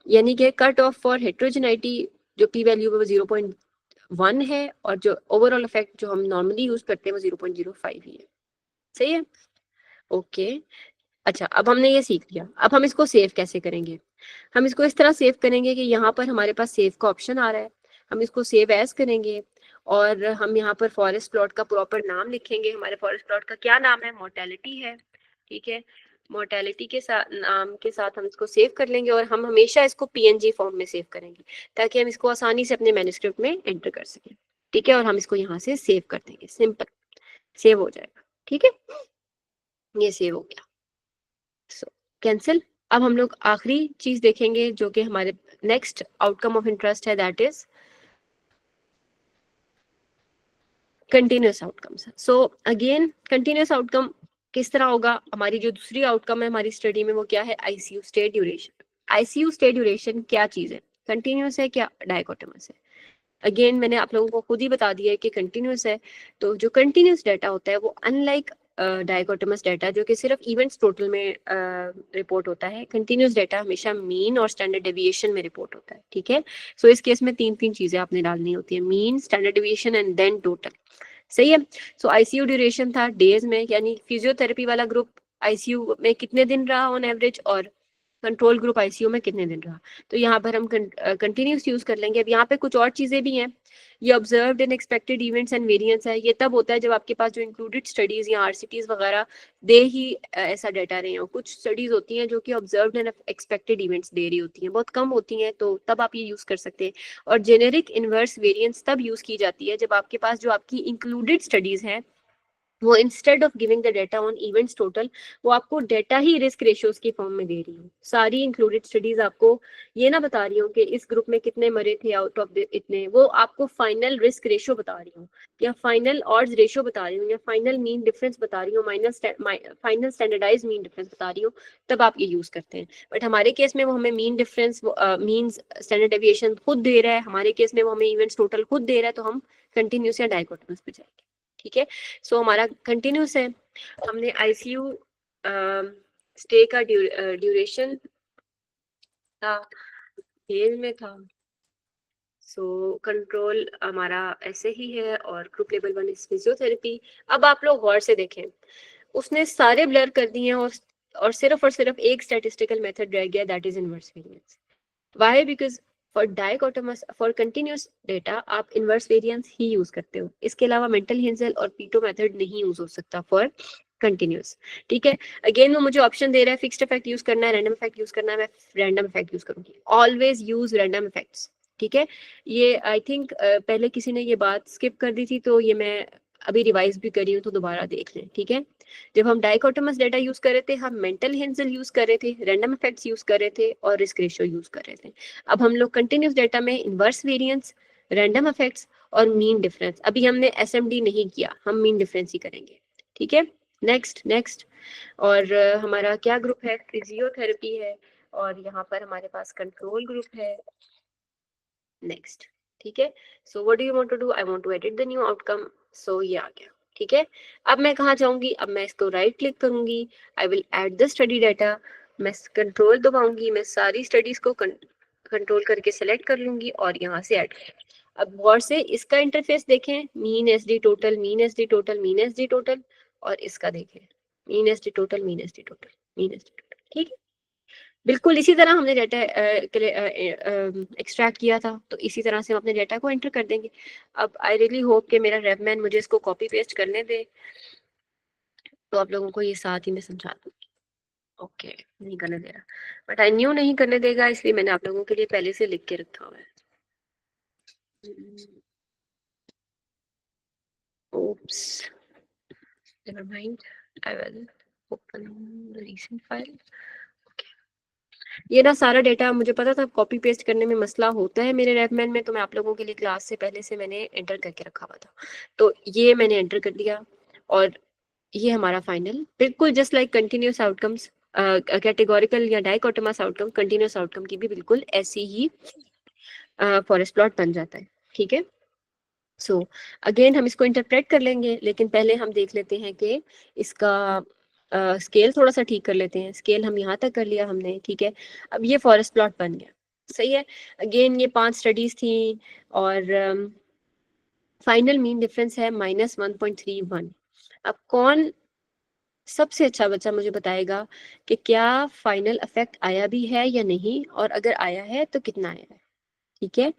यानी कि कट ऑफ फॉर हेट्रोजेनिटी जो पी वैल्यू है वो 0.1 है और जो ओवरऑल इफेक्ट जो हम नॉर्मली यूज करते हैं वो 0.05 ही है, सही है। ओके, अच्छा, अब हमने ये सीख लिया, अब हम इसको सेव कैसे करेंगे? हम इसको इस तरह सेव करेंगे कि यहाँ पर हमारे पास सेव का ऑप्शन आ रहा है, हम इसको सेव एज करेंगे और हम यहाँ पर फॉरेस्ट प्लॉट का प्रॉपर नाम लिखेंगे। हमारे फॉरेस्ट प्लॉट का क्या नाम है? मोर्टेलिटी है, ठीक है। मोर्टेलिटी के साथ नाम के साथ हम इसको सेव कर लेंगे और हम हमेशा इसको पीएनजी फॉर्म में सेव करेंगे ताकि हम इसको आसानी से अपने मैन्युस्क्रिप्ट में एंटर कर सकें, ठीक है। और हम इसको यहाँ से सेव कर देंगे, सिंपल सेव हो जाएगा, ठीक है। ये सेव हो गया, सो कैंसिल। अब हम लोग आखिरी चीज देखेंगे जो कि हमारे नेक्स्ट आउटकम ऑफ इंटरेस्ट है, that is continuous outcomes. So again continuous outcome किस तरह होगा? हमारी जो दूसरी आउटकम है हमारी स्टडी में वो क्या है? ICU stay duration. ICU stay duration क्या चीज है, कंटिन्यूस है क्या डायकोटोमस है? अगेन मैंने आप लोगों को खुद ही बता दिया है कि कंटिन्यूस है। तो जो कंटिन्यूस डाटा होता है वो अनलाइक डायकोटोमस डाटा जो कि सिर्फ इवेंट्स टोटल में रिपोर्ट होता है, कंटिन्यूस डाटा हमेशा मीन और स्टैंडर्ड डेविएशन में रिपोर्ट होता है। ठीक है, सो इस केस में तीन तीन चीजें आपने डालनी होती है, mean, standard deviation and then total. सही है। सो आईसीयू ड्यूरेशन था डेज में, यानी फिजियोथेरेपी वाला ग्रुप आईसीयू में कितने दिन रहा ऑन एवरेज, और कंट्रोल ग्रुप आईसीयू में कितने दिन रहा। तो यहाँ पर हम कंटिन्यूस यूज कर लेंगे। अब यहाँ पे कुछ और चीजें भी हैं, ये observed and expected events and variance है। ये तब होता है जब आपके पास जो इंक्लूडेड स्टडीज या आरसीटीज वगैरह दे ही ऐसा डाटा रहे हो। कुछ स्टडीज होती हैं जो कि observed and expected events they रही होती हैं, बहुत कम होती हैं, तो तब आप ये यूज कर सकते हैं। और जेनेरिक इनवर्स वेरिएंस तब यूज की जाती है जब आपके पास जो आपकी इंक्लूडेड स्टडीज हैं वो instead of giving the data on events total, वो आपको डेटा ही रिस्क रेशियोज की फॉर्म में दे रही हूँ। सारी इंक्लूडेड स्टडीज आपको ये ना बता रही हूँ कि इस ग्रुप में कितने मरे थे आउट ऑफ इतने, वो आपको फाइनल रिस्क रेशियो बता रही हूँ, या फाइनल ऑड्स रेशियो बता रही हूँ, या फाइनल मीन डिफरेंस बता रही हूँ, फाइनल स्टैंडर्डाइज मीन डिफरेंस बता रही हूँ, तब आप ये यूज करते हैं। बट हमारे केस में वो हमें mean difference, mean standard deviation खुद दे रहा है, हमारे केस में वो हमें इवेंट्स टोटल खुद दे रहा है, तो हम कंटिन्यूस या डायकोटोमस पे जाएंगे। ठीक है, सो हमारा कंटिन्यूस है। हमने आईसीयू स्टे का ड्यूरेशन था, डेज में था। सो कंट्रोल हमारा ऐसे ही है, और ग्रुप लेवल 1 इज फिजियोथेरेपी। अब आप लोग गौर से देखें, उसने सारे ब्लर कर दिए हैं, और सिर्फ एक स्टैटिस्टिकल मेथड रह गया, that is inverse variance. Why? Because for डायकोटोमस, for continuous data आप इनवर्स वेरिएंस ही यूज करते हो, इसके अलावा मेंटल हिंसल और पीटो मेथड नहीं यूज हो सकता फॉर कंटिन्यूस। ठीक है, अगेन वो मुझे ऑप्शन दे रहा है फिक्स्ड इफेक्ट यूज करना है, रैंडम इफेक्ट यूज करना है, मैं रैंडम इफेक्ट यूज करूंगी। Always use random effects. ठीक है, ये आई थिंक पहले किसी ने ये बात स्किप कर दी थी, तो ये मैं अभी रिवाइज भी करी हूँ, तो दोबारा देख लें। ठीक है, जब हम डाइकोटोमस डेटा यूज कर रहे थे, हम मेंटल हिंसल यूज कर रहे थे, रैंडम इफेक्ट्स यूज कर रहे थे, और रिस्क रेशियो यूज कर रहे थे। अब हम लोग कंटिन्यूस डेटा में इनवर्स वेरिएंस, रैंडम इफेक्ट्स और मीन डिफरेंस, अभी हमने एसएमडी नहीं किया, हम मीन डिफरेंस ही करेंगे। ठीक है, नेक्स्ट नेक्स्ट। और हमारा क्या ग्रुप है? फिजियोथेरेपी है, और यहाँ पर हमारे पास कंट्रोल ग्रुप है। नेक्स्ट। ठीक है, so what do you want to do? I want to edit the new outcome. So ये आ गया। ठीक है, अब मैं कहाँ जाऊंगी? अब मैं इसको राइट क्लिक करूंगी, I will add the study data, मैं कंट्रोल दबाऊंगी, मैं सारी स्टडीज को कंट्रोल करके सेलेक्ट कर लूंगी और यहाँ से ऐड। अब गौर से इसका इंटरफेस देखें, mean SD total, mean SD total, mean SD total, और इसका देखें, mean SD total, mean SD total, mean SD total. ठीक है, बिल्कुल इसी तरह हमने डाटा एक्सट्रैक्ट किया था, तो इसी तरह से हम अपने डाटा को एंटर कर देंगे। अब आई रियली होप कि मेरा रेवमैन मुझे इसको कॉपी पेस्ट करने दे, तो आप लोगों को ये साथ ही मैं समझा दूंगी। ओके, नहीं करने दे रहा, बट आई न्यू नहीं करने देगा, इसलिए मैंने आप लोगों के लिए पहले से लिख के रखा हुआ है। oops, never mind, I will open the recent file. ये ना सारा डेटा मुझे पता था कॉपी पेस्ट करने में मसला होता है मेरे रेवमैन में, तो मैं आप लोगों के लिए क्लास से पहले से मैंने एंटर करके रखा हुआ था, तो ये मैंने एंटर कर दिया। और ये हमारा फाइनल, बिल्कुल just like continuous outcomes, categorical या डाइकोटोमस आउटकम, कंटिन्यूस आउटकम की भी बिल्कुल ऐसी ही फॉरेस्ट प्लॉट बन जाता है। ठीक है, सो अगेन हम इसको इंटरप्रेट कर लेंगे, लेकिन पहले हम देख लेते हैं कि इसका स्केल थोड़ा सा ठीक कर लेते हैं। स्केल हम यहाँ तक कर लिया हमने। ठीक है, अब ये फॉरेस्ट प्लॉट बन गया। सही है, अगेन ये 5 स्टडीज थी, और फाइनल मीन डिफरेंस है -1.31। अब कौन सबसे अच्छा बच्चा मुझे बताएगा कि क्या फाइनल इफेक्ट आया भी है या नहीं, और अगर आया है तो कितना आया है। ठीक है,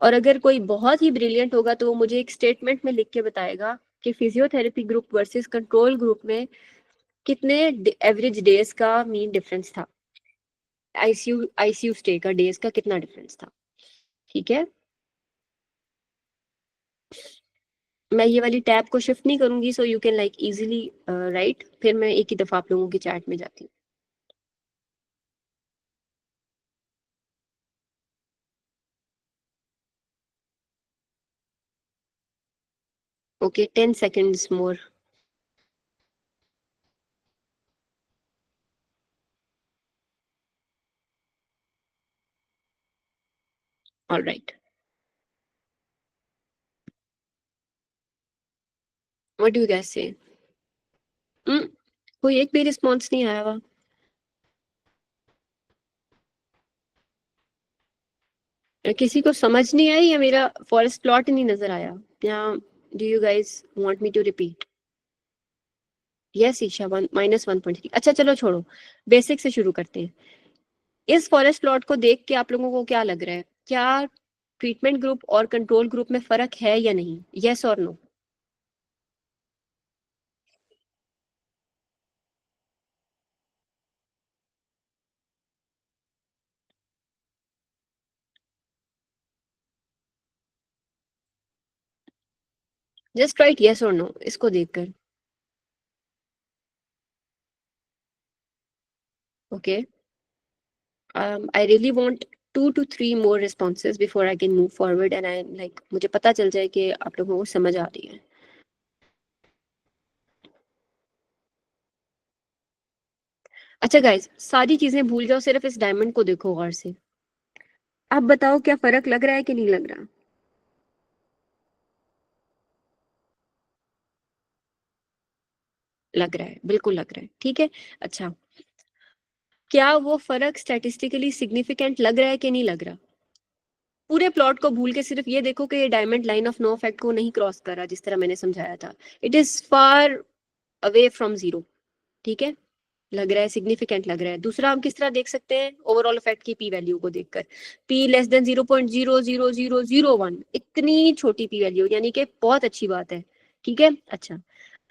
और अगर कोई बहुत ही ब्रिलियंट होगा तो वो मुझे एक स्टेटमेंट में लिख के बताएगा कि physiotherapy group versus control group में कितने एवरेज डेज का मीन डिफरेंस था, आईसीयू स्टे का डेज का कितना डिफरेंस था। ठीक है, मैं ये वाली टैब को शिफ्ट नहीं करूंगी, so you can like easily right, फिर मैं एक ही दफा आप लोगों की चैट में जाती हूँ। Okay, 10 seconds more. All right, what do you guys से? कोई एक भी रिस्पॉन्स नहीं आया हुआ। किसी को समझ नहीं आई या मेरा फॉरेस्ट प्लॉट नहीं नजर आया, या do you guys want me to repeat? Yes Isha, -1.3। अच्छा चलो छोड़ो, बेसिक से शुरू करते हैं। इस फॉरेस्ट प्लॉट को देख के आप लोगों को क्या लग रहा है, क्या ट्रीटमेंट ग्रुप और कंट्रोल ग्रुप में फर्क है या नहीं? यस और नो? जस्ट राइट यस और नो इसको देखकर। Okay, I really want 2 to 3 more responses before I can move forward and I like मुझे पता चल जाए कि आप लोगों को समझ आ रही है। अच्छा गाइस, सारी चीजें भूल जाओ, सिर्फ इस डायमंड को देखो गौर से। आप बताओ क्या फर्क लग रहा है कि नहीं लग रहा? लग रहा है, बिल्कुल लग रहा है, ठीक है। अच्छा, क्या वो फर्क स्टैटिस्टिकली सिग्निफिकेंट लग रहा है कि नहीं लग रहा? पूरे प्लॉट को भूल के सिर्फ ये देखो कि ये diamond line of no effect को नहीं क्रॉस कर रहा, जिस तरह मैंने समझाया था। It is far away from zero, ठीक है। लग रहा है सिग्निफिकेंट लग रहा है। दूसरा हम किस तरह देख सकते हैं, ओवरऑल इफेक्ट की पी वैल्यू को देखकर। पी लेस देन 0.00001, इतनी छोटी पी वैल्यू, यानी कि बहुत अच्छी बात है, ठीक है। अच्छा,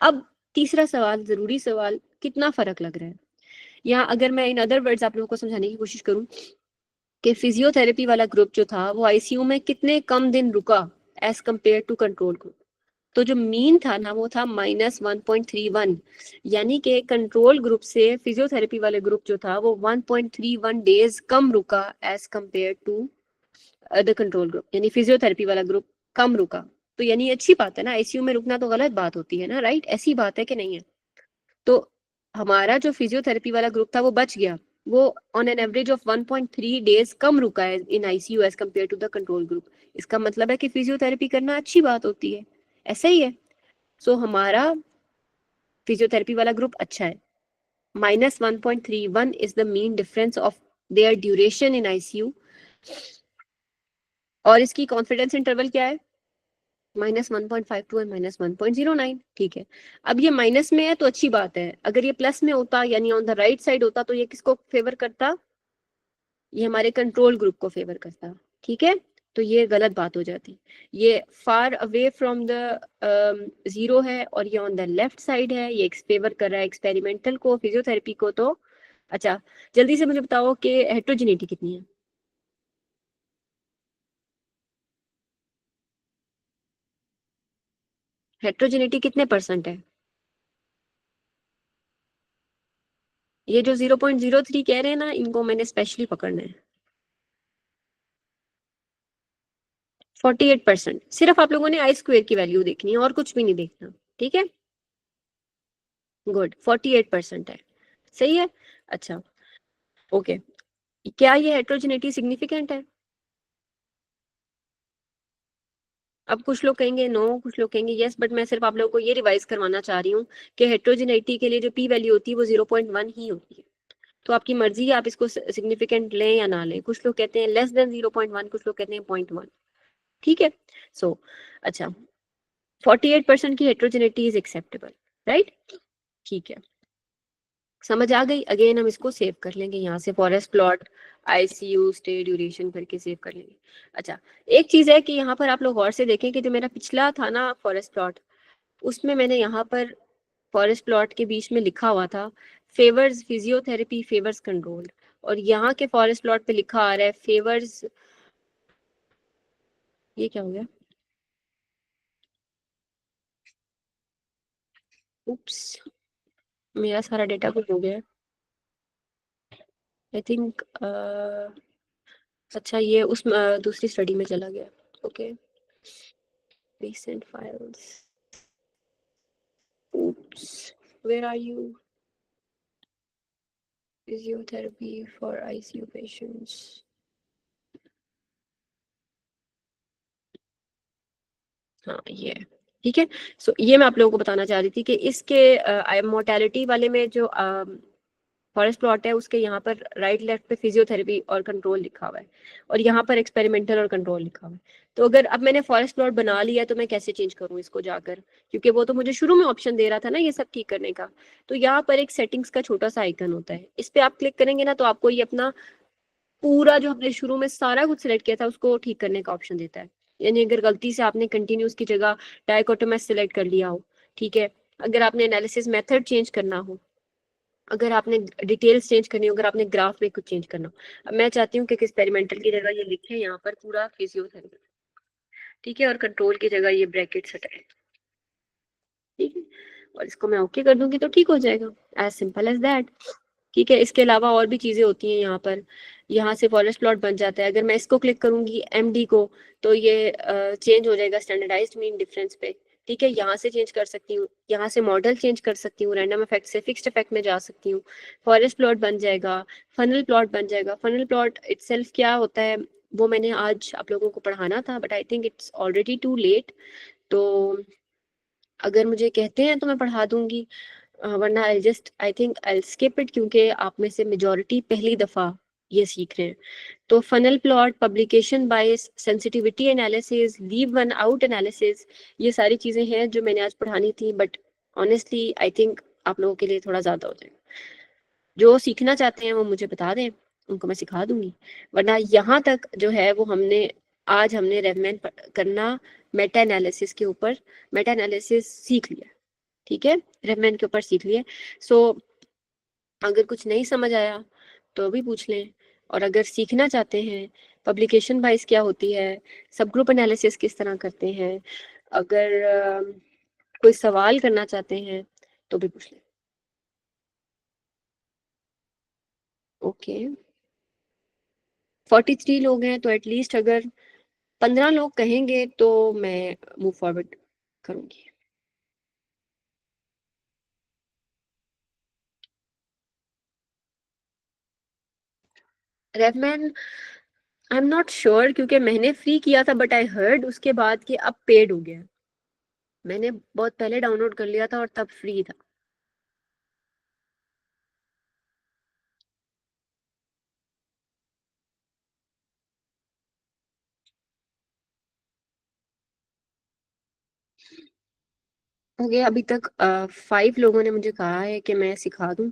अब तीसरा सवाल, जरूरी सवाल, कितना फर्क लग रहा है? या अगर मैं इन अदर वर्ड्स आप लोगों को समझाने की कोशिश करूं कि फिजियोथेरेपी वाला ग्रुप जो था वो आईसीयू में कितने कम दिन रुका as compare to control group, तो जो मीन था ना वो था -1.31, यानी कि कंट्रोल ग्रुप से फिजियोथेरेपी वाले ग्रुप जो था वो 1.31 डेज कम रुका as compare to the control group, यानी फिजियोथेरेपी वाला ग्रुप कम रुका। तो यानी अच्छी बात है ना, आईसीयू में रुकना तो गलत बात होती है ना, राइट? ऐसी बात है कि नहीं है? तो हमारा जो फिजियोथेरेपी वाला ग्रुप था वो बच गया, वो on an average of 1.3 days कम रुका है in ICU as compare to the control group. इसका मतलब है कि फिजियोथेरेपी करना अच्छी बात होती है, ऐसा ही है। सो हमारा फिजियोथेरेपी वाला ग्रुप अच्छा है। -1.31 is the mean difference of their duration in ICU, और इसकी कॉन्फिडेंस इंटरवल क्या है? -1.52 एंड -1.09, ठीक है। अब ये माइनस में है तो अच्छी बात है, अगर ये प्लस में होता यानी ऑन द राइट साइड होता तो ये किसको फेवर करता? ये हमारे कंट्रोल ग्रुप को फेवर करता, ठीक है। तो ये गलत बात हो जाती, ये far away from the zero है और ये ऑन द लेफ्ट साइड है, ये फेवर कर रहा है एक्सपेरिमेंटल को, फिजियोथेरेपी को। तो अच्छा, जल्दी से मुझे बताओ कि हेट्रोजेनिटी कितनी है? हेट्रोजेनिटी कितने परसेंट है? ये जो 0.03 कह रहे हैं ना, इनको मैंने स्पेशली पकड़ना है। 48%। सिर्फ आप लोगों ने आई स्क्वेयर की वैल्यू देखनी है और कुछ भी नहीं देखना, ठीक है। गुड, 48% है, सही है। अच्छा, ओके, क्या ये हेट्रोजेनिटी सिग्निफिकेंट है? अब कुछ लोग कहेंगे नो, कुछ लोग कहेंगे यस, बट मैं सिर्फ आप लोगों को ये रिवाइज करवाना चाह रही हूँ कि हेट्रोजेनिटी के लिए जो पी वैल्यू होती है वो 0.1 ही होती है। तो आपकी मर्जी है, आप इसको सिग्निफिकेंट लें या ना लें। कुछ लोग कहते हैं लेस देन 0.1, कुछ लोग कहते हैं 0.1, ठीक है। सो अच्छा, 48% की हेट्रोजेनिटी इज एक्सेप्टेबल, राइट? ठीक है, समझ आ गई। अगेन हम इसको सेव कर लेंगे यहाँ से, forest plot ICU stay duration करके सेव कर लेंगे। अच्छा, एक चीज है कि यहाँ पर आप लोग गौर से देखें कि जो मेरा पिछला था ना फॉरेस्ट प्लॉट, उसमें मैंने यहाँ पर फॉरेस्ट प्लॉट के बीच में लिखा हुआ था फेवर्स फिजियोथेरेपी फेवर्स कंट्रोल, और यहाँ के फॉरेस्ट प्लॉट पे लिखा आ रहा है फेवर्स, ये क्या हो गया? उप्स, मेरा सारा डेटा कुछ हो गया है आई थिंक। अच्छा, ये उस दूसरी स्टडी में चला गया। Okay, recent files, oops, where are you? Physiotherapy for ICU patients, हाँ ये है, ठीक है। सो ये मैं आप लोगों को बताना चाह रही थी कि इसके मोर्टेलिटी वाले में जो फॉरेस्ट प्लॉट है उसके यहाँ पर राइट लेफ्ट पे फिजियोथेरेपी और कंट्रोल लिखा हुआ है, और यहाँ पर एक्सपेरिमेंटल और कंट्रोल लिखा हुआ है। तो अगर अब मैंने फॉरेस्ट प्लॉट बना लिया तो मैं कैसे चेंज करूँ इसको जाकर, क्योंकि वो तो मुझे शुरू में ऑप्शन दे रहा था ना ये सब ठीक करने का। तो यहाँ पर एक सेटिंग्स का छोटा सा आइकन होता है, इस पे आप क्लिक करेंगे ना तो आपको ये अपना पूरा जो हमने शुरू में सारा कुछ सिलेक्ट किया था उसको ठीक करने का ऑप्शन देता है। यानी अगर गलती से आपने कंटिन्यूस की जगह डाइकोटोमस सिलेक्ट कर लिया हो, ठीक है, अगर आपने एनालिसिस मेथड चेंज करना हो, अगर आपने डिटेल्स चेंज करनी हो, अगर आपने ग्राफ में कुछ चेंज करना हो। अब मैं चाहती हूँ कि एक्सपेरिमेंटल की जगह ये लिखे यहाँ पर पूरा फिजियोथेरेपी, ठीक है, और कंट्रोल की जगह ये ब्रैकेट्स हटाए, ठीक है, और इसको मैं ओके कर दूंगी तो ठीक हो जाएगा, एज सिंपल एज दैट। ठीक है, इसके अलावा और भी चीजें होती हैं यहाँ पर। यहाँ से फॉरेस्ट प्लॉट बन जाता है, अगर मैं इसको क्लिक करूंगी एमडी को तो ये चेंज हो जाएगा स्टैंडर्डाइज्ड मीन डिफरेंस पे, ठीक है। यहाँ से चेंज कर सकती हूँ, यहाँ से मॉडल चेंज कर सकती हूँ, रैंडम इफेक्ट से फिक्स्ड इफेक्ट में जा सकती हूँ, फॉरेस्ट प्लॉट बन जाएगा, फनल प्लॉट बन जाएगा। फनल प्लॉट इटसेल्फ क्या होता है वो मैंने आज आप लोगों को पढ़ाना था, but I think it's already too late. तो अगर मुझे कहते हैं तो मैं पढ़ा दूंगी, वरना आई थिंक आई स्किप इट, क्योंकि आप में से मेजोरिटी पहली दफा ये सीख रहे हैं। तो funnel plot, publication bias, sensitivity analysis, leave one out analysis, ये सारी चीजें हैं जो मैंने आज पढ़ानी थी, बट ऑनेस्टली आई थिंक आप लोगों के लिए थोड़ा ज्यादा हो जाएगा। जो सीखना चाहते हैं वो मुझे बता दें, उनको मैं सिखा दूंगी। वरना यहाँ तक जो है वो हमने रेवमेंट करना, मेटा एनालिसिस के ऊपर मेटा एनालिसिस सीख लिया, ठीक है, रेवमेंट के ऊपर सीख लिए। सो अगर कुछ नहीं समझ आया तो भी पूछ लें, और अगर सीखना चाहते हैं पब्लिकेशन बाइस क्या होती है, सब ग्रुप एनालिसिस किस तरह करते हैं, अगर कोई सवाल करना चाहते हैं तो भी पूछ लें। ओके, 43 लोग हैं, तो एटलीस्ट अगर 15 लोग कहेंगे तो मैं मूव फॉरवर्ड करूंगी। रेवमैन आई एम नॉट श्योर, क्योंकि मैंने फ्री किया था, बट आई हर्ड उसके बाद कि अब पेड हो गया। मैंने बहुत पहले डाउनलोड कर लिया था और तब फ्री था। ओके, अभी तक 5 लोगों ने मुझे कहा है कि मैं सिखा दूं।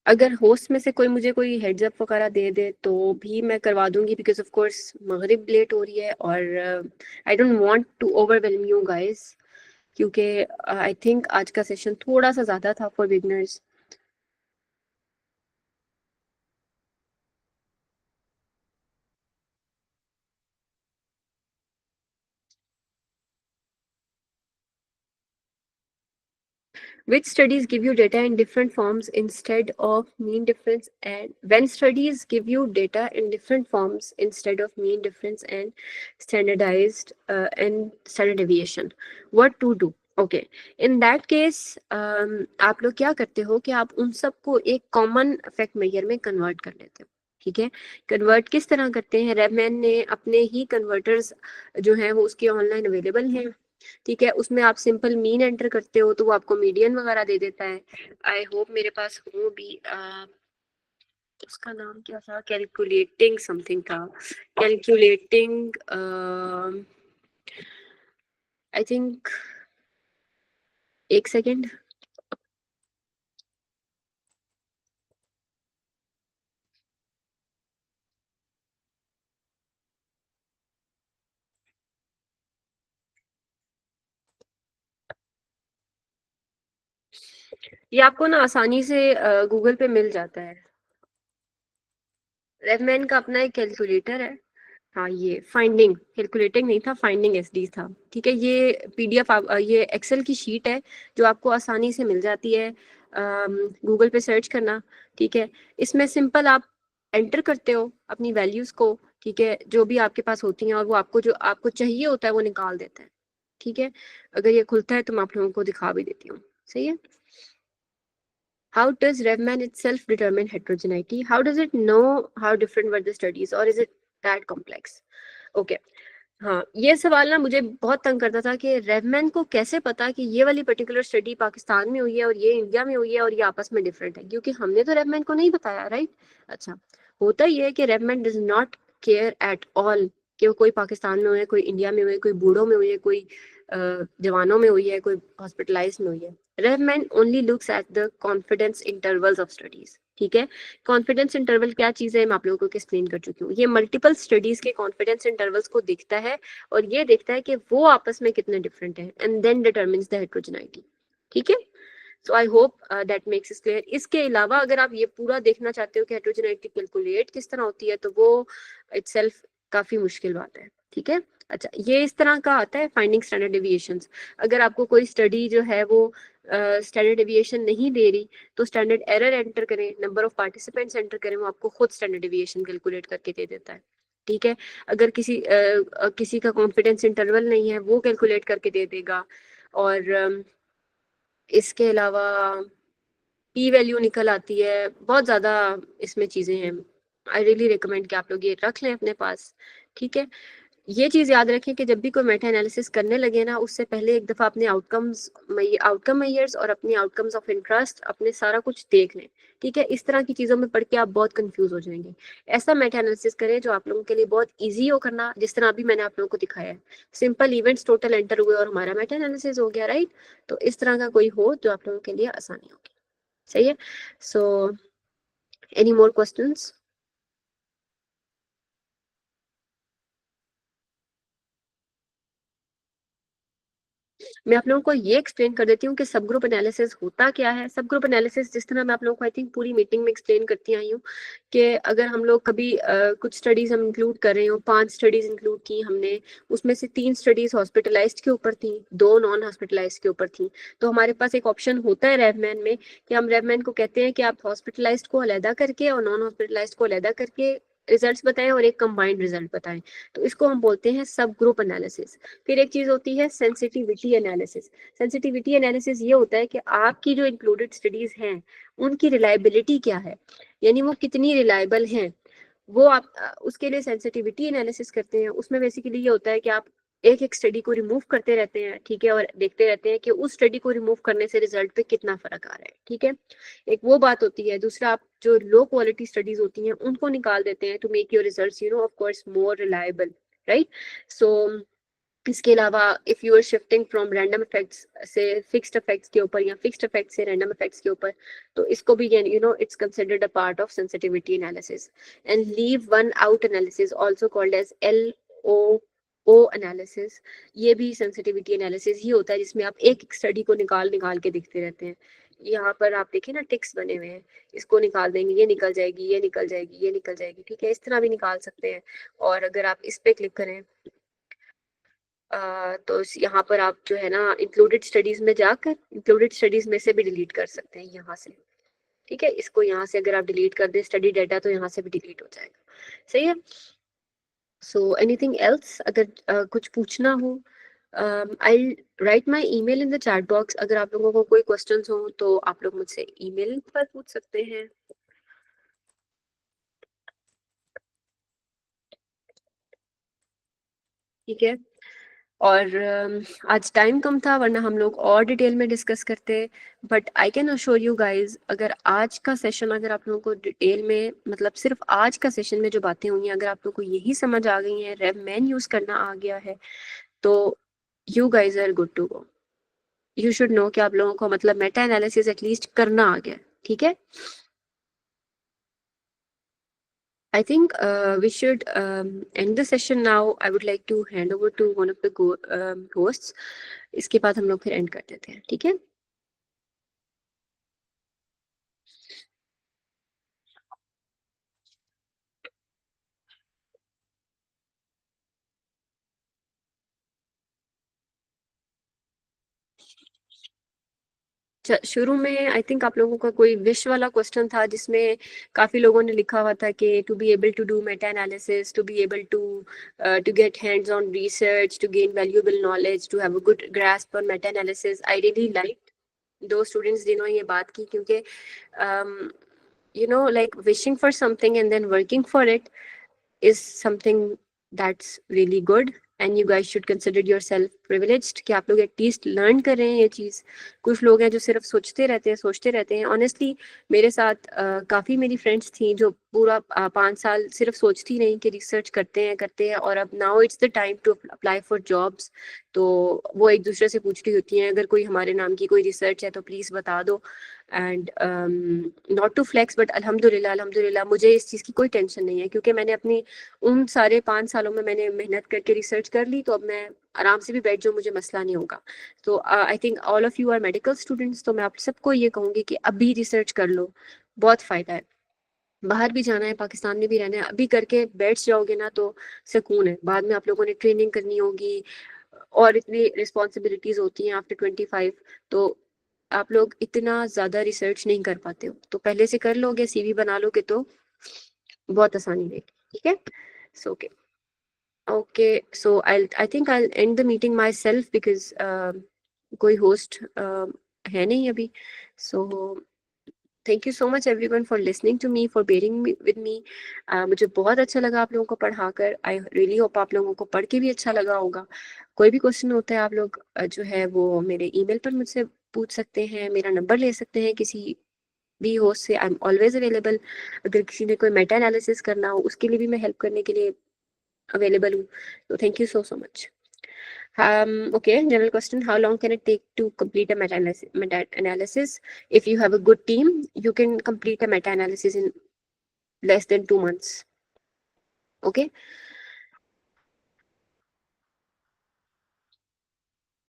अगर होस्ट में से कोई मुझे कोई हेड्स अप वगैरह दे दे तो भी मैं करवा दूंगी, बिकॉज ऑफ कोर्स मगरिब लेट हो रही है, और I don't want to overwhelm you guys, क्योंकि आई थिंक आज का सेशन थोड़ा सा ज़्यादा था for beginners. Which studies give you data in different forms instead of mean difference, and when studies give you data in different forms instead of mean difference and standard deviation, what to do? Okay, in that case आप लोग क्या करते हो कि आप उन सबको एक कॉमन इफेक्ट मेजर में कन्वर्ट कर लेते हो, ठीक है। कन्वर्ट किस तरह करते हैं, रेवमैन ने अपने ही कन्वर्टर्स जो हैं वो उसके ऑनलाइन अवेलेबल हैं, ठीक है। उसमें आप सिंपल मीन एंटर करते हो तो वो आपको मीडियन वगैरह दे देता है। आई होप मेरे पास हो भी, उसका नाम क्या था, कैलकुलेटिंग समथिंग था, कैलकुलेटिंग आई थिंक, एक सेकेंड। ये आपको ना आसानी से गूगल पे मिल जाता है। रेवमैन का अपना एक कैलकुलेटर है। हाँ, ये फाइंडिंग, कैलकुलेटिंग नहीं था, फाइंडिंग एसडी था, ठीक है। ये पीडीएफ ये एक्सेल की शीट है जो आपको आसानी से मिल जाती है, गूगल पे सर्च करना, ठीक है। इसमें सिंपल आप एंटर करते हो अपनी वैल्यूज को, ठीक है, जो भी आपके पास होती हैं, और वो आपको जो आपको चाहिए होता है वो निकाल देता है, ठीक है। अगर ये खुलता है तो मैं आप लोगों को दिखा भी देती हूँ, सही है। How does Revman itself determine heterogeneity? How does it know how different were the studies, or is it that complex? Okay. हाँ, ये सवाल ना मुझे बहुत तंग करता था कि रेवमैन को कैसे पता कि ये वाली पर्टिकुलर स्टडी पाकिस्तान में हुई है और ये इंडिया में हुई है और ये आपस में डिफरेंट है, क्योंकि हमने तो रेवमैन को नहीं बताया, राइट? अच्छा, होता ये है कि RevMan does not care at all कि वो कोई पाकिस्तान में हुई है, कोई इंडिया में हुई है, कोई बूढ़ों में हुई है, कोई जवानों में हुई है, कोई हॉस्पिटलाइज में हुई है. RevMan only looks at the confidence intervals of studies. ठीक है, कॉन्फिडेंस इंटरवल क्या चीज है मैं आप लोगों को एक्सप्लेन कर चुकी हूँ. ये मल्टीपल स्टडीज के कॉन्फिडेंस इंटरवल्स को देखता है और ये देखता है कि वो आपस में कितने डिफरेंट हैं, and then determines the heterogeneity. ठीक है, so I hope that makes it clear. इसके अलावा अगर आप ये पूरा देखना चाहते हो कि हेटेरोजेनिटी कैलकुलेट किस तरह होती है, तो वो इटसेल्फ काफी मुश्किल बात है. ठीक है, अच्छा, ये इस तरह का आता है फाइंडिंग स्टैंडर्ड डेविएशंस. अगर आपको कोई स्टडी जो है वो स्टैंडर्ड डेविएशन नहीं दे रही, तो स्टैंडर्ड एरर एंटर करें, नंबर ऑफ पार्टिसिपेंट्स एंटर करें, वो आपको खुद स्टैंडर्ड डेविएशन कैलकुलेट करके दे देता है. ठीक है, अगर किसी का कॉन्फिडेंस इंटरवल नहीं है, वो कैलकुलेट करके दे देगा. और इसके अलावा पी वैल्यू निकल आती है, बहुत ज़्यादा इसमें चीज़ें हैं. आई रियली रिकमेंड कि आप लोग ये रख लें अपने पास. ठीक है, ये चीज़ याद रखें कि जब भी कोई मेटा एनालिसिस करने लगे ना, उससे पहले एक दफ़ा अपने आउटकम मेजर्स और अपनी आउटकम्स ऑफ इंटरेस्ट अपने सारा कुछ देख लें. ठीक है, इस तरह की चीज़ों में पढ़ के आप बहुत कंफ्यूज हो जाएंगे. ऐसा मेटा एनालिसिस करें जो आप लोगों के लिए बहुत ईजी हो करना, जिस तरह अभी मैंने आप लोगों को दिखाया है. सिंपल इवेंट्स टोटल एंटर हुए और हमारा मेटा एनालिसिस हो गया, राइट? तो इस तरह का कोई हो जो आप लोगों के लिए आसानी होगी. सही है. So any more questions? मैं आप लोगों को ये एक्सप्लेन कर देती हूँ कि सब ग्रुप एनालिसिस होता क्या है. सब ग्रुप एनालिसिस जिस तरह मैं आप लोगों को आई थिंक पूरी मीटिंग में एक्सप्लेन करती आई हूँ कि अगर हम लोग कभी कुछ स्टडीज हम इंक्लूड कर रहे हो, 5 स्टडीज इंक्लूड की हमने, उसमें से 3 स्टडीज हॉस्पिटलाइज्ड के ऊपर थी, 2 नॉन हॉस्पिटलाइज्ड के ऊपर थी, तो हमारे पास एक ऑप्शन होता है रेवमैन में कि हम रेवमैन को कहते हैं कि आप हॉस्पिटलाइज्ड को अलहदा करके और नॉन हॉस्पिटलाइज्ड को अलहदा करके रिजल्ट्स बताएं और एक कंबाइंड रिजल्ट बताएं. तो इसको हम बोलते हैं सब ग्रुप एनालिसिस. फिर एक चीज होती है सेंसिटिविटी एनालिसिस. सेंसिटिविटी एनालिसिस ये होता है कि आपकी जो इंक्लूडेड स्टडीज हैं उनकी रिलायबिलिटी क्या है, यानी वो कितनी रिलायबल हैं, वो आप उसके लिए सेंसिटिविटी एनालिसिस करते हैं. उसमें बेसिकली ये होता है कि आप एक एक स्टडी को रिमूव करते रहते हैं. ठीक है, और देखते रहते हैं कि उस स्टडी को रिमूव करने से रिजल्ट पे कितना फर्क आ रहा है. ठीक है, एक वो बात होती है. दूसरा, आप जो लो क्वालिटी स्टडीज होती हैं उनको निकाल देते हैं to make your results of course more reliable, right? So इसके अलावा if you are shifting from random effects से फिक्स्ड इफेक्ट्स के ऊपर या फिक्स्ड इफेक्ट्स से रैंडम इफेक्ट्स के ऊपर, तो इसको भी it's considered a part of sensitivity analysis. And leave one out analysis also called as LOO analysis. ये भी सेंसिटिविटी एनालिसिस ही होता है जिसमें आप एक एक स्टडी को निकाल के देखते रहते हैं. यहाँ पर आप देखें ना, टिक्स बने हुए हैं, इसको निकाल देंगे, ये निकल जाएगी, ये निकल जाएगी, ये निकल जाएगी. ठीक है, इस तरह भी निकाल सकते हैं. और अगर आप इस पे क्लिक करें तो यहाँ पर आप जो है ना इंक्लूडेड स्टडीज में जाकर इंक्लूडेड स्टडीज में से भी डिलीट कर सकते हैं यहाँ से. ठीक है, इसको यहाँ से अगर आप डिलीट कर दें स्टडी डाटा, तो यहाँ से भी डिलीट हो जाएगा. सही है. सो एनीथिंग एल्स, अगर कुछ पूछना हो, I write my email in the chat box. अगर आप लोगों को कोई क्वेश्चंस हो तो आप लोग मुझसे ईमेल पर पूछ सकते हैं. ठीक है, और आज टाइम कम था, वरना हम लोग और डिटेल में डिस्कस करते. But I can assure you guys, अगर आज का सेशन अगर आप लोगों को डिटेल में, मतलब सिर्फ आज का सेशन में जो बातें हुई हैं, अगर आप लोगों को यही समझ आ गई हैं, रेवमैन यूज करना आ गया है, तो you guys are good to go. You should know कि आप लोगों को मतलब मेटा एनालिसिस एटलीस्ट करना आ गया. ठीक है, I think we should end the session now. I would like to hand over to one of the hosts. इसके बाद हम लोग फिर end कर देते हैं. ठीक है? शुरू में आई थिंक आप लोगों का कोई विश वाला क्वेश्चन था, जिसमें काफी लोगों ने लिखा हुआ था कि to be able to do meta analysis, to be able to get hands on research, to gain valuable knowledge, to have a good grasp on meta analysis. I really like those students जिन्होंने ये बात की, क्योंकि you know, like wishing for something and then working for it is something that's really good, and you guys should consider yourself privileged कि आप लोग at least learn कर रहे हैं ये चीज़. कुछ लोग हैं जो सिर्फ सोचते रहते हैं. ऑनेस्टली मेरे साथ काफ़ी मेरी फ्रेंड्स थी जो पूरा 5 साल सिर्फ सोचती रही कि रिसर्च करते हैं, और अब now it's the time to apply for jobs. तो वो एक दूसरे से पूछ रही होती हैं अगर कोई हमारे नाम की कोई रिसर्च है तो प्लीज़ बता दो. And not to flex but अल्हम्दुलिल्लाह मुझे इस चीज़ की कोई टेंशन नहीं है, क्योंकि मैंने अपनी उन सारे 5 सालों में मैंने मेहनत करके रिसर्च कर ली, तो अब मैं आराम से भी बैठ जाऊँ, मुझे मसला नहीं होगा. तो I think all of you are medical students, तो मैं आप सबको ये कहूँगी कि अभी रिसर्च कर लो, बहुत फ़ायदा है. बाहर भी जाना है, पाकिस्तान में भी रहना है, अभी करके बैठ जाओगे ना तो सुकून है. बाद में आप लोगों ने ट्रेनिंग करनी होगी और इतनी रिस्पॉन्सिबिलिटीज़ होती हैं आफ्टर 25, तो आप लोग इतना ज़्यादा रिसर्च नहीं कर पाते हो. तो पहले से कर लोगे, CV बना लोगे तो बहुत आसानी रहेगी. ठीक है. So okay, so I think I'll end the meeting myself because कोई host है नहीं अभी. So thank you so much everyone for listening to me, for bearing with me. मुझे बहुत अच्छा लगा आप लोगों को पढ़ाकर. I really hope आप लोगों को पढ़ के भी अच्छा लगा होगा. कोई भी क्वेश्चन होता है आप लोग जो है वो मेरे ईमेल पर मुझसे पूछ सकते हैं, मेरा नंबर ले सकते हैं किसी भी होस्ट से. I am always available. अगर किसी ने कोई मेटा एनालिसिस करना हो उसके लिए भी मैं हेल्प करने के लिए अवेलेबल हूँ. तो thank you so much. Okay, general question: how long can it take to complete a meta-analysis? If you have a good team, you can complete a meta-analysis in less than 2 months. Okay,